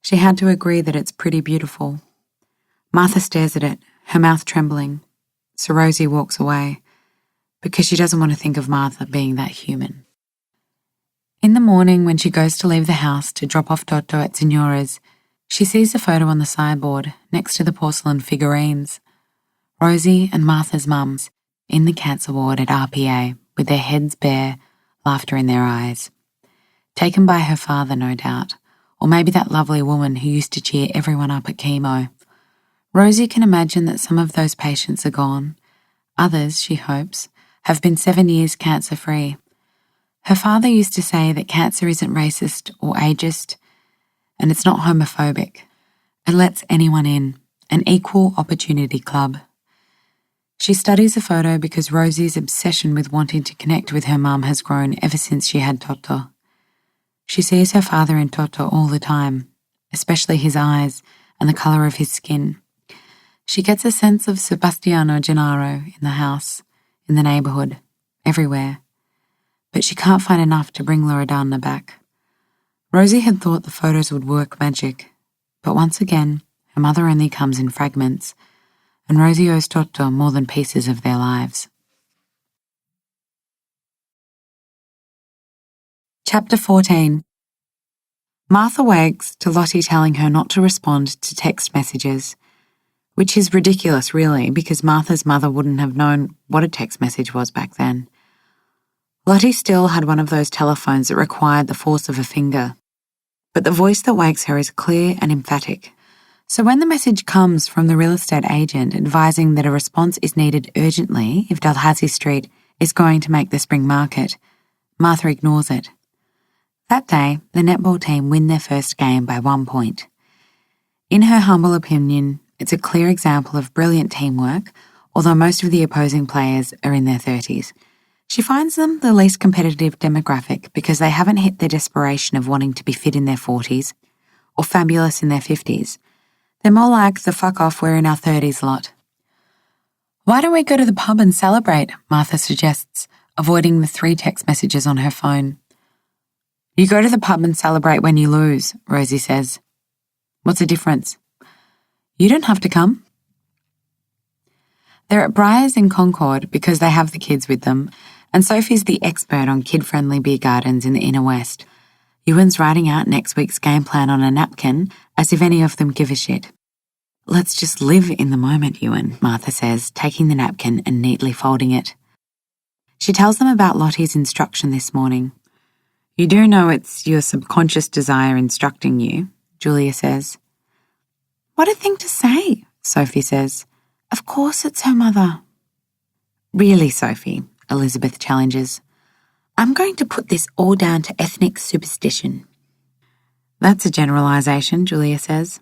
she had to agree that it's pretty beautiful. Martha stares at it, her mouth trembling, so Rosie walks away, because she doesn't want to think of Martha being that human. In the morning, when she goes to leave the house to drop off Toto at Signora's, she sees a photo on the sideboard next to the porcelain figurines. Rosie and Martha's mums in the cancer ward at RPA with their heads bare, laughter in their eyes. Taken by her father, no doubt, or maybe that lovely woman who used to cheer everyone up at chemo. Rosie can imagine that some of those patients are gone. Others, she hopes, have been 7 years cancer-free. Her father used to say that cancer isn't racist or ageist, and it's not homophobic. It lets anyone in, an equal opportunity club. She studies the photo because Rosie's obsession with wanting to connect with her mum has grown ever since she had Toto. She sees her father in Toto all the time, especially his eyes and the colour of his skin. She gets a sense of Sebastiano Gennaro in the house, in the neighbourhood, everywhere. But she can't find enough to bring Loredana back. Rosie had thought the photos would work magic, but once again, her mother only comes in fragments, and Rosie owes Toto more than pieces of their lives. Chapter 14. Martha wakes to Lottie telling her not to respond to text messages, which is ridiculous really, because Martha's mother wouldn't have known what a text message was back then. Lottie still had one of those telephones that required the force of a finger, but the voice that wakes her is clear and emphatic. So when the message comes from the real estate agent advising that a response is needed urgently if Dalhousie Street is going to make the spring market, Martha ignores it. That day, the netball team win their first game by 1 point. In her humble opinion, it's a clear example of brilliant teamwork, although most of the opposing players are in their 30s. She finds them the least competitive demographic because they haven't hit their desperation of wanting to be fit in their 40s or fabulous in their 50s. They're more like the fuck off we're in our 30s lot. Why don't we go to the pub and celebrate? Martha suggests, avoiding the 3 text messages on her phone. You go to the pub and celebrate when you lose, Rosie says. What's the difference? You don't have to come. They're at Briar's in Concord because they have the kids with them, and Sophie's the expert on kid-friendly beer gardens in the inner west. Ewan's writing out next week's game plan on a napkin, as if any of them give a shit. Let's just live in the moment, Ewan, Martha says, taking the napkin and neatly folding it. She tells them about Lottie's instruction this morning. You do know it's your subconscious desire instructing you, Julia says. What a thing to say, Sophie says. Of course it's her mother. Really, Sophie, Elizabeth challenges. I'm going to put this all down to ethnic superstition. That's a generalisation, Julia says.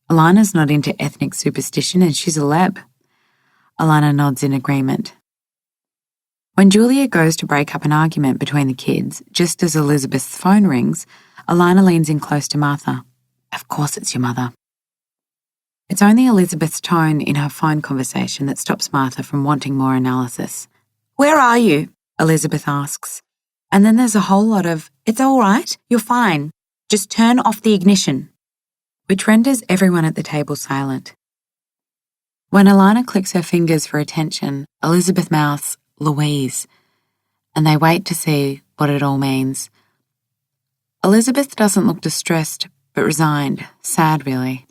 Alana's not into ethnic superstition and she's a leb. Alana nods in agreement. When Julia goes to break up an argument between the kids, just as Elizabeth's phone rings, Alana leans in close to Martha. Of course it's your mother. It's only Elizabeth's tone in her phone conversation that stops Martha from wanting more analysis. Where are you? Elizabeth asks. And then there's a whole lot of, it's all right, you're fine. Just turn off the ignition, which renders everyone at the table silent. When Alana clicks her fingers for attention, Elizabeth mouths, Louise, and they wait to see what it all means. Elizabeth doesn't look distressed, but resigned, sad really.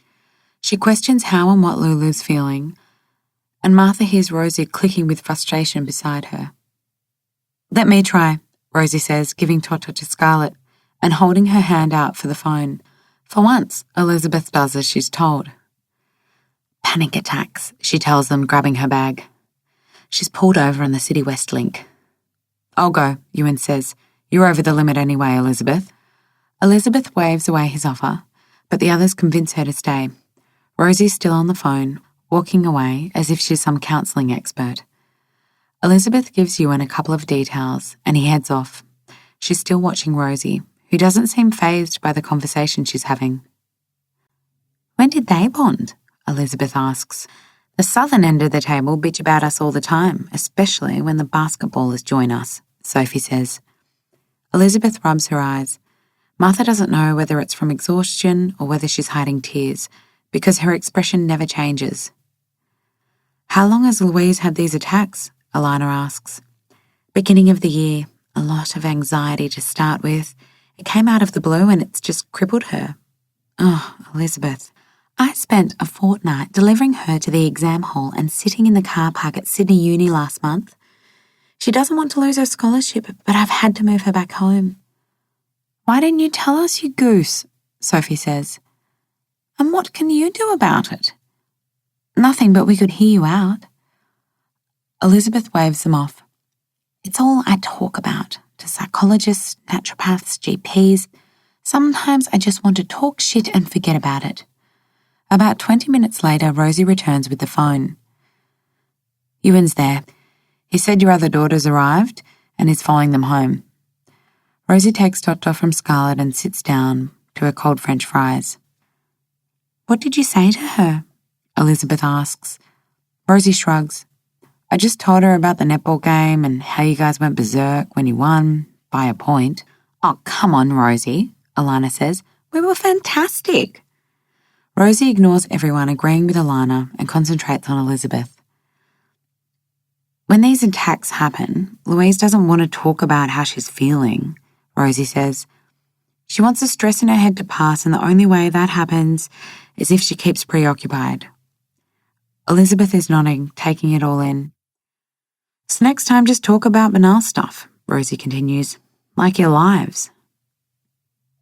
She questions how and what Lulu's feeling, and Martha hears Rosie clicking with frustration beside her. Let me try, Rosie says, giving Toto to Scarlett and holding her hand out for the phone. For once, Elizabeth does as she's told. Panic attacks, she tells them, grabbing her bag. She's pulled over on the City West link. I'll go, Ewan says. You're over the limit anyway, Elizabeth. Elizabeth waves away his offer, but the others convince her to stay. Rosie's still on the phone, walking away as if she's some counselling expert. Elizabeth gives Ewan a couple of details and he heads off. She's still watching Rosie, who doesn't seem fazed by the conversation she's having. When did they bond? Elizabeth asks. The southern end of the table bitch about us all the time, especially when the basketballers join us, Sophie says. Elizabeth rubs her eyes. Martha doesn't know whether it's from exhaustion or whether she's hiding tears, because her expression never changes. How long has Louise had these attacks? Alana asks. Beginning of the year, a lot of anxiety to start with. It came out of the blue and it's just crippled her. Oh, Elizabeth. I spent a fortnight delivering her to the exam hall and sitting in the car park at Sydney Uni last month. She doesn't want to lose her scholarship, but I've had to move her back home. Why didn't you tell us, you goose? Sophie says. And what can you do about it? Nothing, but we could hear you out. Elizabeth waves them off. It's all I talk about, to psychologists, naturopaths, GPs. Sometimes I just want to talk shit and forget about it. About 20 minutes later, Rosie returns with the phone. Ewan's there. He said your other daughter's arrived and is following them home. Rosie takes Toto from Scarlett and sits down to her cold French fries. What did you say to her? Elizabeth asks. Rosie shrugs. I just told her about the netball game and how you guys went berserk when you won, by a point. Oh, come on, Rosie, Alana says. We were fantastic. Rosie ignores everyone, agreeing with Alana, and concentrates on Elizabeth. When these attacks happen, Louise doesn't want to talk about how she's feeling, Rosie says. She wants the stress in her head to pass, and the only way that happens is if she keeps preoccupied. Elizabeth is nodding, taking it all in. So next time just talk about banal stuff, Rosie continues, like your lives.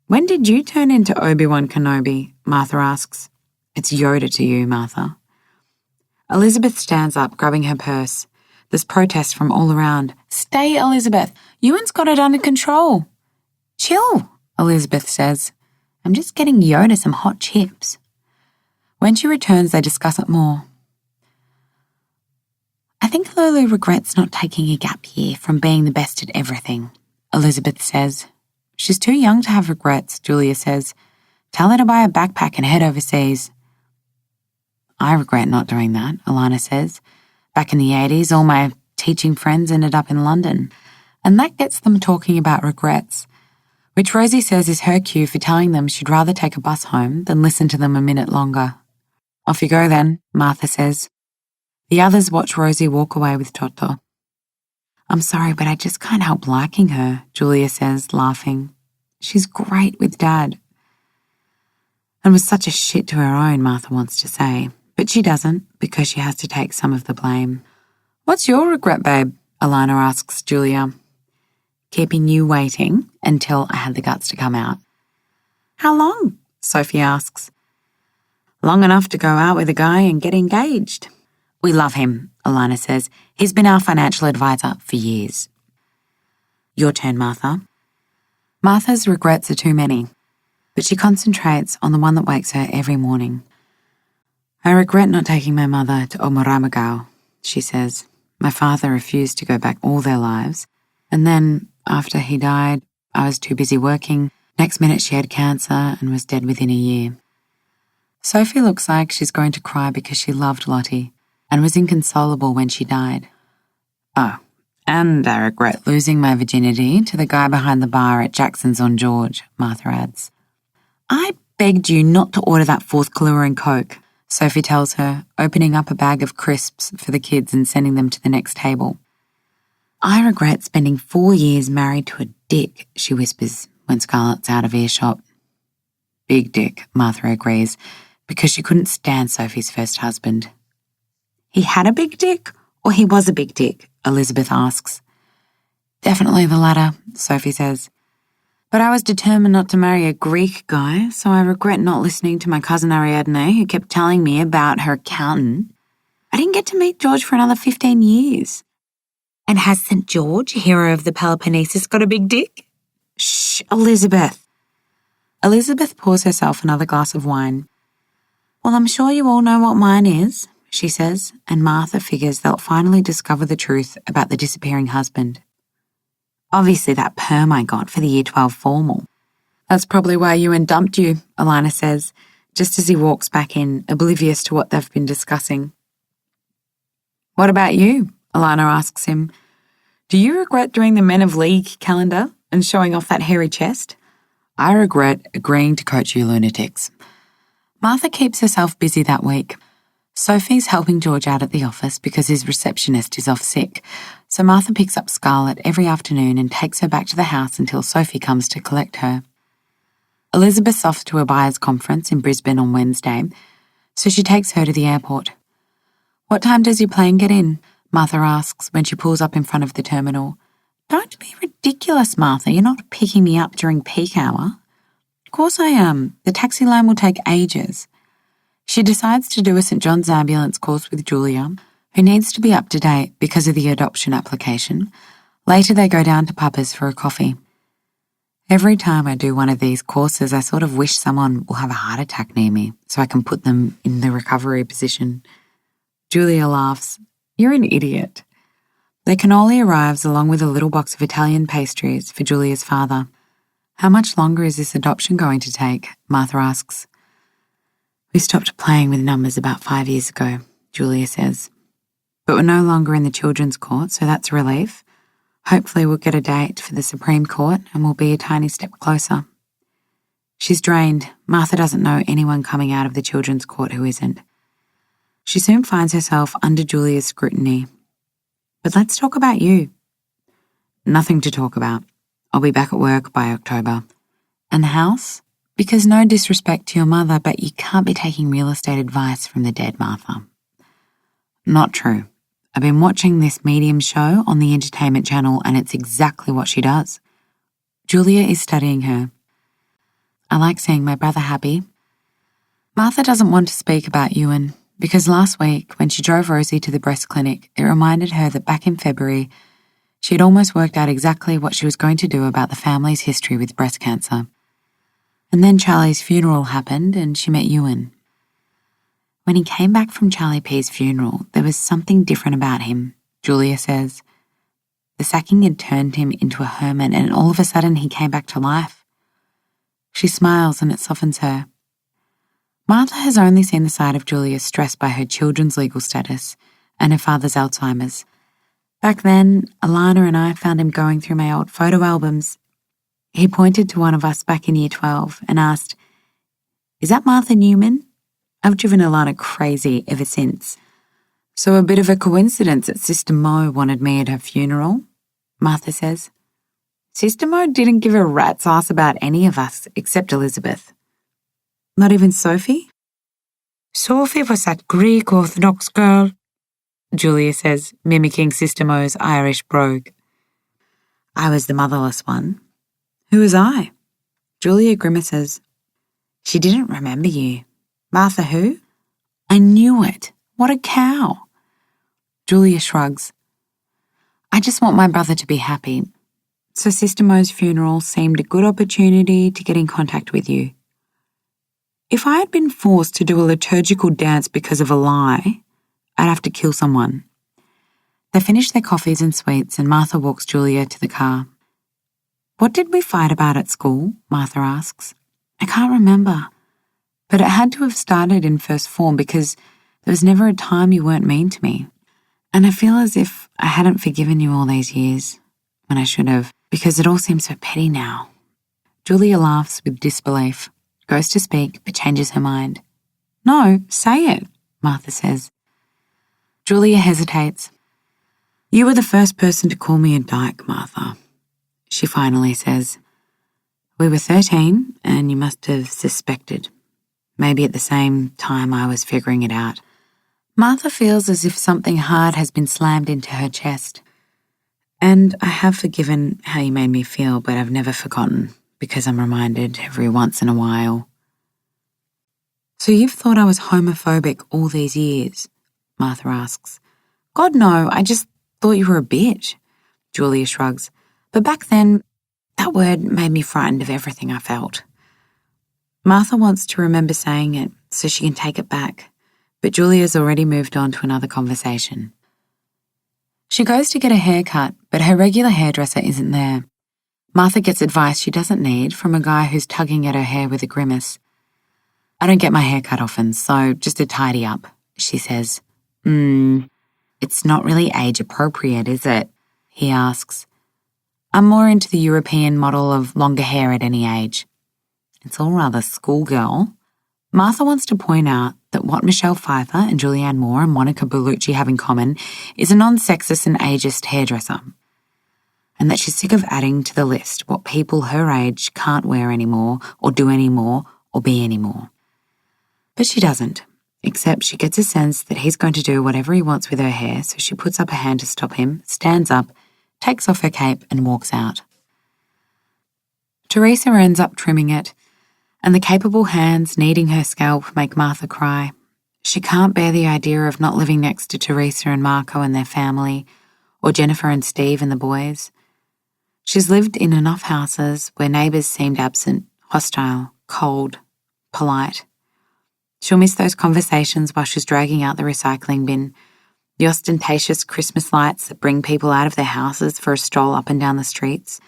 When did you turn into Obi-Wan Kenobi? Martha asks. It's Yoda to you, Martha. Elizabeth stands up, grabbing her purse. There's protest from all around. Stay, Elizabeth. Ewan's got it under control. Chill, Elizabeth says. I'm just getting Yoda some hot chips. When she returns, they discuss it more. I think Lulu regrets not taking a gap year from being the best at everything, Elizabeth says. She's too young to have regrets, Julia says. Tell her to buy a backpack and head overseas. I regret not doing that, Alana says. Back in the 80s, all my teaching friends ended up in London, and that gets them talking about regrets, which Rosie says is her cue for telling them she'd rather take a bus home than listen to them a minute longer. Off you go then, Martha says. The others watch Rosie walk away with Toto. I'm sorry, but I just can't help liking her, Julia says, laughing. She's great with Dad. And was such a shit to her own, Martha wants to say, but she doesn't because she has to take some of the blame. What's your regret, babe? Alana asks Julia. Keeping you waiting until I had the guts to come out. How long? Sophie asks. Long enough to go out with a guy and get engaged. We love him, Alana says. He's been our financial advisor for years. Your turn, Martha. Martha's regrets are too many, but she concentrates on the one that wakes her every morning. I regret not taking my mother to Omoramagao, she says. My father refused to go back all their lives, and then, after he died, I was too busy working. Next minute she had cancer and was dead within a year. Sophie looks like she's going to cry because she loved Lottie and was inconsolable when she died. Oh, and I regret losing my virginity to the guy behind the bar at Jackson's on George, Martha adds. I begged you not to order that fourth Kahlua and Coke, Sophie tells her, opening up a bag of crisps for the kids and sending them to the next table. I regret spending 4 years married to a dick, she whispers when Scarlett's out of earshot. Big dick, Martha agrees, because she couldn't stand Sophie's first husband. He had a big dick, or he was a big dick? Elizabeth asks. Definitely the latter, Sophie says. But I was determined not to marry a Greek guy, so I regret not listening to my cousin Ariadne, who kept telling me about her accountant. I didn't get to meet George for another 15 years. And has St. George, hero of the Peloponnesus, got a big dick? Shh, Elizabeth. Elizabeth pours herself another glass of wine. Well, I'm sure you all know what mine is, she says, and Martha figures they'll finally discover the truth about the disappearing husband. Obviously that perm I got for the Year 12 formal. That's probably why Ewan dumped you, Alana says, just as he walks back in, oblivious to what they've been discussing. What about you? Alana asks him. Do you regret doing the Men of League calendar and showing off that hairy chest? I regret agreeing to coach you lunatics. Martha keeps herself busy that week. Sophie's helping George out at the office because his receptionist is off sick, so Martha picks up Scarlett every afternoon and takes her back to the house until Sophie comes to collect her. Elizabeth's off to a buyers' conference in Brisbane on Wednesday, so she takes her to the airport. What time does your plane get in? Martha asks when she pulls up in front of the terminal. Don't be ridiculous, Martha. You're not picking me up during peak hour. Of course I am. The taxi line will take ages. She decides to do a St. John's ambulance course with Julia, who needs to be up to date because of the adoption application. Later they go down to Papa's for a coffee. Every time I do one of these courses, I sort of wish someone will have a heart attack near me so I can put them in the recovery position. Julia laughs. You're an idiot. Their cannoli arrives along with a little box of Italian pastries for Julia's father. How much longer is this adoption going to take? Martha asks. We stopped playing with numbers about 5 years ago, Julia says. But we're no longer in the children's court, so that's a relief. Hopefully we'll get a date for the Supreme Court and we'll be a tiny step closer. She's drained. Martha doesn't know anyone coming out of the children's court who isn't. She soon finds herself under Julia's scrutiny. But let's talk about you. Nothing to talk about. I'll be back at work by October. And the house? Because no disrespect to your mother, but you can't be taking real estate advice from the dead, Martha. Not true. I've been watching this medium show on the entertainment channel and it's exactly what she does. Julia is studying her. I like seeing my brother happy. Martha doesn't want to speak about Ewan because last week when she drove Rosie to the breast clinic, it reminded her that back in February, she had almost worked out exactly what she was going to do about the family's history with breast cancer. And then Charlie's funeral happened and she met Ewan. When he came back from Charlie P's funeral, there was something different about him, Julia says. The sacking had turned him into a hermit and all of a sudden he came back to life. She smiles and it softens her. Martha has only seen the side of Julia stressed by her children's legal status and her father's Alzheimer's. Back then, Alana and I found him going through my old photo albums. He pointed to one of us back in year 12 and asked, "Is that Martha Newman?" I've driven Alana crazy ever since. So a bit of a coincidence that Sister Mo wanted me at her funeral, Martha says. Sister Mo didn't give a rat's ass about any of us except Elizabeth. Not even Sophie? Sophie was that Greek Orthodox girl, Julia says, mimicking Sister Mo's Irish brogue. I was the motherless one. Who was I? Julia grimaces. She didn't remember you. Martha who? I knew it. What a cow. Julia shrugs. I just want my brother to be happy. So Sister Mo's funeral seemed a good opportunity to get in contact with you. If I had been forced to do a liturgical dance because of a lie, I'd have to kill someone. They finish their coffees and sweets and Martha walks Julia to the car. What did we fight about at school? Martha asks. I can't remember. But it had to have started in first form because there was never a time you weren't mean to me. And I feel as if I hadn't forgiven you all these years, when I should have, because it all seems so petty now. Julia laughs with disbelief, goes to speak, but changes her mind. No, say it, Martha says. Julia hesitates. You were the first person to call me a dyke, Martha, she finally says. We were 13 and you must have suspected. Maybe at the same time I was figuring it out. Martha feels as if something hard has been slammed into her chest. And I have forgiven how you made me feel, but I've never forgotten because I'm reminded every once in a while. So you've thought I was homophobic all these years? Martha asks. God no, I just thought you were a bitch. Julia shrugs. But back then, that word made me frightened of everything I felt. Martha wants to remember saying it so she can take it back, but Julia's already moved on to another conversation. She goes to get a haircut, but her regular hairdresser isn't there. Martha gets advice she doesn't need from a guy who's tugging at her hair with a grimace. I don't get my hair cut often, so just a tidy up, she says. It's not really age appropriate, is it? He asks. I'm more into the European model of longer hair at any age. It's all rather schoolgirl. Martha wants to point out that what Michelle Pfeiffer and Julianne Moore and Monica Bellucci have in common is a non-sexist and ageist hairdresser, and that she's sick of adding to the list what people her age can't wear anymore or do anymore or be anymore. But she doesn't, except she gets a sense that he's going to do whatever he wants with her hair, so she puts up a hand to stop him, stands up, takes off her cape and walks out. Teresa ends up trimming it, and the capable hands kneading her scalp make Martha cry. She can't bear the idea of not living next to Teresa and Marco and their family, or Jennifer and Steve and the boys. She's lived in enough houses where neighbours seemed absent, hostile, cold, polite. She'll miss those conversations while she's dragging out the recycling bin, the ostentatious Christmas lights that bring people out of their houses for a stroll up and down the streets,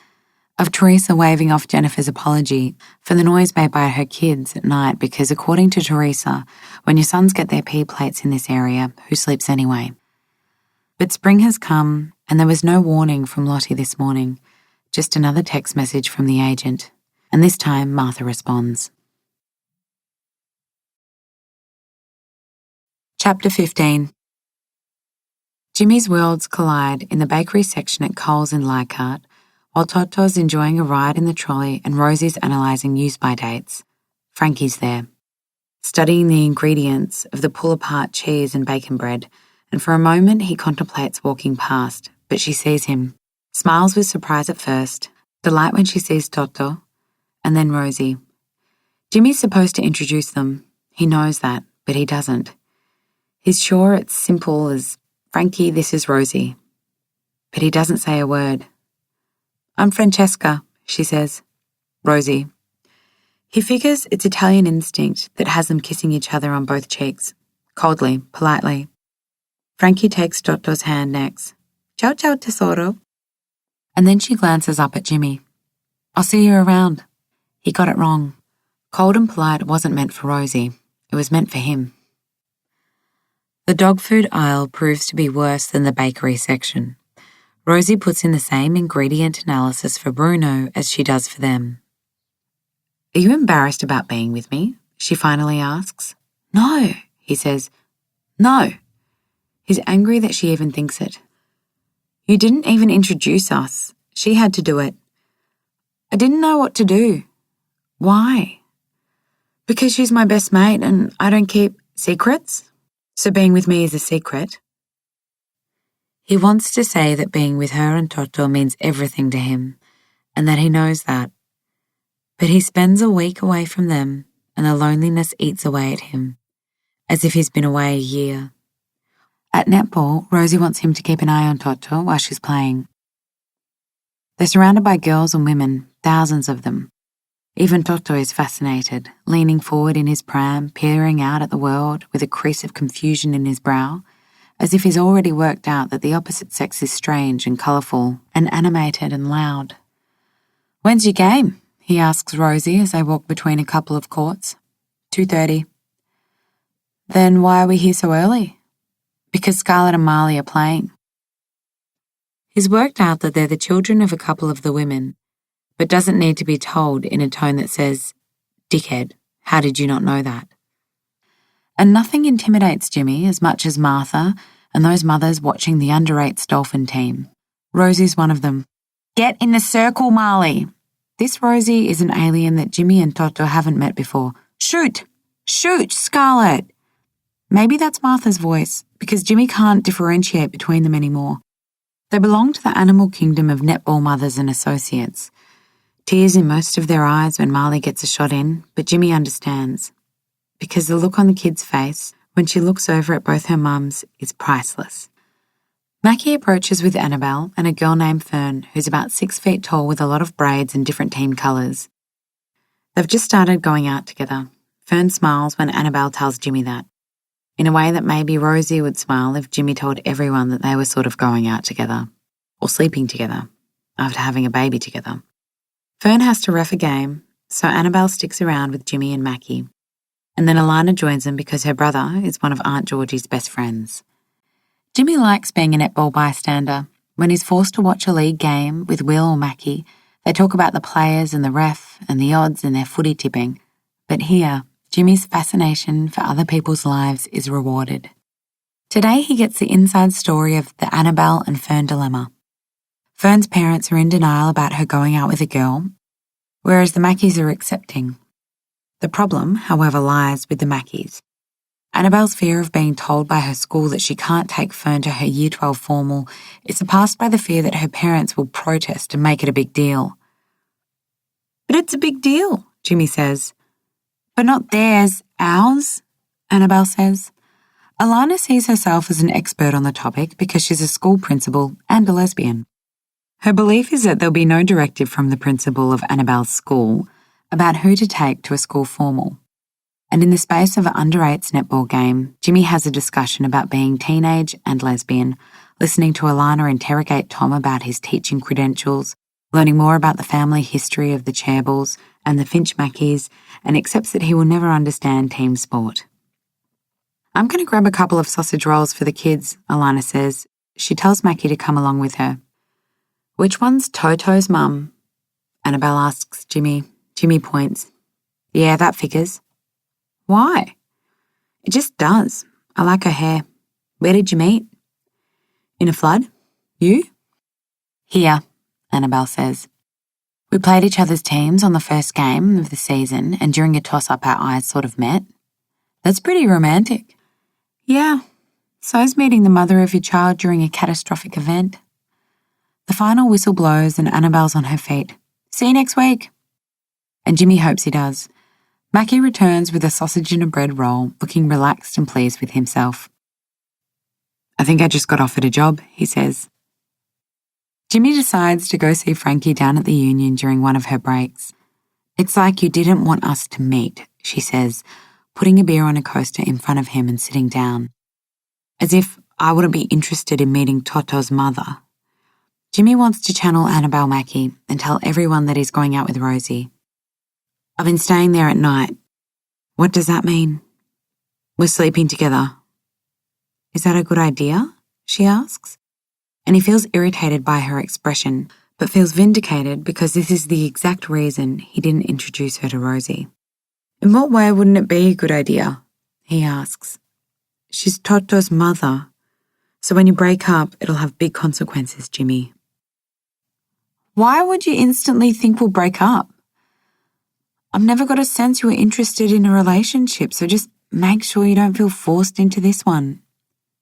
of Teresa waving off Jennifer's apology for the noise made by her kids at night because, according to Teresa, when your sons get their pee plates in this area, who sleeps anyway? But spring has come, and there was no warning from Lottie this morning, just another text message from the agent, and this time Martha responds. Chapter 15. Jimmy's worlds collide in the bakery section at Coles in Leichhardt, while Toto's enjoying a ride in the trolley and Rosie's analysing use-by dates. Frankie's there, studying the ingredients of the pull-apart cheese and bacon bread, and for a moment he contemplates walking past, but she sees him, smiles with surprise at first, delight when she sees Toto, and then Rosie. Jimmy's supposed to introduce them. He knows that, but he doesn't. He's sure it's simple as, "Frankie, this is Rosie." But he doesn't say a word. "I'm Francesca," she says. "Rosie." He figures it's Italian instinct that has them kissing each other on both cheeks, coldly, politely. Frankie takes Toto's hand next. "Ciao, ciao, tesoro." And then she glances up at Jimmy. "I'll see you around." He got it wrong. Cold and polite wasn't meant for Rosie. It was meant for him. The dog food aisle proves to be worse than the bakery section. Rosie puts in the same ingredient analysis for Bruno as she does for them. "Are you embarrassed about being with me?" she finally asks. "No," he says. "No." He's angry that she even thinks it. "You didn't even introduce us. She had to do it." "I didn't know what to do." "Why?" "Because she's my best mate and I don't keep secrets. So being with me is a secret." He wants to say that being with her and Toto means everything to him, and that he knows that. But he spends a week away from them, and the loneliness eats away at him, as if he's been away a year. At netball, Rosie wants him to keep an eye on Toto while she's playing. They're surrounded by girls and women, thousands of them. Even Toto is fascinated, leaning forward in his pram, peering out at the world with a crease of confusion in his brow, as if he's already worked out that the opposite sex is strange and colourful and animated and loud. "When's your game?" he asks Rosie as they walk between a couple of courts. 2:30. "Then why are we here so early?" "Because Scarlett and Marley are playing." He's worked out that they're the children of a couple of the women, but doesn't need to be told in a tone that says, "Dickhead, how did you not know that?" And nothing intimidates Jimmy as much as Martha and those mothers watching the under-8s Dolphin team. Rosie's one of them. "Get in the circle, Marley." This Rosie is an alien that Jimmy and Toto haven't met before. "Shoot! Shoot, Scarlett!" Maybe that's Martha's voice, because Jimmy can't differentiate between them anymore. They belong to the animal kingdom of netball mothers and associates. Tears in most of their eyes when Marley gets a shot in, but Jimmy understands. Because the look on the kid's face when she looks over at both her mums is priceless. Mackie approaches with Annabelle and a girl named Fern, who's about 6 feet tall with a lot of braids and different team colours. They've just started going out together. Fern smiles when Annabelle tells Jimmy that, in a way that maybe Rosie would smile if Jimmy told everyone that they were sort of going out together, or sleeping together, after having a baby together. Fern has to ref a game, so Annabelle sticks around with Jimmy and Mackie, and then Alana joins them because her brother is one of Aunt Georgie's best friends. Jimmy likes being a netball bystander. When he's forced to watch a league game with Will or Mackie, they talk about the players and the ref and the odds and their footy tipping. But here, Jimmy's fascination for other people's lives is rewarded. Today he gets the inside story of the Annabelle and Fern dilemma. Fern's parents are in denial about her going out with a girl, whereas the Mackies are accepting. The problem, however, lies with the Mackies. Annabelle's fear of being told by her school that she can't take Fern to her Year 12 formal is surpassed by the fear that her parents will protest and make it a big deal. "But it's a big deal," Jimmy says. "But not theirs, ours," Annabelle says. Alana sees herself as an expert on the topic because she's a school principal and a lesbian. Her belief is that there'll be no directive from the principal of Annabelle's school about who to take to a school formal. And in the space of an under-8s netball game, Jimmy has a discussion about being teenage and lesbian, listening to Alana interrogate Tom about his teaching credentials, learning more about the family history of the Chairballs and the Finch Mackies, and accepts that he will never understand team sport. "I'm going to grab a couple of sausage rolls for the kids," Alana says. She tells Mackie to come along with her. "Which one's Toto's mum?" Annabelle asks Jimmy. Jimmy points. Yeah, that figures. Why? It just does. I like her hair. Where did you meet? In a flood? You? Here, Annabelle says. We played each other's teams on the first game of the season, and during a toss-up our eyes sort of met. That's pretty romantic. Yeah, so's meeting the mother of your child during a catastrophic event. The final whistle blows and Annabelle's on her feet. See you next week. And Jimmy hopes he does. Mackie returns with a sausage and a bread roll, looking relaxed and pleased with himself. I think I just got offered a job, he says. Jimmy decides to go see Frankie down at the Union during one of her breaks. It's like you didn't want us to meet, she says, putting a beer on a coaster in front of him and sitting down. As if I wouldn't be interested in meeting Toto's mother. Jimmy wants to channel Annabelle Mackie and tell everyone that he's going out with Rosie. I've been staying there at night. What does that mean? We're sleeping together. Is that a good idea? She asks. And he feels irritated by her expression, but feels vindicated because this is the exact reason he didn't introduce her to Rosie. In what way wouldn't it be a good idea? He asks. She's Toto's mother, so when you break up, it'll have big consequences, Jimmy. Why would you instantly think we'll break up? I've never got a sense you were interested in a relationship, so just make sure you don't feel forced into this one.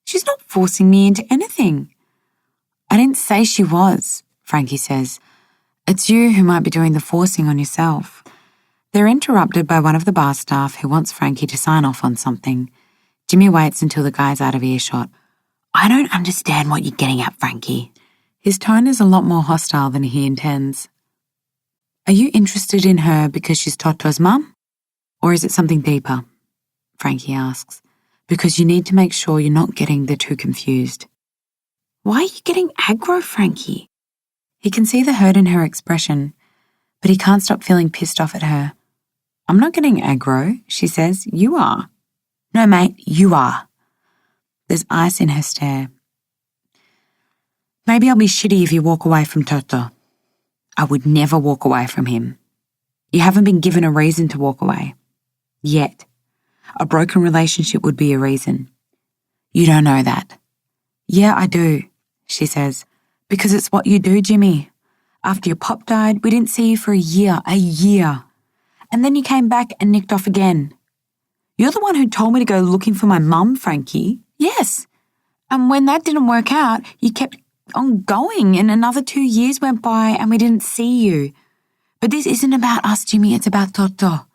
She's not forcing me into anything. I didn't say she was, Frankie says. It's you who might be doing the forcing on yourself. They're interrupted by one of the bar staff who wants Frankie to sign off on something. Jimmy waits until the guy's out of earshot. I don't understand what you're getting at, Frankie. His tone is a lot more hostile than he intends. Are you interested in her because she's Toto's mum? Or is it something deeper? Frankie asks. Because you need to make sure you're not getting the two confused. Why are you getting aggro, Frankie? He can see the hurt in her expression, but he can't stop feeling pissed off at her. I'm not getting aggro, she says. You are. No, mate, you are. There's ice in her stare. Maybe I'll be shitty if you walk away from Toto. I would never walk away from him. You haven't been given a reason to walk away. Yet. A broken relationship would be a reason. You don't know that. Yeah, I do, she says. Because it's what you do, Jimmy. After your pop died, we didn't see you for a year. And then you came back and nicked off again. You're the one who told me to go looking for my mum, Frankie. Yes. And when that didn't work out, you kept on going and another 2 years went by and we didn't see you. But this isn't about us, Jimmy. It's about Toto.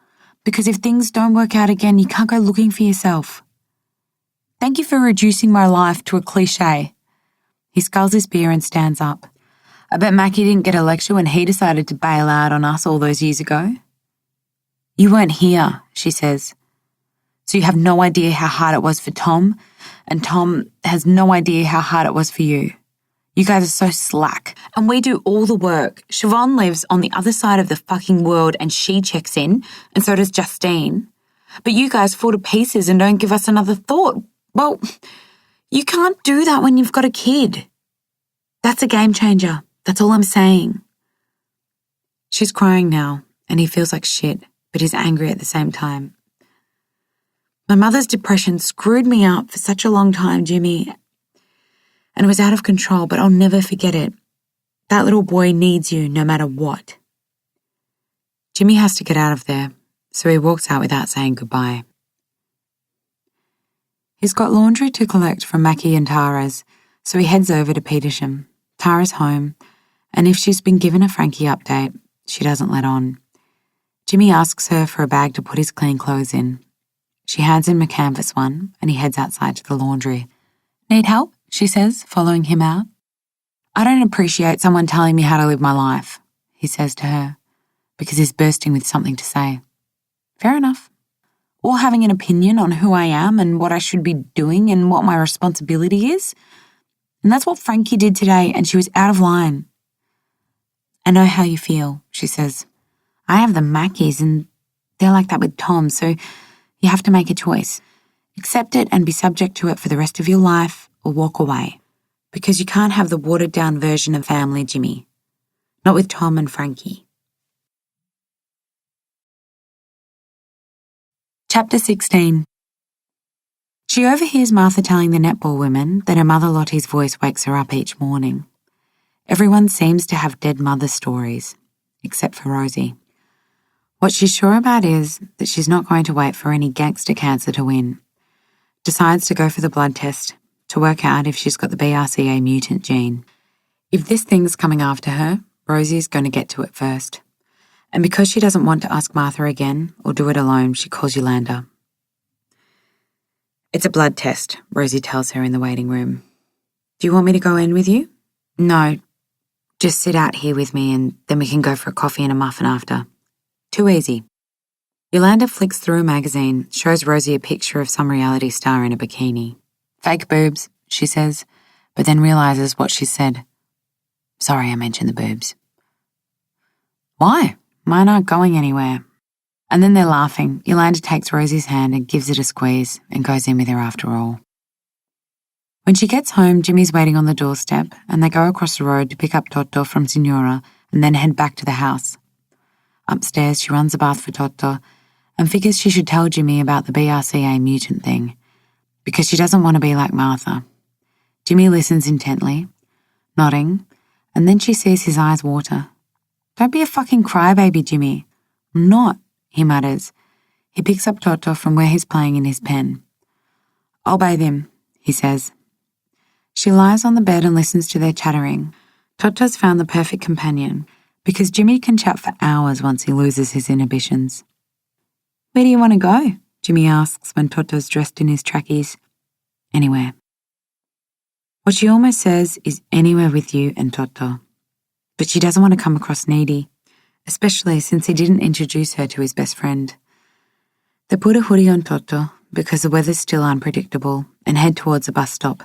Because if things don't work out again, you can't go looking for yourself. Thank you for reducing my life to a cliche. He sculls his beer and stands up. I bet Mackie didn't get a lecture when he decided to bail out on us all those years ago. You weren't here, she says. So you have no idea how hard it was for Tom, and Tom has no idea how hard it was for you. You guys are so slack, and we do all the work. Siobhan lives on the other side of the fucking world and she checks in, and so does Justine. But you guys fall to pieces and don't give us another thought. Well, you can't do that when you've got a kid. That's a game changer. That's all I'm saying. She's crying now, and he feels like shit, but he's angry at the same time. My mother's depression screwed me up for such a long time, Jimmy, and it was out of control, but I'll never forget it. That little boy needs you no matter what. Jimmy has to get out of there, so he walks out without saying goodbye. He's got laundry to collect from Mackie and Tara's, so he heads over to Petersham. Tara's home, and if she's been given a Frankie update, she doesn't let on. Jimmy asks her for a bag to put his clean clothes in. She hands him a canvas one, and he heads outside to the laundry. Need help? She says, following him out. I don't appreciate someone telling me how to live my life, he says to her, because he's bursting with something to say. Fair enough. Or having an opinion on who I am and what I should be doing and what my responsibility is. And that's what Frankie did today, and she was out of line. I know how you feel, she says. I have the Mackies, and they're like that with Tom, so you have to make a choice. Accept it and be subject to it for the rest of your life, or walk away. Because you can't have the watered-down version of family, Jimmy. Not with Tom and Frankie. Chapter 16. She overhears Martha telling the netball women that her mother Lottie's voice wakes her up each morning. Everyone seems to have dead mother stories, except for Rosie. What she's sure about is that she's not going to wait for any gangster cancer to win. Decides to go for the blood test to work out if she's got the BRCA mutant gene. If this thing's coming after her, Rosie's going to get to it first. And because she doesn't want to ask Martha again or do it alone, she calls Yolanda. It's a blood test, Rosie tells her in the waiting room. Do you want me to go in with you? No, just sit out here with me and then we can go for a coffee and a muffin after. Too easy. Yolanda flicks through a magazine, shows Rosie a picture of some reality star in a bikini. Fake boobs, she says, but then realises what she said. Sorry I mentioned the boobs. Why? Mine aren't going anywhere. And then they're laughing. Yolanda takes Rosie's hand and gives it a squeeze and goes in with her after all. When she gets home, Jimmy's waiting on the doorstep and they go across the road to pick up Toto from Signora and then head back to the house. Upstairs, she runs a bath for Toto and figures she should tell Jimmy about the BRCA mutant thing because she doesn't want to be like Martha. Jimmy listens intently, nodding, and then she sees his eyes water. Don't be a fucking crybaby, Jimmy. I'm not, he mutters. He picks up Toto from where he's playing in his pen. I'll bathe him, he says. She lies on the bed and listens to their chattering. Toto's found the perfect companion because Jimmy can chat for hours once he loses his inhibitions. Where do you want to go? Jimmy asks when Toto's dressed in his trackies. Anywhere. What she almost says is anywhere with you and Toto. But she doesn't want to come across needy, especially since he didn't introduce her to his best friend. They put a hoodie on Toto because the weather's still unpredictable and head towards a bus stop.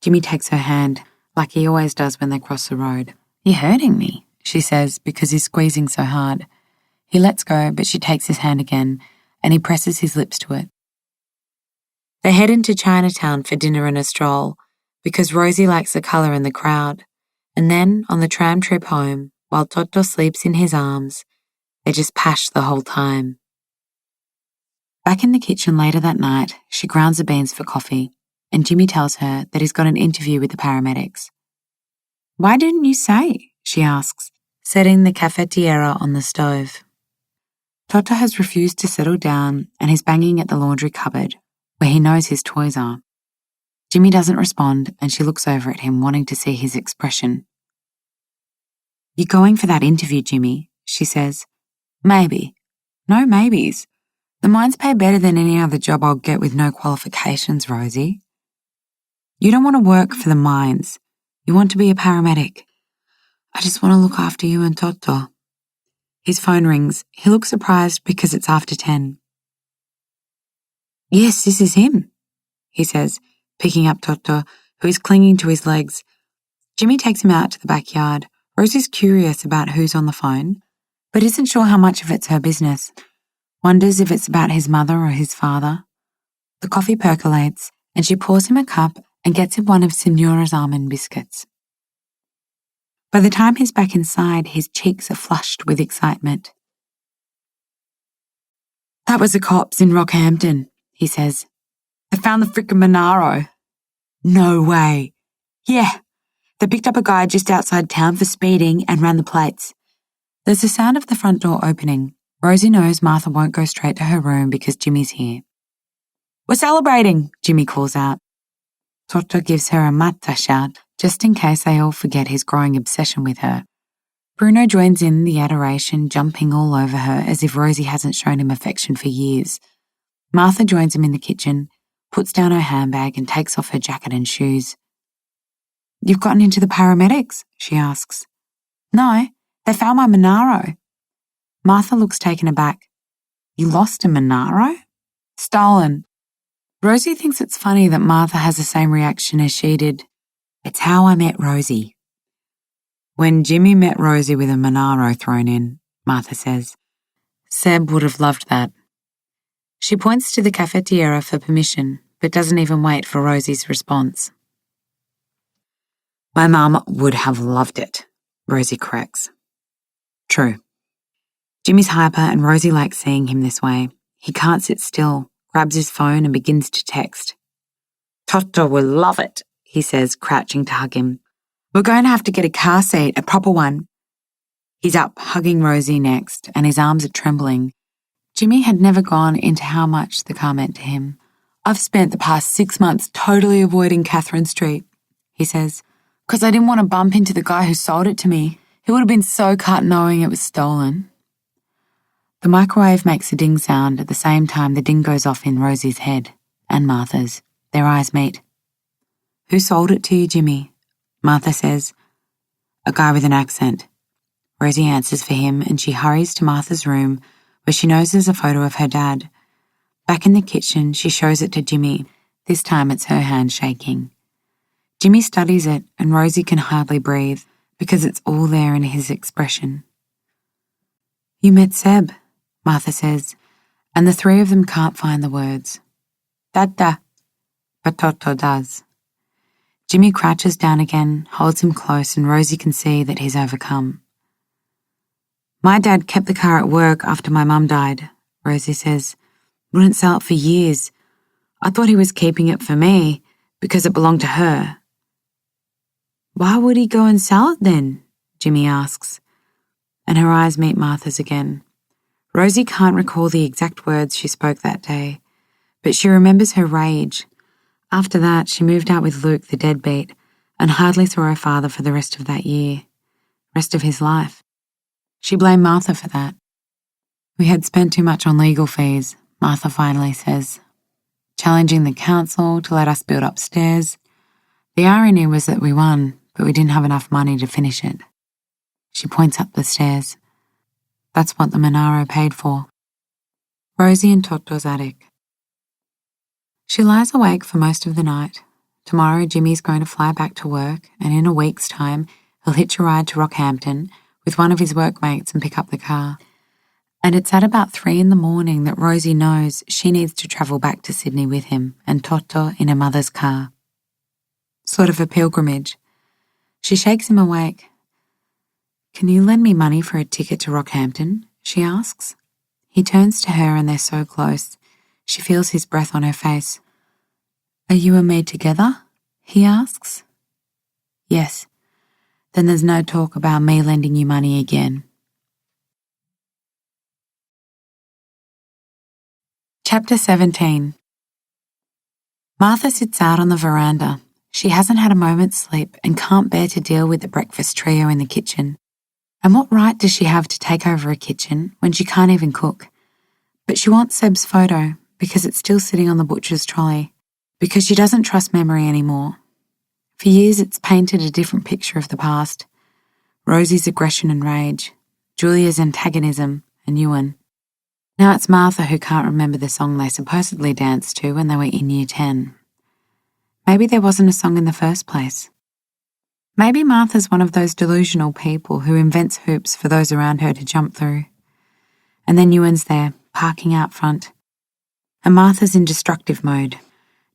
Jimmy takes her hand, like he always does when they cross the road. You're hurting me, she says, because he's squeezing so hard. He lets go, but she takes his hand again, and he presses his lips to it. They head into Chinatown for dinner and a stroll, because Rosie likes the colour in the crowd. And then, on the tram trip home, while Toto sleeps in his arms, they just pash the whole time. Back in the kitchen later that night, she grounds the beans for coffee, and Jimmy tells her that he's got an interview with the paramedics. Why didn't you say? She asks, setting the cafetiere on the stove. Toto has refused to settle down and he's banging at the laundry cupboard, where he knows his toys are. Jimmy doesn't respond and she looks over at him, wanting to see his expression. You're going for that interview, Jimmy, she says. Maybe. No maybes. The mines pay better than any other job I'll get with no qualifications, Rosie. You don't want to work for the mines. You want to be a paramedic. I just want to look after you and Toto. His phone rings. He looks surprised because it's after 10. Yes, this is him, he says, picking up Toto, who is clinging to his legs. Jimmy takes him out to the backyard. Rosie's curious about who's on the phone, but isn't sure how much of it's her business. Wonders if it's about his mother or his father. The coffee percolates, and she pours him a cup and gets him one of Signora's almond biscuits. By the time he's back inside, his cheeks are flushed with excitement. That was the cops in Rockhampton, he says. They found the frickin' Monaro. No way. Yeah, they picked up a guy just outside town for speeding and ran the plates. There's the sound of the front door opening. Rosie knows Martha won't go straight to her room because Jimmy's here. We're celebrating, Jimmy calls out. Toto gives her a matta shout, just in case they all forget his growing obsession with her. Bruno joins in the adoration, jumping all over her as if Rosie hasn't shown him affection for years. Martha joins him in the kitchen, puts down her handbag and takes off her jacket and shoes. You've gotten into the paramedics? She asks. No, they found my Monaro. Martha looks taken aback. You lost a Monaro? Stolen. Rosie thinks it's funny that Martha has the same reaction as she did. It's how I met Rosie. When Jimmy met Rosie with a Monaro thrown in, Martha says. Seb would have loved that. She points to the cafetiere for permission, but doesn't even wait for Rosie's response. My mum would have loved it, Rosie corrects. True. Jimmy's hyper and Rosie likes seeing him this way. He can't sit still, grabs his phone and begins to text. "Toto will love it," he says, crouching to hug him. "We're going to have to get a car seat, a proper one." He's up, hugging Rosie next, and his arms are trembling. Jimmy had never gone into how much the car meant to him. "I've spent the past 6 months totally avoiding Catherine Street," he says, "because I didn't want to bump into the guy who sold it to me. He would have been so cut knowing it was stolen." The microwave makes a ding sound at the same time the ding goes off in Rosie's head and Martha's. Their eyes meet. "Who sold it to you, Jimmy?" Martha says. "A guy with an accent." Rosie answers for him and she hurries to Martha's room where she knows there's a photo of her dad. Back in the kitchen, she shows it to Jimmy. This time it's her hand shaking. Jimmy studies it and Rosie can hardly breathe because it's all there in his expression. "You met Seb," Martha says, and the three of them can't find the words. "Dada," but Toto does. Jimmy crouches down again, holds him close, and Rosie can see that he's overcome. "My dad kept the car at work after my mum died," Rosie says. "Wouldn't sell it for years. I thought he was keeping it for me because it belonged to her." "Why would he go and sell it then?" Jimmy asks, and her eyes meet Martha's again. Rosie can't recall the exact words she spoke that day, but she remembers her rage. After that, she moved out with Luke, the deadbeat, and hardly saw her father for the rest of that year, rest of his life. She blamed Martha for that. "We had spent too much on legal fees," Martha finally says, "challenging the council to let us build upstairs. The irony was that we won, but we didn't have enough money to finish it." She points up the stairs. "That's what the Monaro paid for." Rosie in Toto's attic. She lies awake for most of the night. Tomorrow Jimmy's going to fly back to work, and in a week's time he'll hitch a ride to Rockhampton with one of his workmates and pick up the car. And it's at about 3 a.m. that Rosie knows she needs to travel back to Sydney with him and Toto in her mother's car. Sort of a pilgrimage. She shakes him awake. "Can you lend me money for a ticket to Rockhampton?" she asks. He turns to her and they're so close. She feels his breath on her face. "Are you and me together?" he asks. "Yes." "Then there's no talk about me lending you money again." Chapter 17. Martha sits out on the veranda. She hasn't had a moment's sleep and can't bear to deal with the breakfast trio in the kitchen. And what right does she have to take over a kitchen when she can't even cook? But she wants Seb's photo because it's still sitting on the butcher's trolley, because she doesn't trust memory anymore. For years it's painted a different picture of the past. Rosie's aggression and rage, Julia's antagonism, and Ewan. Now it's Martha who can't remember the song they supposedly danced to when they were in Year 10. Maybe there wasn't a song in the first place. Maybe Martha's one of those delusional people who invents hoops for those around her to jump through. And then Ewan's there, parking out front. And Martha's in destructive mode,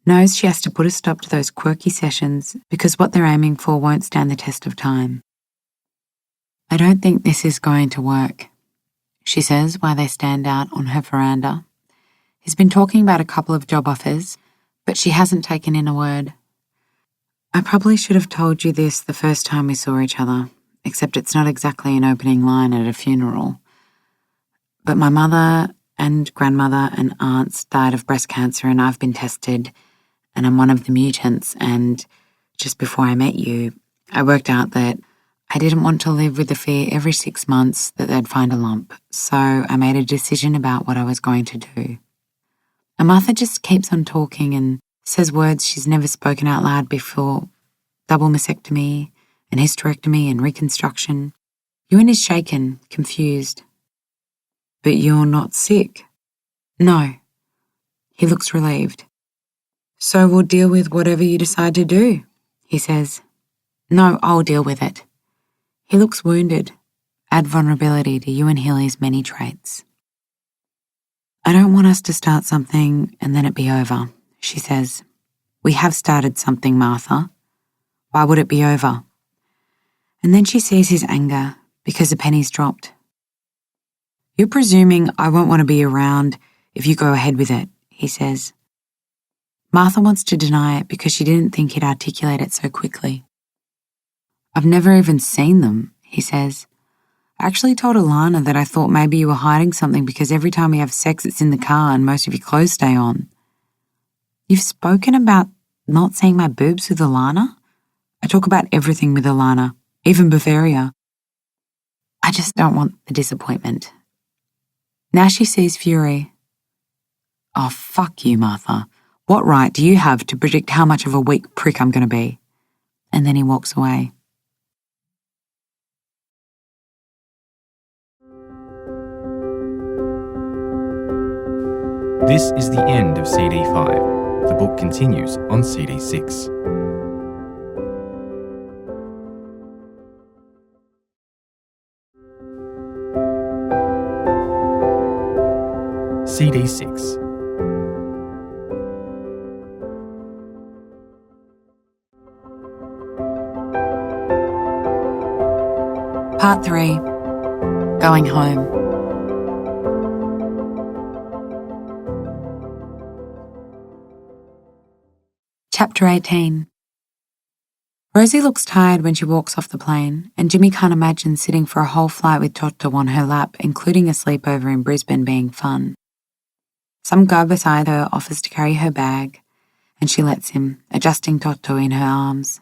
knows she has to put a stop to those quirky sessions because what they're aiming for won't stand the test of time. "I don't think this is going to work," she says while they stand out on her veranda. He's been talking about a couple of job offers, but she hasn't taken in a word. "I probably should have told you this the first time we saw each other, except it's not exactly an opening line at a funeral. But my mother and grandmother and aunts died of breast cancer and I've been tested and I'm one of the mutants, and just before I met you, I worked out that I didn't want to live with the fear every 6 months that they'd find a lump, so I made a decision about what I was going to do." And Martha just keeps on talking and says words she's never spoken out loud before. Double mastectomy, and hysterectomy and reconstruction. Ewan is shaken, confused. "But you're not sick?" "No." He looks relieved. "So we'll deal with whatever you decide to do," he says. "No, I'll deal with it." He looks wounded. Add vulnerability to Ewan Healy's many traits. "I don't want us to start something and then it be over," she says. "We have started something, Martha. Why would it be over?" And then she sees his anger because the penny's dropped. "You're presuming I won't want to be around if you go ahead with it, he says. Martha wants to deny it because she didn't think he'd articulate it so quickly. I've never even seen them, he says. I actually told Alana that I thought maybe you were hiding something because every time we have sex it's in the car and most of your clothes stay on. You've spoken about not seeing my boobs with Alana? I talk about everything with Alana, even Bavaria. I just don't want the disappointment. Now she sees fury. Oh, fuck you, Martha. What right do you have to predict how much of a weak prick I'm going to be? And then he walks away. This is the end of CD 5. The book continues on CD 6. CD 6. Part 3. Going home. Chapter 18. Rosie looks tired when she walks off the plane, and Jimmy can't imagine sitting for a whole flight with Toto on her lap, including a sleepover in Brisbane being fun. Some guy beside her offers to carry her bag, and she lets him, adjusting Toto in her arms.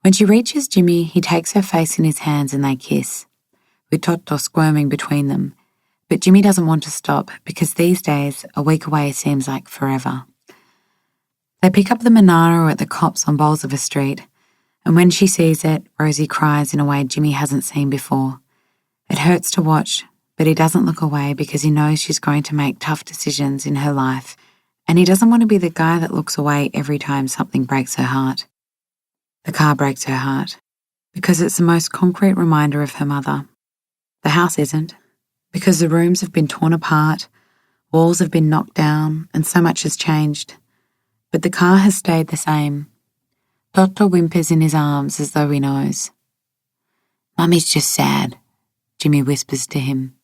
When she reaches Jimmy, he takes her face in his hands and they kiss, with Toto squirming between them. But Jimmy doesn't want to stop because these days, a week away seems like forever. They pick up the Monaro at the Cops on Bolsover Street, and when she sees it, Rosie cries in a way Jimmy hasn't seen before. It hurts to watch, but he doesn't look away because he knows she's going to make tough decisions in her life, and he doesn't want to be the guy that looks away every time something breaks her heart. The car breaks her heart, because it's the most concrete reminder of her mother. The house isn't, because the rooms have been torn apart, walls have been knocked down, and so much has changed. But the car has stayed the same. Toto whimpers in his arms as though he knows. Mummy's just sad, Jimmy whispers to him.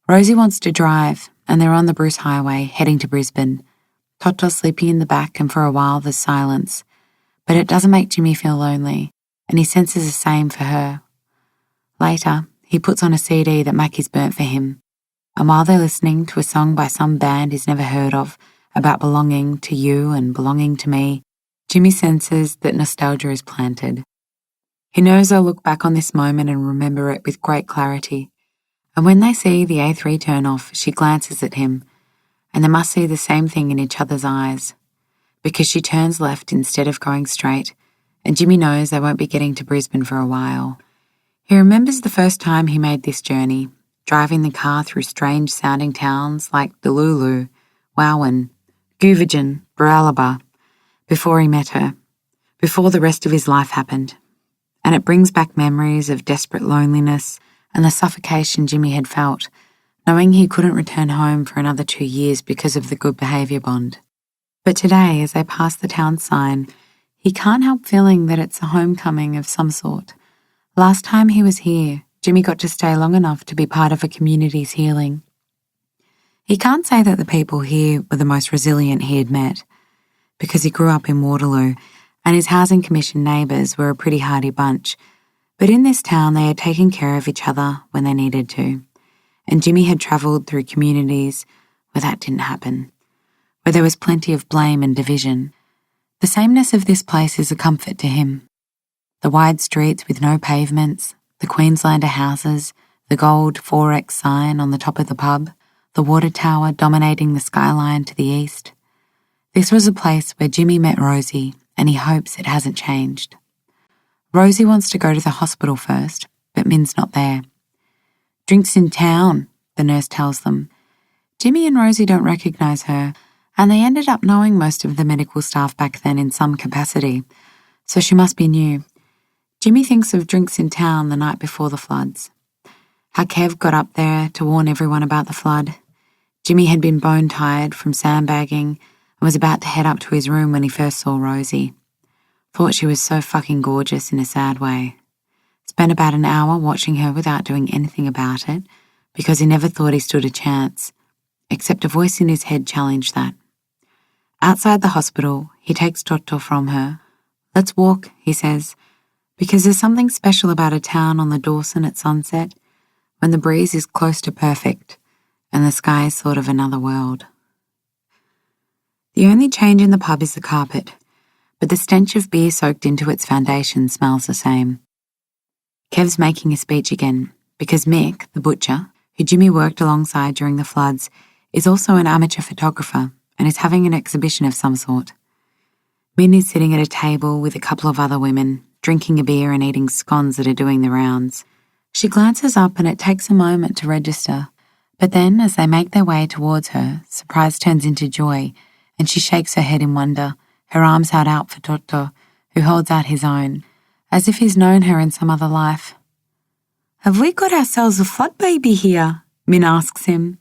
Rosie wants to drive, and they're on the Bruce Highway, heading to Brisbane. Toto's sleeping in the back, and for a while there's silence. But it doesn't make Jimmy feel lonely, and he senses the same for her. Later, he puts on a CD that Mackie's burnt for him, and while they're listening to a song by some band he's never heard of, about belonging to you and belonging to me, Jimmy senses that nostalgia is planted. He knows they'll look back on this moment and remember it with great clarity. And when they see the A3 turn off, she glances at him, and they must see the same thing in each other's eyes, because she turns left instead of going straight, and Jimmy knows they won't be getting to Brisbane for a while. He remembers the first time he made this journey, driving the car through strange-sounding towns like Delulu, Wowan, Guvajan, Baralaba, before he met her, before the rest of his life happened. And it brings back memories of desperate loneliness and the suffocation Jimmy had felt, knowing he couldn't return home for another 2 years because of the good behaviour bond. But today, as they pass the town sign, he can't help feeling that it's a homecoming of some sort. Last time he was here, Jimmy got to stay long enough to be part of a community's healing. He can't say that the people here were the most resilient he had met, because he grew up in Waterloo and his housing commission neighbours were a pretty hardy bunch, but in this town they had taken care of each other when they needed to, and Jimmy had travelled through communities where that didn't happen, where there was plenty of blame and division. The sameness of this place is a comfort to him. The wide streets with no pavements, the Queenslander houses, the gold 4X sign on the top of the pub, the water tower dominating the skyline to the east. This was a place where Jimmy met Rosie, and he hopes it hasn't changed. Rosie wants to go to the hospital first, but Min's not there. Drinks in town, the nurse tells them. Jimmy and Rosie don't recognise her, and they ended up knowing most of the medical staff back then in some capacity, so she must be new. Jimmy thinks of drinks in town the night before the floods. How Kev got up there to warn everyone about the flood. Jimmy had been bone-tired from sandbagging and was about to head up to his room when he first saw Rosie. Thought she was so fucking gorgeous in a sad way. Spent about an hour watching her without doing anything about it, because he never thought he stood a chance, except a voice in his head challenged that. Outside the hospital, he takes Toto from her. "Let's walk," he says, because there's something special about a town on the Dawson at sunset when the breeze is close to perfect and the sky is sort of another world. The only change in the pub is the carpet, but the stench of beer soaked into its foundation smells the same. Kev's making a speech again because Mick, the butcher, who Jimmy worked alongside during the floods, is also an amateur photographer and is having an exhibition of some sort. Min is sitting at a table with a couple of other women, drinking a beer and eating scones that are doing the rounds. She glances up and it takes a moment to register, but then as they make their way towards her, surprise turns into joy and she shakes her head in wonder, her arms held out for Toto, who holds out his own, as if he's known her in some other life. "Have we got ourselves a flood baby here?" Min asks him.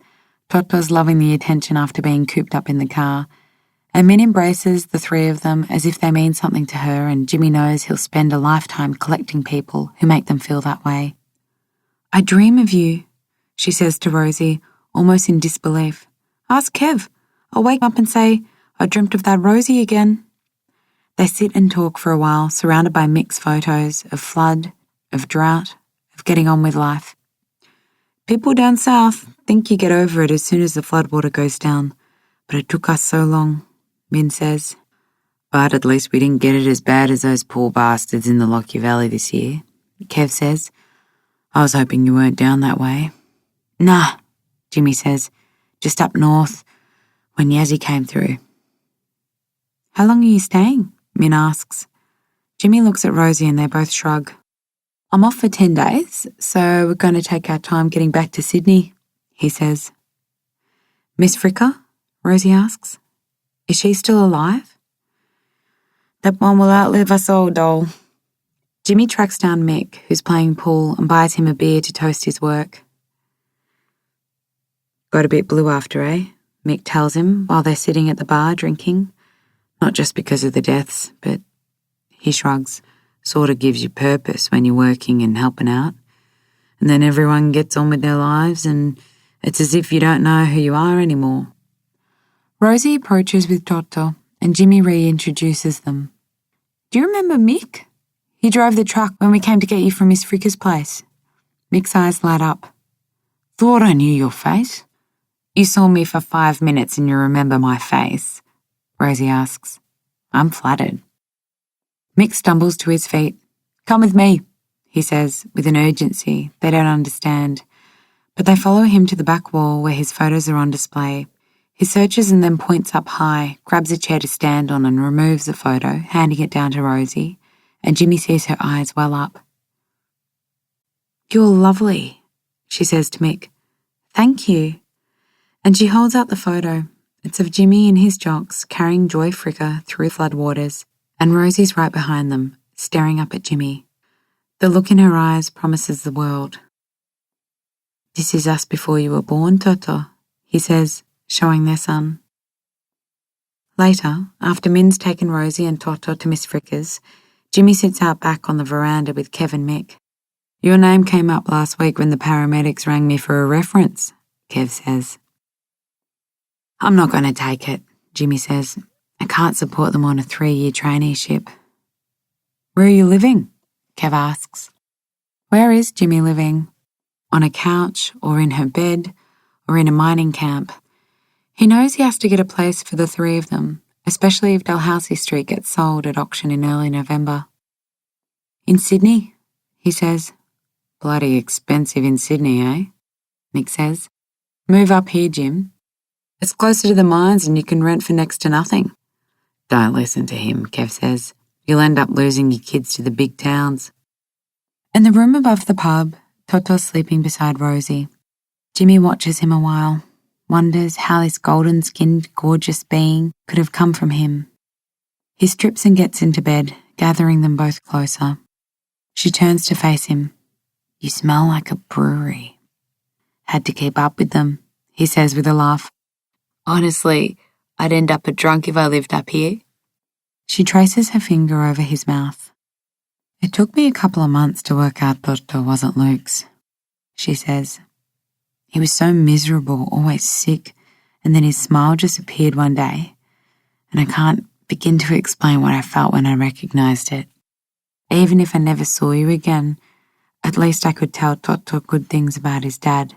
Toto's loving the attention after being cooped up in the car, and Min embraces the three of them as if they mean something to her, and Jimmy knows he'll spend a lifetime collecting people who make them feel that way. "I dream of you," she says to Rosie, almost in disbelief. "Ask Kev. I'll wake up and say, I dreamt of that Rosie again." They sit and talk for a while, surrounded by mixed photos of flood, of drought, of getting on with life. "People down south think you get over it as soon as the floodwater goes down, but it took us so long," Min says. "But at least we didn't get it as bad as those poor bastards in the Lockyer Valley this year," Kev says. "I was hoping you weren't down that way." "Nah," Jimmy says, "just up north when Yazzie came through." "How long are you staying?" Min asks. Jimmy looks at Rosie and they both shrug. "I'm off for 10 days, so we're going to take our time getting back to Sydney," he says. "Miss Fricker?" Rosie asks. "Is she still alive?" "That one will outlive us all, doll." Jimmy tracks down Mick, who's playing pool, and buys him a beer to toast his work. "Got a bit blue after, eh?" Mick tells him while they're sitting at the bar drinking. "Not just because of the deaths, but," he shrugs, "sort of gives you purpose when you're working and helping out. And then everyone gets on with their lives and it's as if you don't know who you are anymore." Rosie approaches with Toto and Jimmy reintroduces them. "Do you remember Mick? He drove the truck when we came to get you from Miss Fricker's place." Mick's eyes light up. "Thought I knew your face." "You saw me for 5 minutes and you remember my face?" Rosie asks. "I'm flattered." Mick stumbles to his feet. "Come with me," he says, with an urgency they don't understand. But they follow him to the back wall where his photos are on display. He searches and then points up high, grabs a chair to stand on and removes the photo, handing it down to Rosie, and Jimmy sees her eyes well up. "You're lovely," she says to Mick. "Thank you." And she holds out the photo. It's of Jimmy in his jocks carrying Joy Fricker through floodwaters, and Rosie's right behind them, staring up at Jimmy. The look in her eyes promises the world. "This is us before you were born, Toto," he says, showing their son. Later, after Min's taken Rosie and Toto to Miss Fricker's, Jimmy sits out back on the veranda with Kev and Mick. "Your name came up last week when the paramedics rang me for a reference," Kev says. "I'm not going to take it," Jimmy says. "I can't support them on a 3-year traineeship." "Where are you living?" Kev asks. Where is Jimmy living? On a couch, or in her bed, or in a mining camp? He knows he has to get a place for the 3 of them, especially if Dalhousie Street gets sold at auction in early November. "In Sydney," he says. "Bloody expensive in Sydney, eh?" Mick says. "Move up here, Jim. It's closer to the mines and you can rent for next to nothing." "Don't listen to him," Kev says. "You'll end up losing your kids to the big towns." In the room above the pub, Toto's sleeping beside Rosie. Jimmy watches him a while, wonders how this golden-skinned, gorgeous being could have come from him. He strips and gets into bed, gathering them both closer. She turns to face him. "You smell like a brewery." "Had to keep up with them," he says with a laugh. "Honestly, I'd end up a drunk if I lived up here." She traces her finger over his mouth. "It took me a couple of months to work out Toto wasn't Luke's," she says. "He was so miserable, always sick, and then his smile just appeared one day, and I can't begin to explain what I felt when I recognised it. Even if I never saw you again, at least I could tell Toto good things about his dad.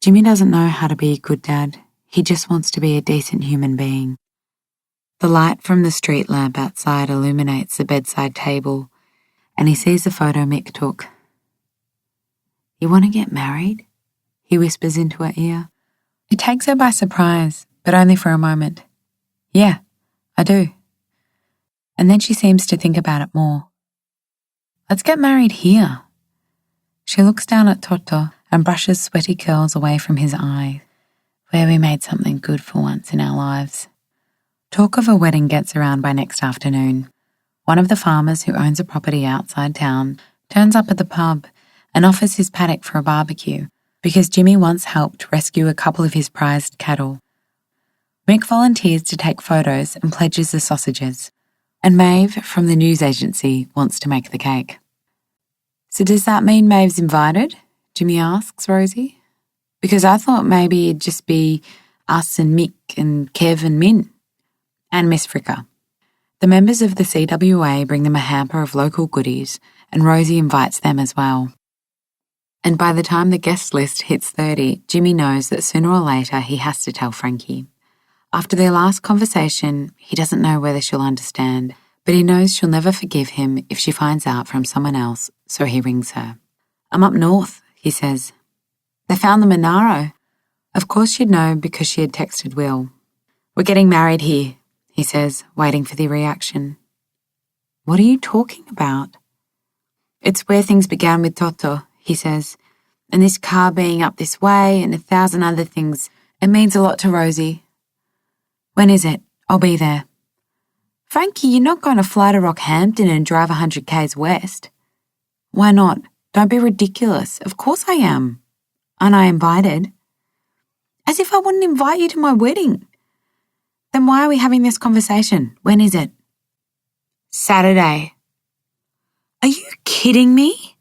Jimmy doesn't know how to be a good dad. He just wants to be a decent human being. The light from the street lamp outside illuminates the bedside table, and he sees the photo Mick took. "You want to get married?" he whispers into her ear. It takes her by surprise, but only for a moment. "Yeah, I do." And then she seems to think about it more. "Let's get married here." She looks down at Toto and brushes sweaty curls away from his eye, where we made something good for once in our lives. Talk of a wedding gets around by next afternoon. One of the farmers who owns a property outside town turns up at the pub and offers his paddock for a barbecue because Jimmy once helped rescue a couple of his prized cattle. Mick volunteers to take photos and pledges the sausages, and Maeve from the news agency wants to make the cake. "So does that mean Maeve's invited?" Jimmy asks Rosie. "Because I thought maybe it'd just be us and Mick and Kev and Min. And Miss Fricker." The members of the CWA bring them a hamper of local goodies, and Rosie invites them as well. And by the time the guest list hits 30, Jimmy knows that sooner or later he has to tell Frankie. After their last conversation, he doesn't know whether she'll understand, but he knows she'll never forgive him if she finds out from someone else, so he rings her. "I'm up north," he says. "They found the Monaro." Of course she'd know because she had texted Will. "We're getting married here," he says, waiting for the reaction. "What are you talking about?" "It's where things began with Toto," he says, "and this car being up this way and 1,000 other things. It means a lot to Rosie." "When is it? I'll be there." "Frankie, you're not going to fly to Rockhampton and drive 100 k's west." "Why not? Don't be ridiculous. Of course I am. Aren't I invited?" "As if I wouldn't invite you to my wedding." "Then why are we having this conversation? When is it?" "Saturday." "Are you kidding me?"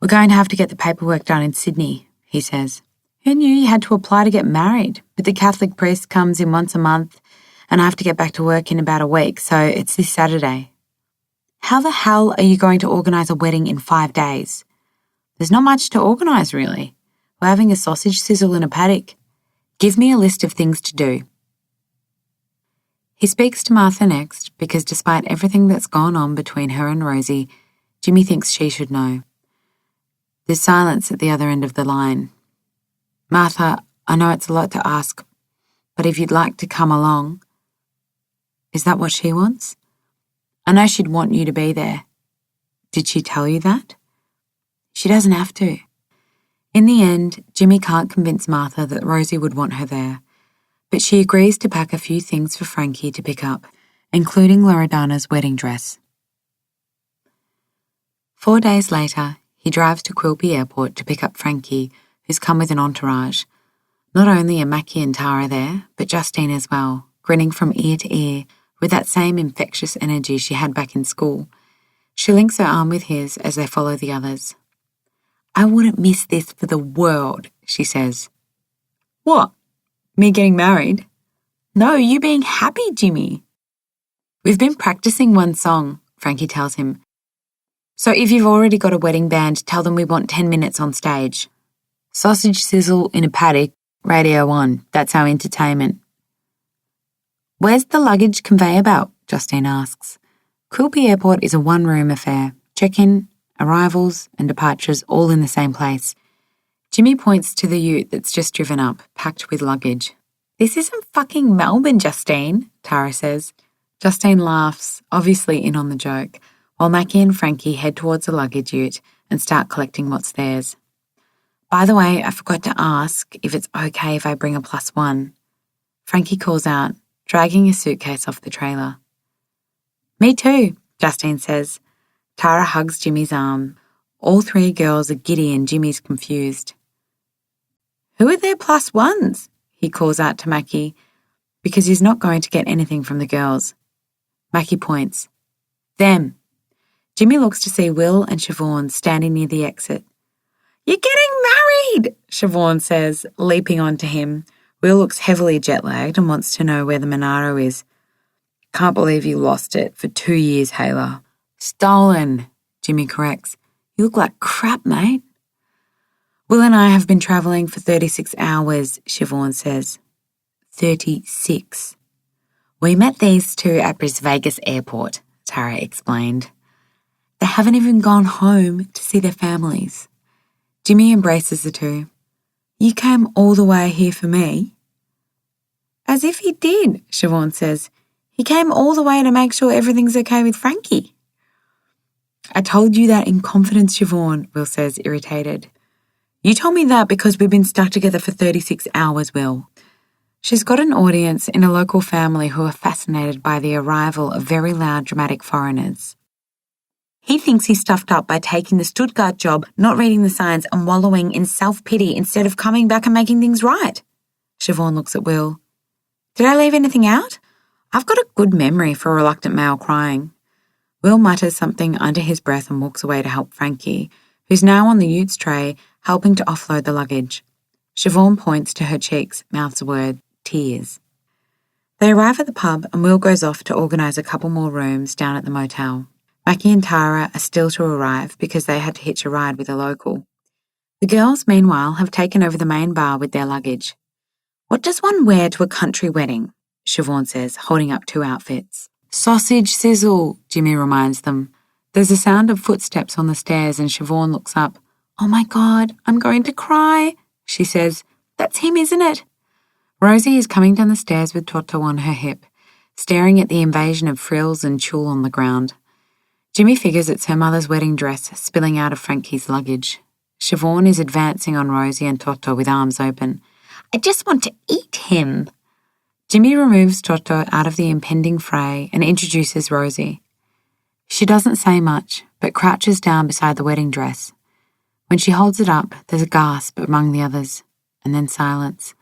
"We're going to have to get the paperwork done in Sydney," he says. "Who knew you had to apply to get married? But the Catholic priest comes in once a month, and I have to get back to work in about a week, so it's this Saturday." "How the hell are you going to organise a wedding in 5 days?" "There's not much to organise, really. We're having a sausage sizzle in a paddock. Give me a list of things to do." He speaks to Martha next because despite everything that's gone on between her and Rosie, Jimmy thinks she should know. There's silence at the other end of the line. "Martha, I know it's a lot to ask, but if you'd like to come along." Is that what she wants? "I know she'd want you to be there." "Did she tell you that?" "She doesn't have to." In the end, Jimmy can't convince Martha that Rosie would want her there, but she agrees to pack a few things for Frankie to pick up, including Loredana's wedding dress. 4 days later, he drives to Quilpie Airport to pick up Frankie, who's come with an entourage. Not only are Mackie and Tara there, but Justine as well, grinning from ear to ear with that same infectious energy she had back in school. She links her arm with his as they follow the others. "I wouldn't miss this for the world," she says. "What? Me getting married?" "No, you being happy, Jimmy." "We've been practicing one song," Frankie tells him. "So if you've already got a wedding band, tell them we want 10 minutes on stage. Sausage sizzle in a paddock, Radio 1, that's our entertainment." "Where's the luggage conveyor belt?" Justine asks. Quilpie Airport is a one-room affair. Check-in, arrivals and departures all in the same place. Jimmy points to the ute that's just driven up, packed with luggage. "This isn't fucking Melbourne, Justine," Tara says. Justine laughs, obviously in on the joke, while Mackie and Frankie head towards the luggage ute and start collecting what's theirs. "By the way, I forgot to ask if it's okay if I bring a +1. Frankie calls out, dragging a suitcase off the trailer. "Me too," Justine says. Tara hugs Jimmy's arm. All 3 girls are giddy and Jimmy's confused. "Who are their +1s?" he calls out to Mackie, because he's not going to get anything from the girls. Mackie points. "Them." Jimmy looks to see Will and Siobhan standing near the exit. You're getting married, Siobhan says, leaping onto him. Will looks heavily jet-lagged and wants to know where the Monaro is. Can't believe you lost it for 2 years, Hayla. Stolen, Jimmy corrects. You look like crap, mate. Will and I have been travelling for 36 hours, Siobhan says. 36. We met these two at Brisvegas Airport, Tara explained. They haven't even gone home to see their families. Jimmy embraces the two. You came all the way here for me? As if he did, Siobhan says. He came all the way to make sure everything's okay with Frankie. I told you that in confidence, Siobhan, Will says, irritated. You told me that because we've been stuck together for 36 hours, Will. She's got an audience in a local family who are fascinated by the arrival of very loud, dramatic foreigners. He thinks he stuffed up by taking the Stuttgart job, not reading the signs and wallowing in self-pity instead of coming back and making things right. Siobhan looks at Will. Did I leave anything out? I've got a good memory for a reluctant male crying. Will mutters something under his breath and walks away to help Frankie, who's now on the Utes tray, helping to offload the luggage. Siobhan points to her cheeks, mouths a word, tears. They arrive at the pub and Will goes off to organise a couple more rooms down at the motel. Mackie and Tara are still to arrive because they had to hitch a ride with a local. The girls, meanwhile, have taken over the main bar with their luggage. What does one wear to a country wedding? Siobhan says, holding up 2 outfits. Sausage sizzle, Jimmy reminds them. There's a sound of footsteps on the stairs and Siobhan looks up. Oh my God, I'm going to cry, she says. That's him, isn't it? Rosie is coming down the stairs with Toto on her hip, staring at the invasion of frills and tulle on the ground. Jimmy figures it's her mother's wedding dress spilling out of Frankie's luggage. Siobhan is advancing on Rosie and Toto with arms open. I just want to eat him. Jimmy removes Toto out of the impending fray and introduces Rosie. She doesn't say much, but crouches down beside the wedding dress. When she holds it up, there's a gasp among the others, and then silence.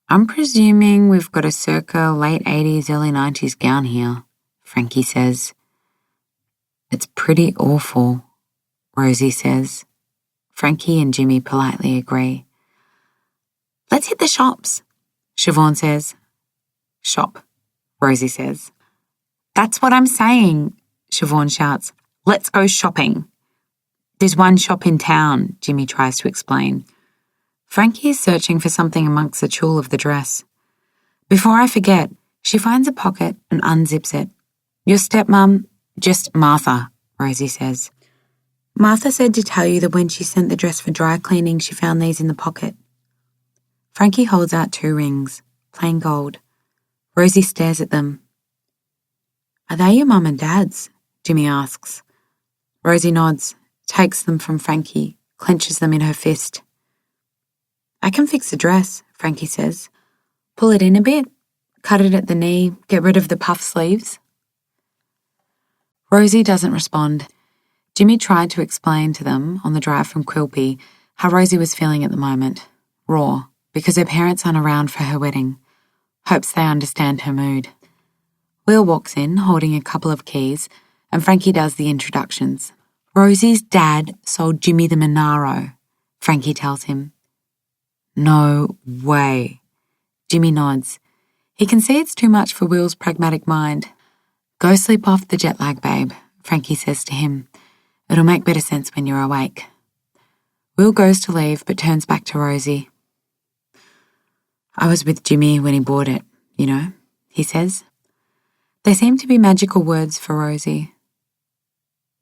I'm presuming we've got a circa late 80s, early 90s gown here, Frankie says. It's pretty awful, Rosie says. Frankie and Jimmy politely agree. Let's hit the shops, Siobhan says. Shop, Rosie says. That's what I'm saying, Siobhan shouts. Let's go shopping. There's one shop in town, Jimmy tries to explain. Frankie is searching for something amongst the tulle of the dress. Before I forget, she finds a pocket and unzips it. Your stepmom, just Martha, Rosie says. Martha said to tell you that when she sent the dress for dry cleaning, she found these in the pocket. Frankie holds out 2 rings, plain gold. Rosie stares at them. Are they your mum and dad's? Jimmy asks. Rosie nods, takes them from Frankie, clenches them in her fist. I can fix the dress, Frankie says. Pull it in a bit, cut it at the knee, get rid of the puff sleeves. Rosie doesn't respond. Jimmy tried to explain to them on the drive from Quilpie how Rosie was feeling at the moment, raw, because her parents aren't around for her wedding. Hopes they understand her mood. Will walks in, holding a couple of keys, and Frankie does the introductions. Rosie's dad sold Jimmy the Monaro, Frankie tells him. No way. Jimmy nods. He can see it's too much for Will's pragmatic mind. Go sleep off the jet lag, babe, Frankie says to him. It'll make better sense when you're awake. Will goes to leave but turns back to Rosie. I was with Jimmy when he bought it, you know, he says. They seem to be magical words for Rosie.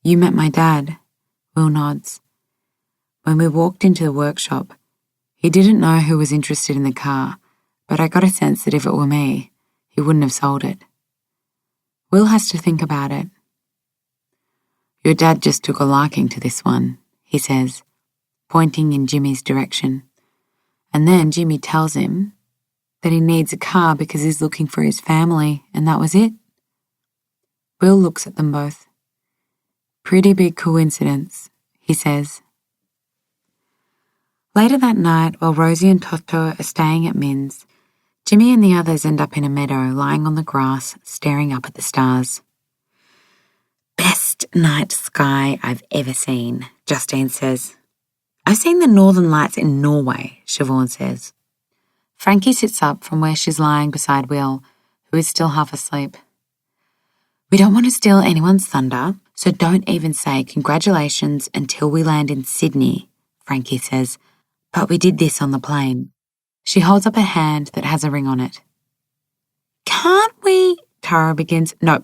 You met my dad, Will nods. When we walked into the workshop, he didn't know who was interested in the car, but I got a sense that if it were me, he wouldn't have sold it. Will has to think about it. Your dad just took a liking to this one, he says, pointing in Jimmy's direction. And then Jimmy tells him that he needs a car because he's looking for his family, and that was it. Will looks at them both. Pretty big coincidence, he says. Later that night, while Rosie and Toto are staying at Min's, Jimmy and the others end up in a meadow lying on the grass, staring up at the stars. Best night sky I've ever seen, Justine says. I've seen the northern lights in Norway, Siobhan says. Frankie sits up from where she's lying beside Will, who is still half asleep. We don't want to steal anyone's thunder, so don't even say congratulations until we land in Sydney, Frankie says, but we did this on the plane. She holds up a hand that has a ring on it. Can't we? Tara begins. No,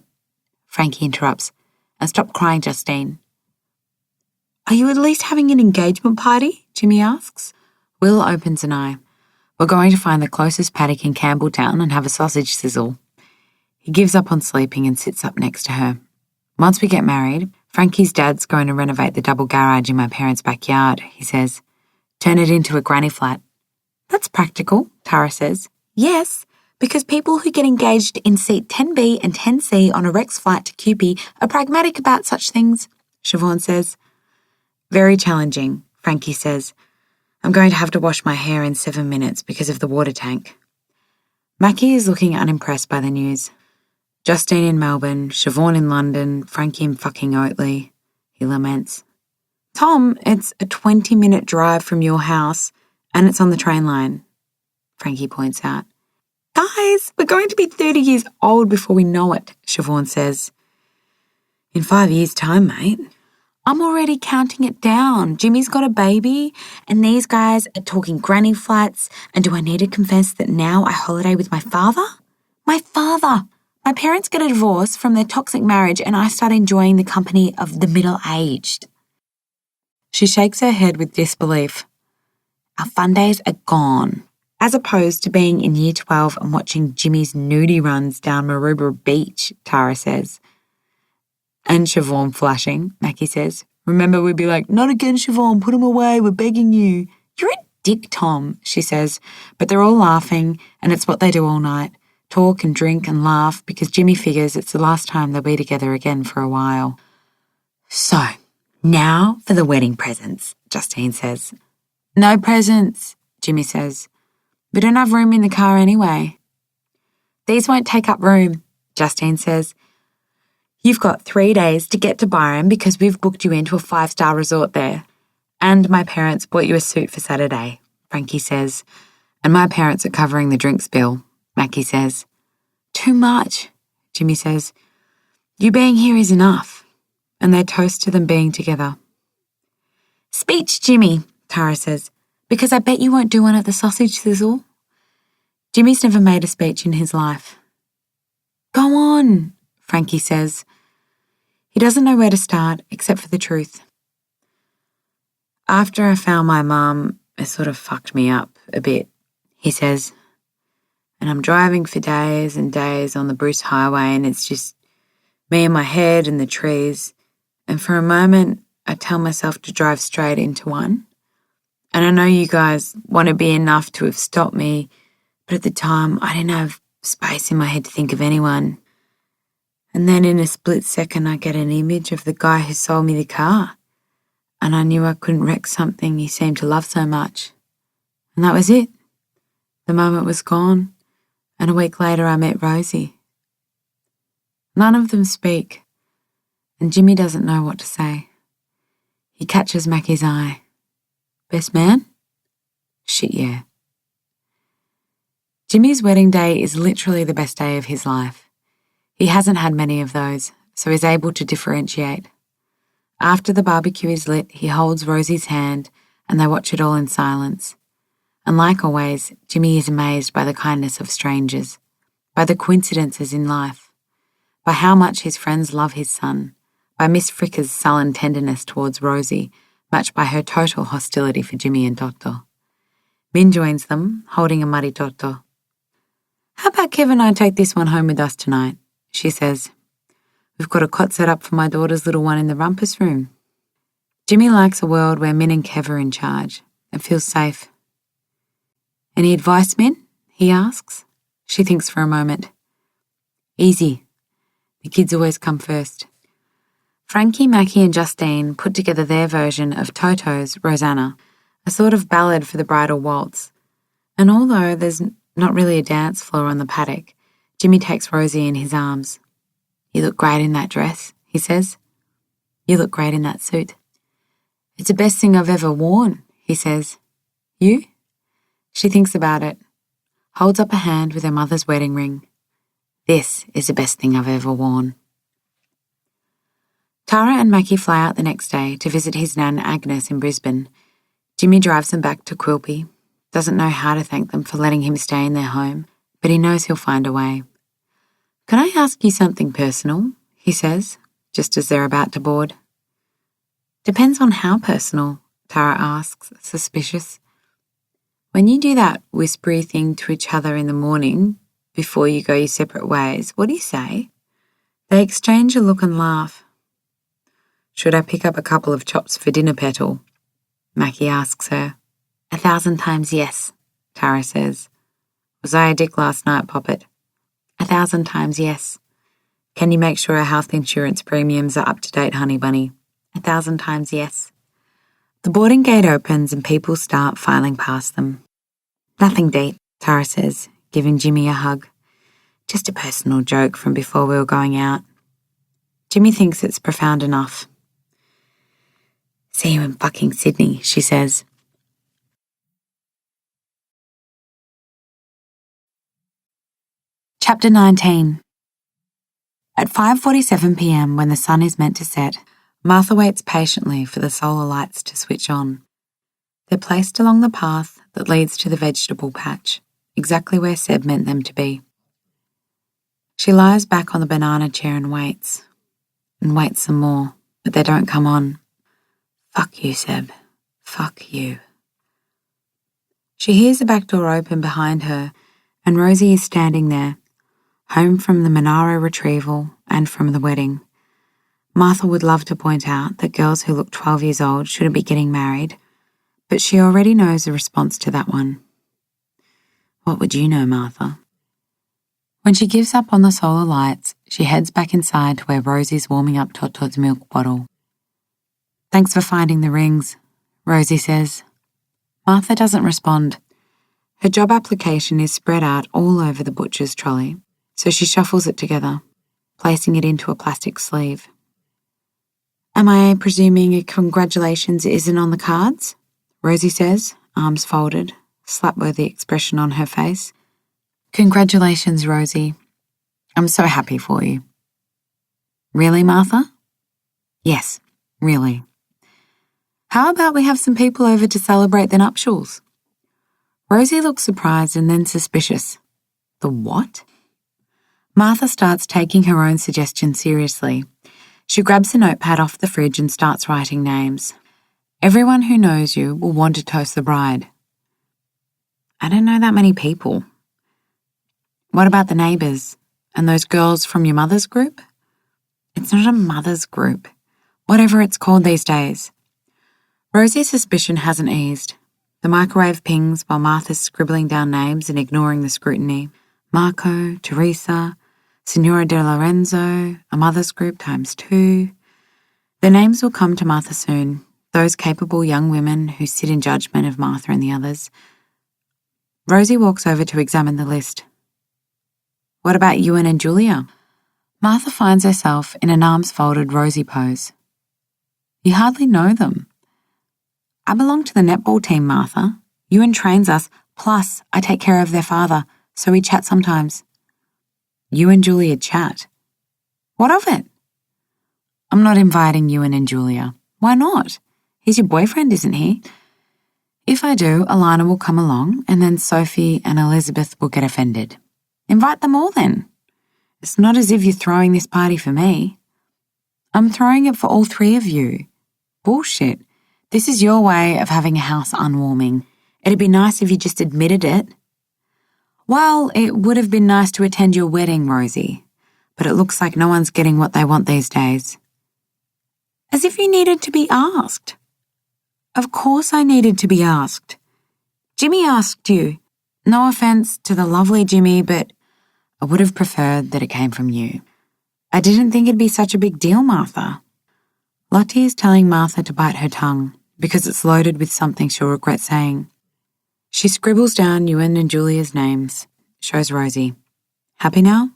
Frankie interrupts. And stop crying, Justine. Are you at least having an engagement party? Jimmy asks. Will opens an eye. We're going to find the closest paddock in Campbelltown and have a sausage sizzle. He gives up on sleeping and sits up next to her. Once we get married, Frankie's dad's going to renovate the double garage in my parents' backyard, he says. Turn it into a granny flat. That's practical, Tara says. Yes, because people who get engaged in seat 10B and 10C on a Rex flight to Cupid are pragmatic about such things, Siobhan says. Very challenging, Frankie says. I'm going to have to wash my hair in 7 minutes because of the water tank. Mackie is looking unimpressed by the news. Justine in Melbourne, Siobhan in London, Frankie in fucking Oatley, he laments. Tom, it's a 20-minute drive from your house and it's on the train line, Frankie points out. Guys, we're going to be 30 years old before we know it, Siobhan says. In 5 years' time, mate. I'm already counting it down. Jimmy's got a baby, and these guys are talking granny flats, and do I need to confess that now I holiday with my father? My father! My parents get a divorce from their toxic marriage, and I start enjoying the company of the middle-aged. She shakes her head with disbelief. Our fun days are gone. As opposed to being in year 12 and watching Jimmy's nudie runs down Maroubra Beach, Tara says. And Siobhan flashing, Mackie says. Remember, we'd be like, not again, Siobhan, put him away, we're begging you. You're a dick, Tom, she says. But they're all laughing, and it's what they do all night. Talk and drink and laugh because Jimmy figures it's the last time they'll be together again for a while. So, now for the wedding presents, Justine says. No presents, Jimmy says. We don't have room in the car anyway. These won't take up room, Justine says. You've got 3 days to get to Byron because we've booked you into a 5-star resort there. And my parents bought you a suit for Saturday, Frankie says. And my parents are covering the drinks bill, Mackie says. Too much, Jimmy says. You being here is enough. And they toast to them being together. Speech, Jimmy, Tara says, because I bet you won't do one at the sausage sizzle. Jimmy's never made a speech in his life. Go on, Frankie says. He doesn't know where to start except for the truth. After I found my mum, it sort of fucked me up a bit, he says. And I'm driving for days and days on the Bruce Highway and it's just me in my head and the trees. And for a moment, I tell myself to drive straight into one. And I know you guys want to be enough to have stopped me, but at the time I didn't have space in my head to think of anyone. And then in a split second I get an image of the guy who sold me the car. And I knew I couldn't wreck something he seemed to love so much. And that was it. The moment was gone. And a week later I met Rosie. None of them speak. And Jimmy doesn't know what to say. He catches Mackie's eye. Best man? Shit, yeah. Jimmy's wedding day is literally the best day of his life. He hasn't had many of those, so he's able to differentiate. After the barbecue is lit, he holds Rosie's hand and they watch it all in silence. And like always, Jimmy is amazed by the kindness of strangers, by the coincidences in life, by how much his friends love his son, by Miss Fricker's sullen tenderness towards Rosie, matched by her total hostility for Jimmy and Toto. Min joins them, holding a muddy Toto. How about Kev and I take this one home with us tonight? She says. We've got a cot set up for my daughter's little one in the rumpus room. Jimmy likes a world where Min and Kev are in charge and feels safe. Any advice, Min? He asks. She thinks for a moment. Easy. The kids always come first. Frankie, Mackie and Justine put together their version of Toto's Rosanna, a sort of ballad for the bridal waltz. And although there's not really a dance floor on the paddock, Jimmy takes Rosie in his arms. You look great in that dress, he says. You look great in that suit. It's the best thing I've ever worn, he says. You? She thinks about it, holds up a hand with her mother's wedding ring. This is the best thing I've ever worn. Tara and Mackie fly out the next day to visit his nan Agnes in Brisbane. Jimmy drives them back to Quilpie, doesn't know how to thank them for letting him stay in their home, but he knows he'll find a way. Can I ask you something personal? He says, just as they're about to board. Depends on how personal, Tara asks, suspicious. When you do that whispery thing to each other in the morning, before you go your separate ways, what do you say? They exchange a look and laugh. Should I pick up a couple of chops for dinner, Petal? Mackie asks her. 1,000 times yes, Tara says. Was I a dick last night, Poppet? 1,000 times yes. Can you make sure our health insurance premiums are up to date, honey bunny? 1,000 times yes. The boarding gate opens and people start filing past them. Nothing deep, Tara says, giving Jimmy a hug. Just a personal joke from before we were going out. Jimmy thinks it's profound enough. See you in fucking Sydney, she says. Chapter 19. At 5:47 p.m, when the sun is meant to set, Martha waits patiently for the solar lights to switch on. They're placed along the path that leads to the vegetable patch, exactly where Seb meant them to be. She lies back on the banana chair and waits some more, but they don't come on. Fuck you, Seb. Fuck you. She hears the back door open behind her, and Rosie is standing there, home from the Monaro retrieval and from the wedding. Martha would love to point out that girls who look 12 years old shouldn't be getting married, but she already knows the response to that one. What would you know, Martha? When she gives up on the solar lights, she heads back inside to where Rosie's warming up Tot's milk bottle. Thanks for finding the rings, Rosie says. Martha doesn't respond. Her job application is spread out all over the butcher's trolley, so she shuffles it together, placing it into a plastic sleeve. Am I presuming a congratulations isn't on the cards? Rosie says, arms folded, slap-worthy expression on her face. Congratulations, Rosie. I'm so happy for you. Really, Martha? Yes, really. How about we have some people over to celebrate the nuptials? Rosie looks surprised and then suspicious. The what? Martha starts taking her own suggestion seriously. She grabs a notepad off the fridge and starts writing names. Everyone who knows you will want to toast the bride. I don't know that many people. What about the neighbours and those girls from your mother's group? It's not a mother's group, whatever it's called these days. Rosie's suspicion hasn't eased. The microwave pings while Martha's scribbling down names and ignoring the scrutiny. Marco, Teresa, Signora De Lorenzo, a mother's group ×2. The names will come to Martha soon, those capable young women who sit in judgment of Martha and the others. Rosie walks over to examine the list. What about Ewan and Julia? Martha finds herself in an arms-folded Rosie pose. You hardly know them. I belong to the netball team, Martha. Ewan trains us, plus I take care of their father, so we chat sometimes. You and Julia chat. What of it? I'm not inviting Ewan and Julia. Why not? He's your boyfriend, isn't he? If I do, Alana will come along, and then Sophie and Elizabeth will get offended. Invite them all then. It's not as if you're throwing this party for me. I'm throwing it for all three of you. Bullshit. This is your way of having a house unwarming. It'd be nice if you just admitted it. Well, it would have been nice to attend your wedding, Rosie, but it looks like no one's getting what they want these days. As if you needed to be asked. Of course I needed to be asked. Jimmy asked you. No offense to the lovely Jimmy, but I would have preferred that it came from you. I didn't think it'd be such a big deal, Martha. Lottie is telling Martha to bite her tongue because it's loaded with something she'll regret saying. She scribbles down Ewan and Julia's names, shows Rosie. Happy now?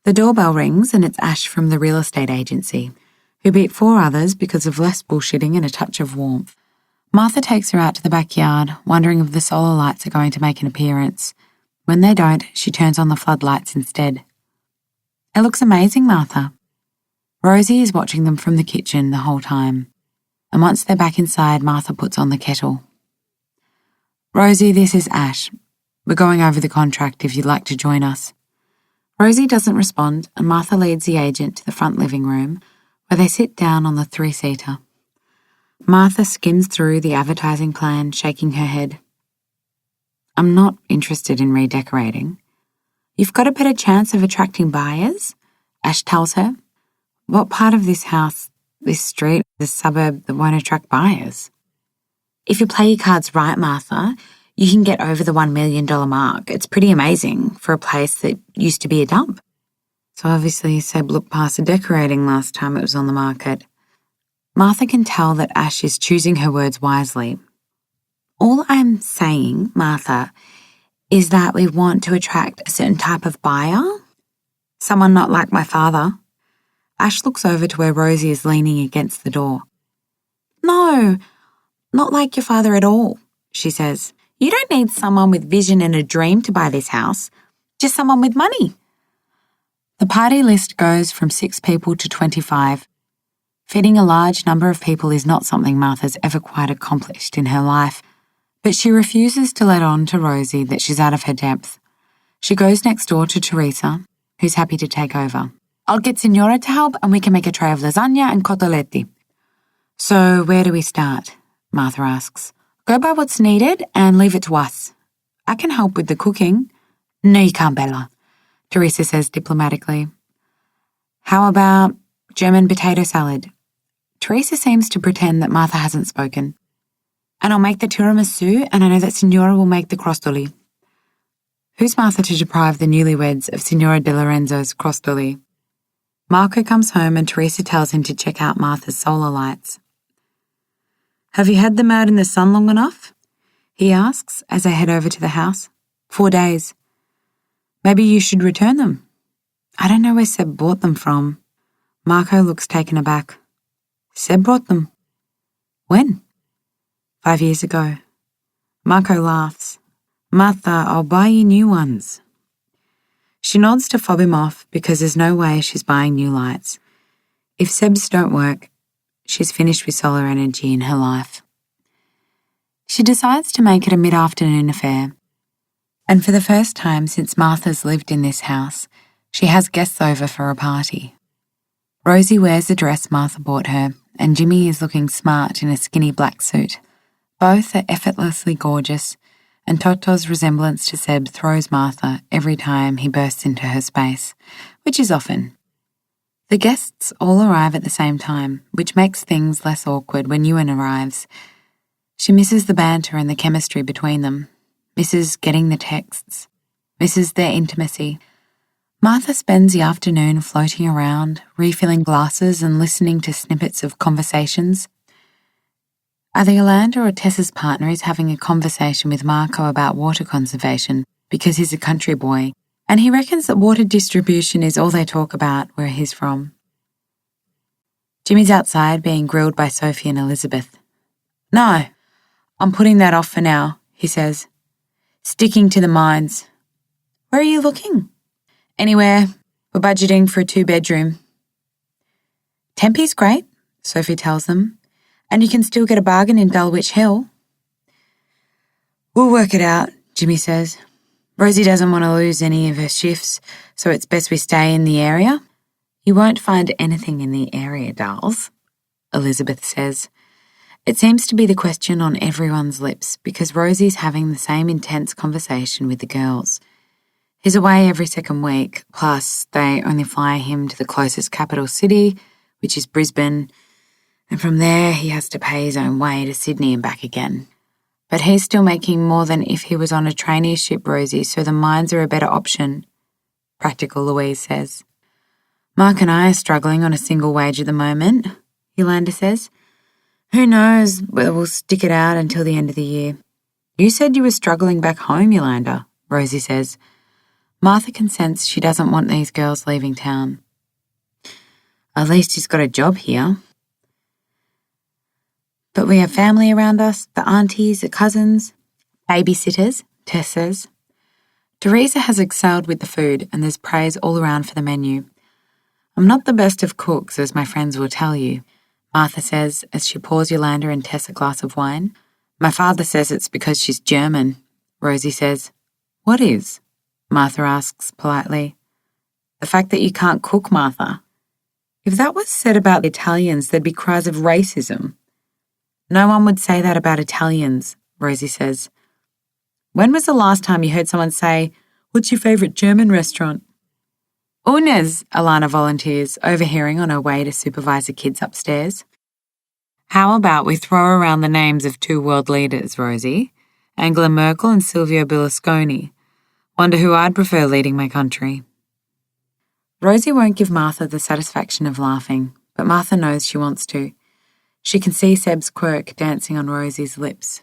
The doorbell rings and it's Ash from the real estate agency, who beat 4 others because of less bullshitting and a touch of warmth. Martha takes her out to the backyard, wondering if the solar lights are going to make an appearance. When they don't, she turns on the floodlights instead. It looks amazing, Martha. Rosie is watching them from the kitchen the whole time. And once they're back inside, Martha puts on the kettle. Rosie, this is Ash. We're going over the contract if you'd like to join us. Rosie doesn't respond, and Martha leads the agent to the front living room, where they sit down on the three-seater. Martha skims through the advertising plan, shaking her head. I'm not interested in redecorating. You've got a better chance of attracting buyers, Ash tells her. What part of this house, this street, this suburb that won't attract buyers? If you play your cards right, Martha, you can get over the $1 million mark. It's pretty amazing for a place that used to be a dump. So obviously Seb looked past the decorating last time it was on the market. Martha can tell that Ash is choosing her words wisely. All I'm saying, Martha, is that we want to attract a certain type of buyer. Someone not like my father. Ash looks over to where Rosie is leaning against the door. No, not like your father at all, she says. You don't need someone with vision and a dream to buy this house, just someone with money. The party list goes from 6 people to 25. Feeding a large number of people is not something Martha's ever quite accomplished in her life, but she refuses to let on to Rosie that she's out of her depth. She goes next door to Teresa, who's happy to take over. I'll get Signora to help and we can make a tray of lasagna and cotolette. So where do we start? Martha asks. Go by what's needed and leave it to us. I can help with the cooking. No, you can't, Bella, Teresa says diplomatically. How about German potato salad? Teresa seems to pretend that Martha hasn't spoken. And I'll make the tiramisu, and I know that Signora will make the crostoli. Who's Martha to deprive the newlyweds of Signora De Lorenzo's crostoli? Marco comes home and Teresa tells him to check out Martha's solar lights. Have you had them out in the sun long enough? He asks as they head over to the house. 4 days. Maybe you should return them. I don't know where Seb bought them from. Marco looks taken aback. Seb brought them. When? 5 years ago. Marco laughs. Martha, I'll buy you new ones. She nods to fob him off because there's no way she's buying new lights. If Seb's don't work, she's finished with solar energy in her life. She decides to make it a mid-afternoon affair. And for the first time since Martha's lived in this house, she has guests over for a party. Rosie wears the dress Martha bought her, and Jimmy is looking smart in a skinny black suit. Both are effortlessly gorgeous, and Toto's resemblance to Seb throws Martha every time he bursts into her space, which is often. The guests all arrive at the same time, which makes things less awkward when Ewan arrives. She misses the banter and the chemistry between them, misses getting the texts, misses their intimacy. Martha spends the afternoon floating around, refilling glasses and listening to snippets of conversations. Either Yolanda or Tessa's partner is having a conversation with Marco about water conservation because he's a country boy, and he reckons that water distribution is all they talk about where he's from. Jimmy's outside being grilled by Sophie and Elizabeth. No, I'm putting that off for now, he says. Sticking to the mines. Where are you looking? Anywhere. We're budgeting for a 2-bedroom. Tempe's great, Sophie tells them, and you can still get a bargain in Dulwich Hill. We'll work it out, Jimmy says. Rosie doesn't want to lose any of her shifts, so it's best we stay in the area. You won't find anything in the area, dolls, Elizabeth says. It seems to be the question on everyone's lips because Rosie's having the same intense conversation with the girls. He's away every second week, plus they only fly him to the closest capital city, which is Brisbane, and from there he has to pay his own way to Sydney and back again. But he's still making more than if he was on a traineeship, Rosie, so the mines are a better option, practical Louise says. Mark and I are struggling on a single wage at the moment, Yolanda says. Who knows whether we'll stick it out until the end of the year. You said you were struggling back home, Yolanda, Rosie says. Martha can sense she doesn't want these girls leaving town. At least he's got a job here. But we have family around us, the aunties, the cousins, babysitters, Tess says. Teresa has excelled with the food and there's praise all around for the menu. I'm not the best of cooks, as my friends will tell you, Martha says as she pours Yolanda and Tess a glass of wine. My father says it's because she's German, Rosie says. What is? Martha asks politely. The fact that you can't cook, Martha. If that was said about the Italians, there'd be cries of racism. No one would say that about Italians, Rosie says. When was the last time you heard someone say, "What's your favourite German restaurant?" Una's, Alana volunteers, overhearing on her way to supervise the kids upstairs. How about we throw around the names of two world leaders, Rosie? Angela Merkel and Silvio Berlusconi. Wonder who I'd prefer leading my country. Rosie won't give Martha the satisfaction of laughing, but Martha knows she wants to. She can see Seb's quirk dancing on Rosie's lips.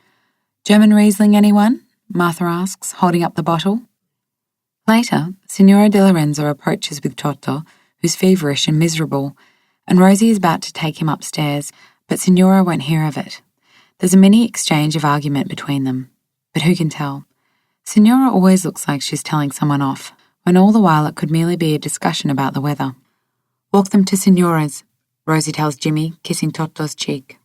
German Riesling, anyone? Martha asks, holding up the bottle. Later, Signora De Lorenzo approaches with Toto, who's feverish and miserable, and Rosie is about to take him upstairs, but Signora won't hear of it. There's a mini exchange of argument between them, but who can tell? Signora always looks like she's telling someone off, when all the while it could merely be a discussion about the weather. Walk them to Signora's, Rosie tells Jimmy, kissing Toto's cheek.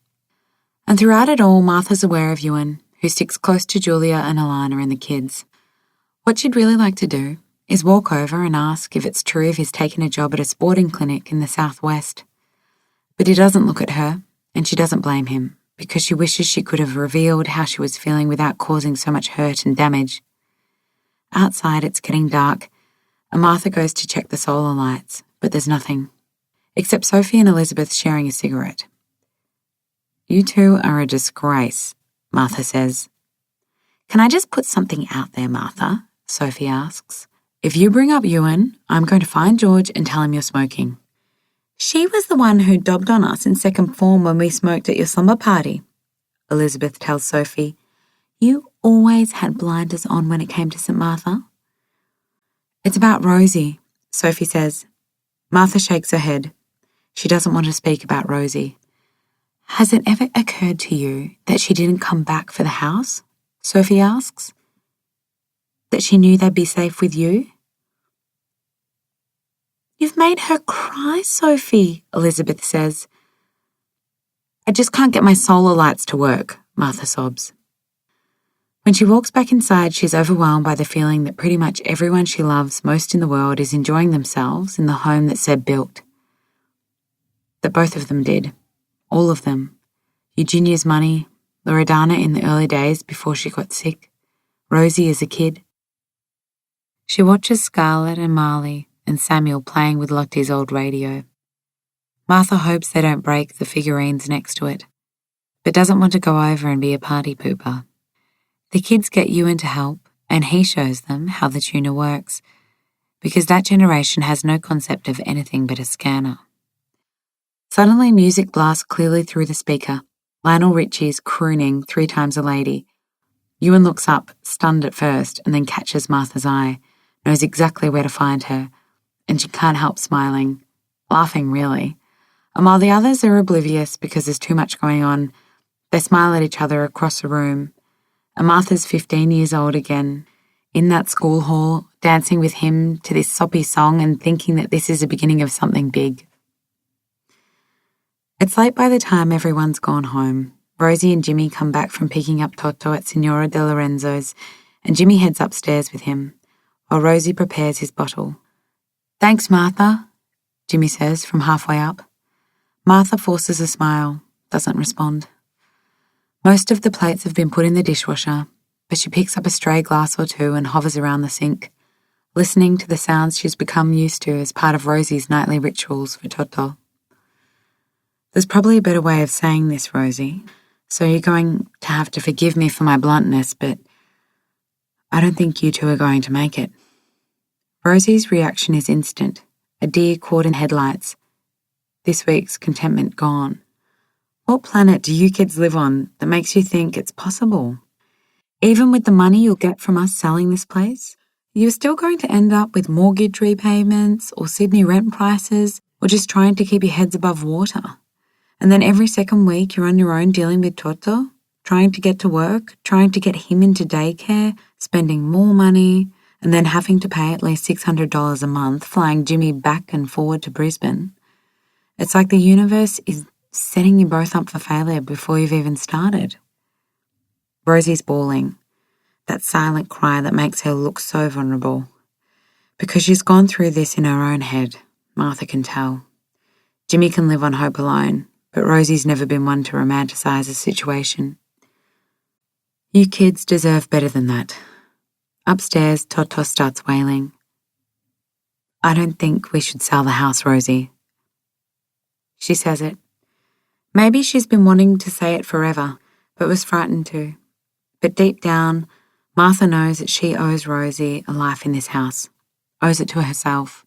And throughout it all, Martha's aware of Ewan, who sticks close to Julia and Alana and the kids. What she'd really like to do is walk over and ask if it's true if he's taken a job at a sporting clinic in the southwest. But he doesn't look at her, and she doesn't blame him, because she wishes she could have revealed how she was feeling without causing so much hurt and damage. Outside, it's getting dark, and Martha goes to check the solar lights, but there's nothing, except Sophie and Elizabeth sharing a cigarette. You two are a disgrace, Martha says. Can I just put something out there, Martha? Sophie asks. If you bring up Ewan, I'm going to find George and tell him you're smoking. She was the one who dobbed on us in second form when we smoked at your slumber party, Elizabeth tells Sophie. You always had blinders on when it came to St. Martha. It's about Rosie, Sophie says. Martha shakes her head. She doesn't want to speak about Rosie. Has it ever occurred to you that she didn't come back for the house? Sophie asks. That she knew they'd be safe with you? You've made her cry, Sophie, Elizabeth says. I just can't get my solar lights to work, Martha sobs. When she walks back inside, she's overwhelmed by the feeling that pretty much everyone she loves most in the world is enjoying themselves in the home that Seb built. That both of them did. All of them. Eugenia's money, Loredana in the early days before she got sick, Rosie as a kid. She watches Scarlett and Marley and Samuel playing with Lottie's old radio. Martha hopes they don't break the figurines next to it, but doesn't want to go over and be a party pooper. The kids get Ewan to help, and he shows them how the tuner works, because that generation has no concept of anything but a scanner. Suddenly music blasts clearly through the speaker. Lionel Richie's crooning 3 Times a Lady. Ewan looks up, stunned at first, and then catches Martha's eye, knows exactly where to find her, and she can't help smiling, laughing really. And while the others are oblivious because there's too much going on, they smile at each other across the room. And Martha's 15 years old again, in that school hall, dancing with him to this soppy song and thinking that this is the beginning of something big. It's late by the time everyone's gone home. Rosie and Jimmy come back from picking up Toto at Signora De Lorenzo's, and Jimmy heads upstairs with him, while Rosie prepares his bottle. Thanks, Martha, Jimmy says from halfway up. Martha forces a smile, doesn't respond. Most of the plates have been put in the dishwasher, but she picks up a stray glass or two and hovers around the sink, listening to the sounds she's become used to as part of Rosie's nightly rituals for Toto. There's probably a better way of saying this, Rosie, so you're going to have to forgive me for my bluntness, but I don't think you two are going to make it. Rosie's reaction is instant, a deer caught in headlights. This week's contentment gone. What planet do you kids live on that makes you think it's possible? Even with the money you'll get from us selling this place, you're still going to end up with mortgage repayments or Sydney rent prices or just trying to keep your heads above water. And then every second week you're on your own dealing with Toto, trying to get to work, trying to get him into daycare, spending more money, and then having to pay at least $600 a month flying Jimmy back and forward to Brisbane. It's like the universe is setting you both up for failure before you've even started. Rosie's bawling, that silent cry that makes her look so vulnerable. Because she's gone through this in her own head, Martha can tell. Jimmy can live on hope alone, but Rosie's never been one to romanticize a situation. You kids deserve better than that. Upstairs, Toto starts wailing. I don't think we should sell the house, Rosie. She says it. Maybe she's been wanting to say it forever, but was frightened to. But deep down, Martha knows that she owes Rosie a life in this house, owes it to herself.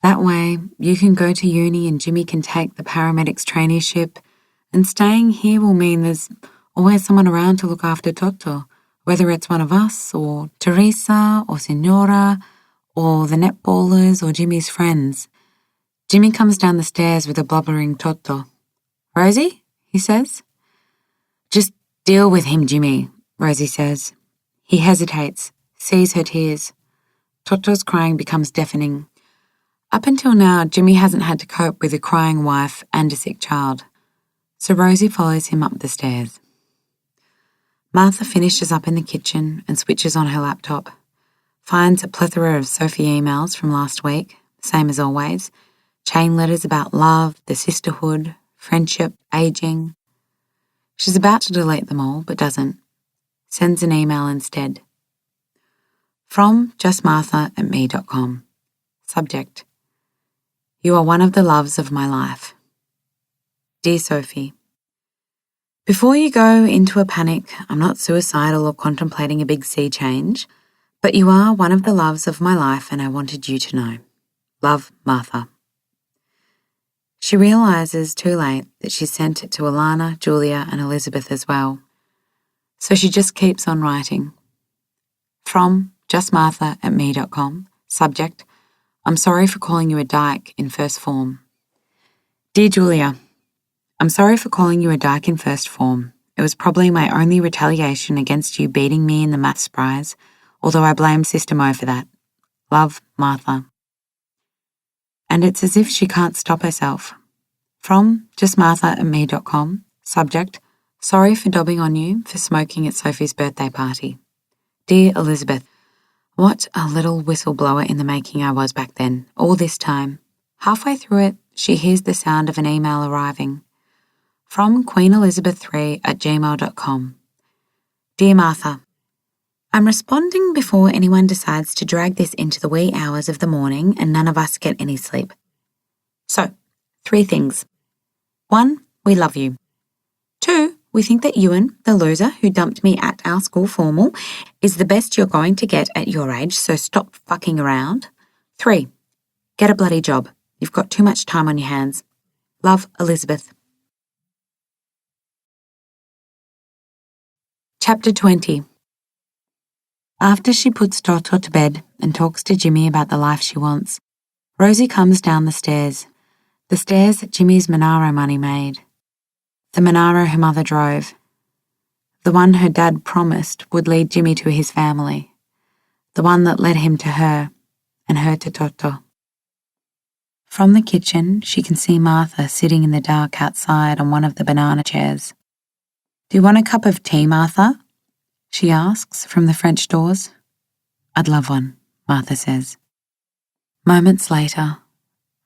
That way, you can go to uni and Jimmy can take the paramedics traineeship, and staying here will mean there's always someone around to look after Toto, whether it's one of us, or Teresa, or Signora, or the netballers, or Jimmy's friends. Jimmy comes down the stairs with a blubbering Toto. Rosie? He says. Just deal with him, Jimmy, Rosie says. He hesitates, sees her tears. Toto's crying becomes deafening. Up until now, Jimmy hasn't had to cope with a crying wife and a sick child. So Rosie follows him up the stairs. Martha finishes up in the kitchen and switches on her laptop. Finds a plethora of Sophie emails from last week, same as always. Chain letters about love, the sisterhood, friendship, aging. She's about to delete them all, but doesn't. Sends an email instead. From justmartha@me.com. Subject: You are one of the loves of my life. Dear Sophie, before you go into a panic, I'm not suicidal or contemplating a big sea change, but you are one of the loves of my life and I wanted you to know. Love, Martha. She realises too late that she sent it to Alana, Julia and Elizabeth as well. So she just keeps on writing. From justmartha@me.com. Subject: I'm sorry for calling you a dyke in first form. Dear Julia, I'm sorry for calling you a dyke in first form. It was probably my only retaliation against you beating me in the maths prize, although I blame Sister Mo for that. Love, Martha. And it's as if she can't stop herself. From justmartha@me.com. Subject: Sorry for dobbing on you for smoking at Sophie's birthday party. Dear Elizabeth, what a little whistleblower in the making I was back then, all this time. Halfway through it, she hears the sound of an email arriving. From queenelizabeth3@gmail.com. Dear Martha, I'm responding before anyone decides to drag this into the wee hours of the morning and none of us get any sleep. So, 3 things. 1, we love you. 2, we think that Ewan, the loser who dumped me at our school formal, is the best you're going to get at your age, so stop fucking around. 3, get a bloody job. You've got too much time on your hands. Love, Elizabeth. Chapter 20. After she puts Toto to bed and talks to Jimmy about the life she wants, Rosie comes down the stairs that Jimmy's Monaro money made. The Monaro her mother drove. The one her dad promised would lead Jimmy to his family. The one that led him to her and her to Toto. From the kitchen, she can see Martha sitting in the dark outside on one of the banana chairs. Do you want a cup of tea, Martha? She asks from the French doors. I'd love one, Martha says. Moments later,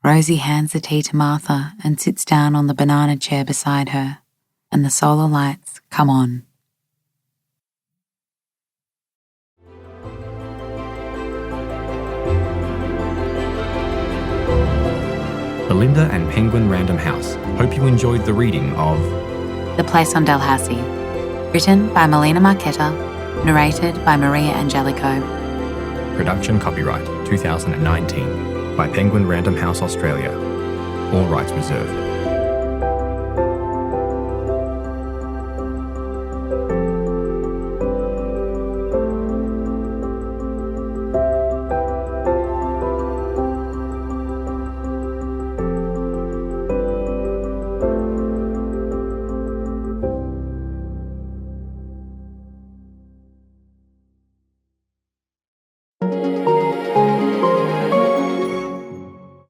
Rosie hands the tea to Martha and sits down on the banana chair beside her, and the solar lights come on. Belinda and Penguin Random House hope you enjoyed the reading of The Place on Dalhousie. Written by Melina Marchetta, narrated by Maria Angelico. Production Copyright 2019 by Penguin Random House Australia. All rights reserved.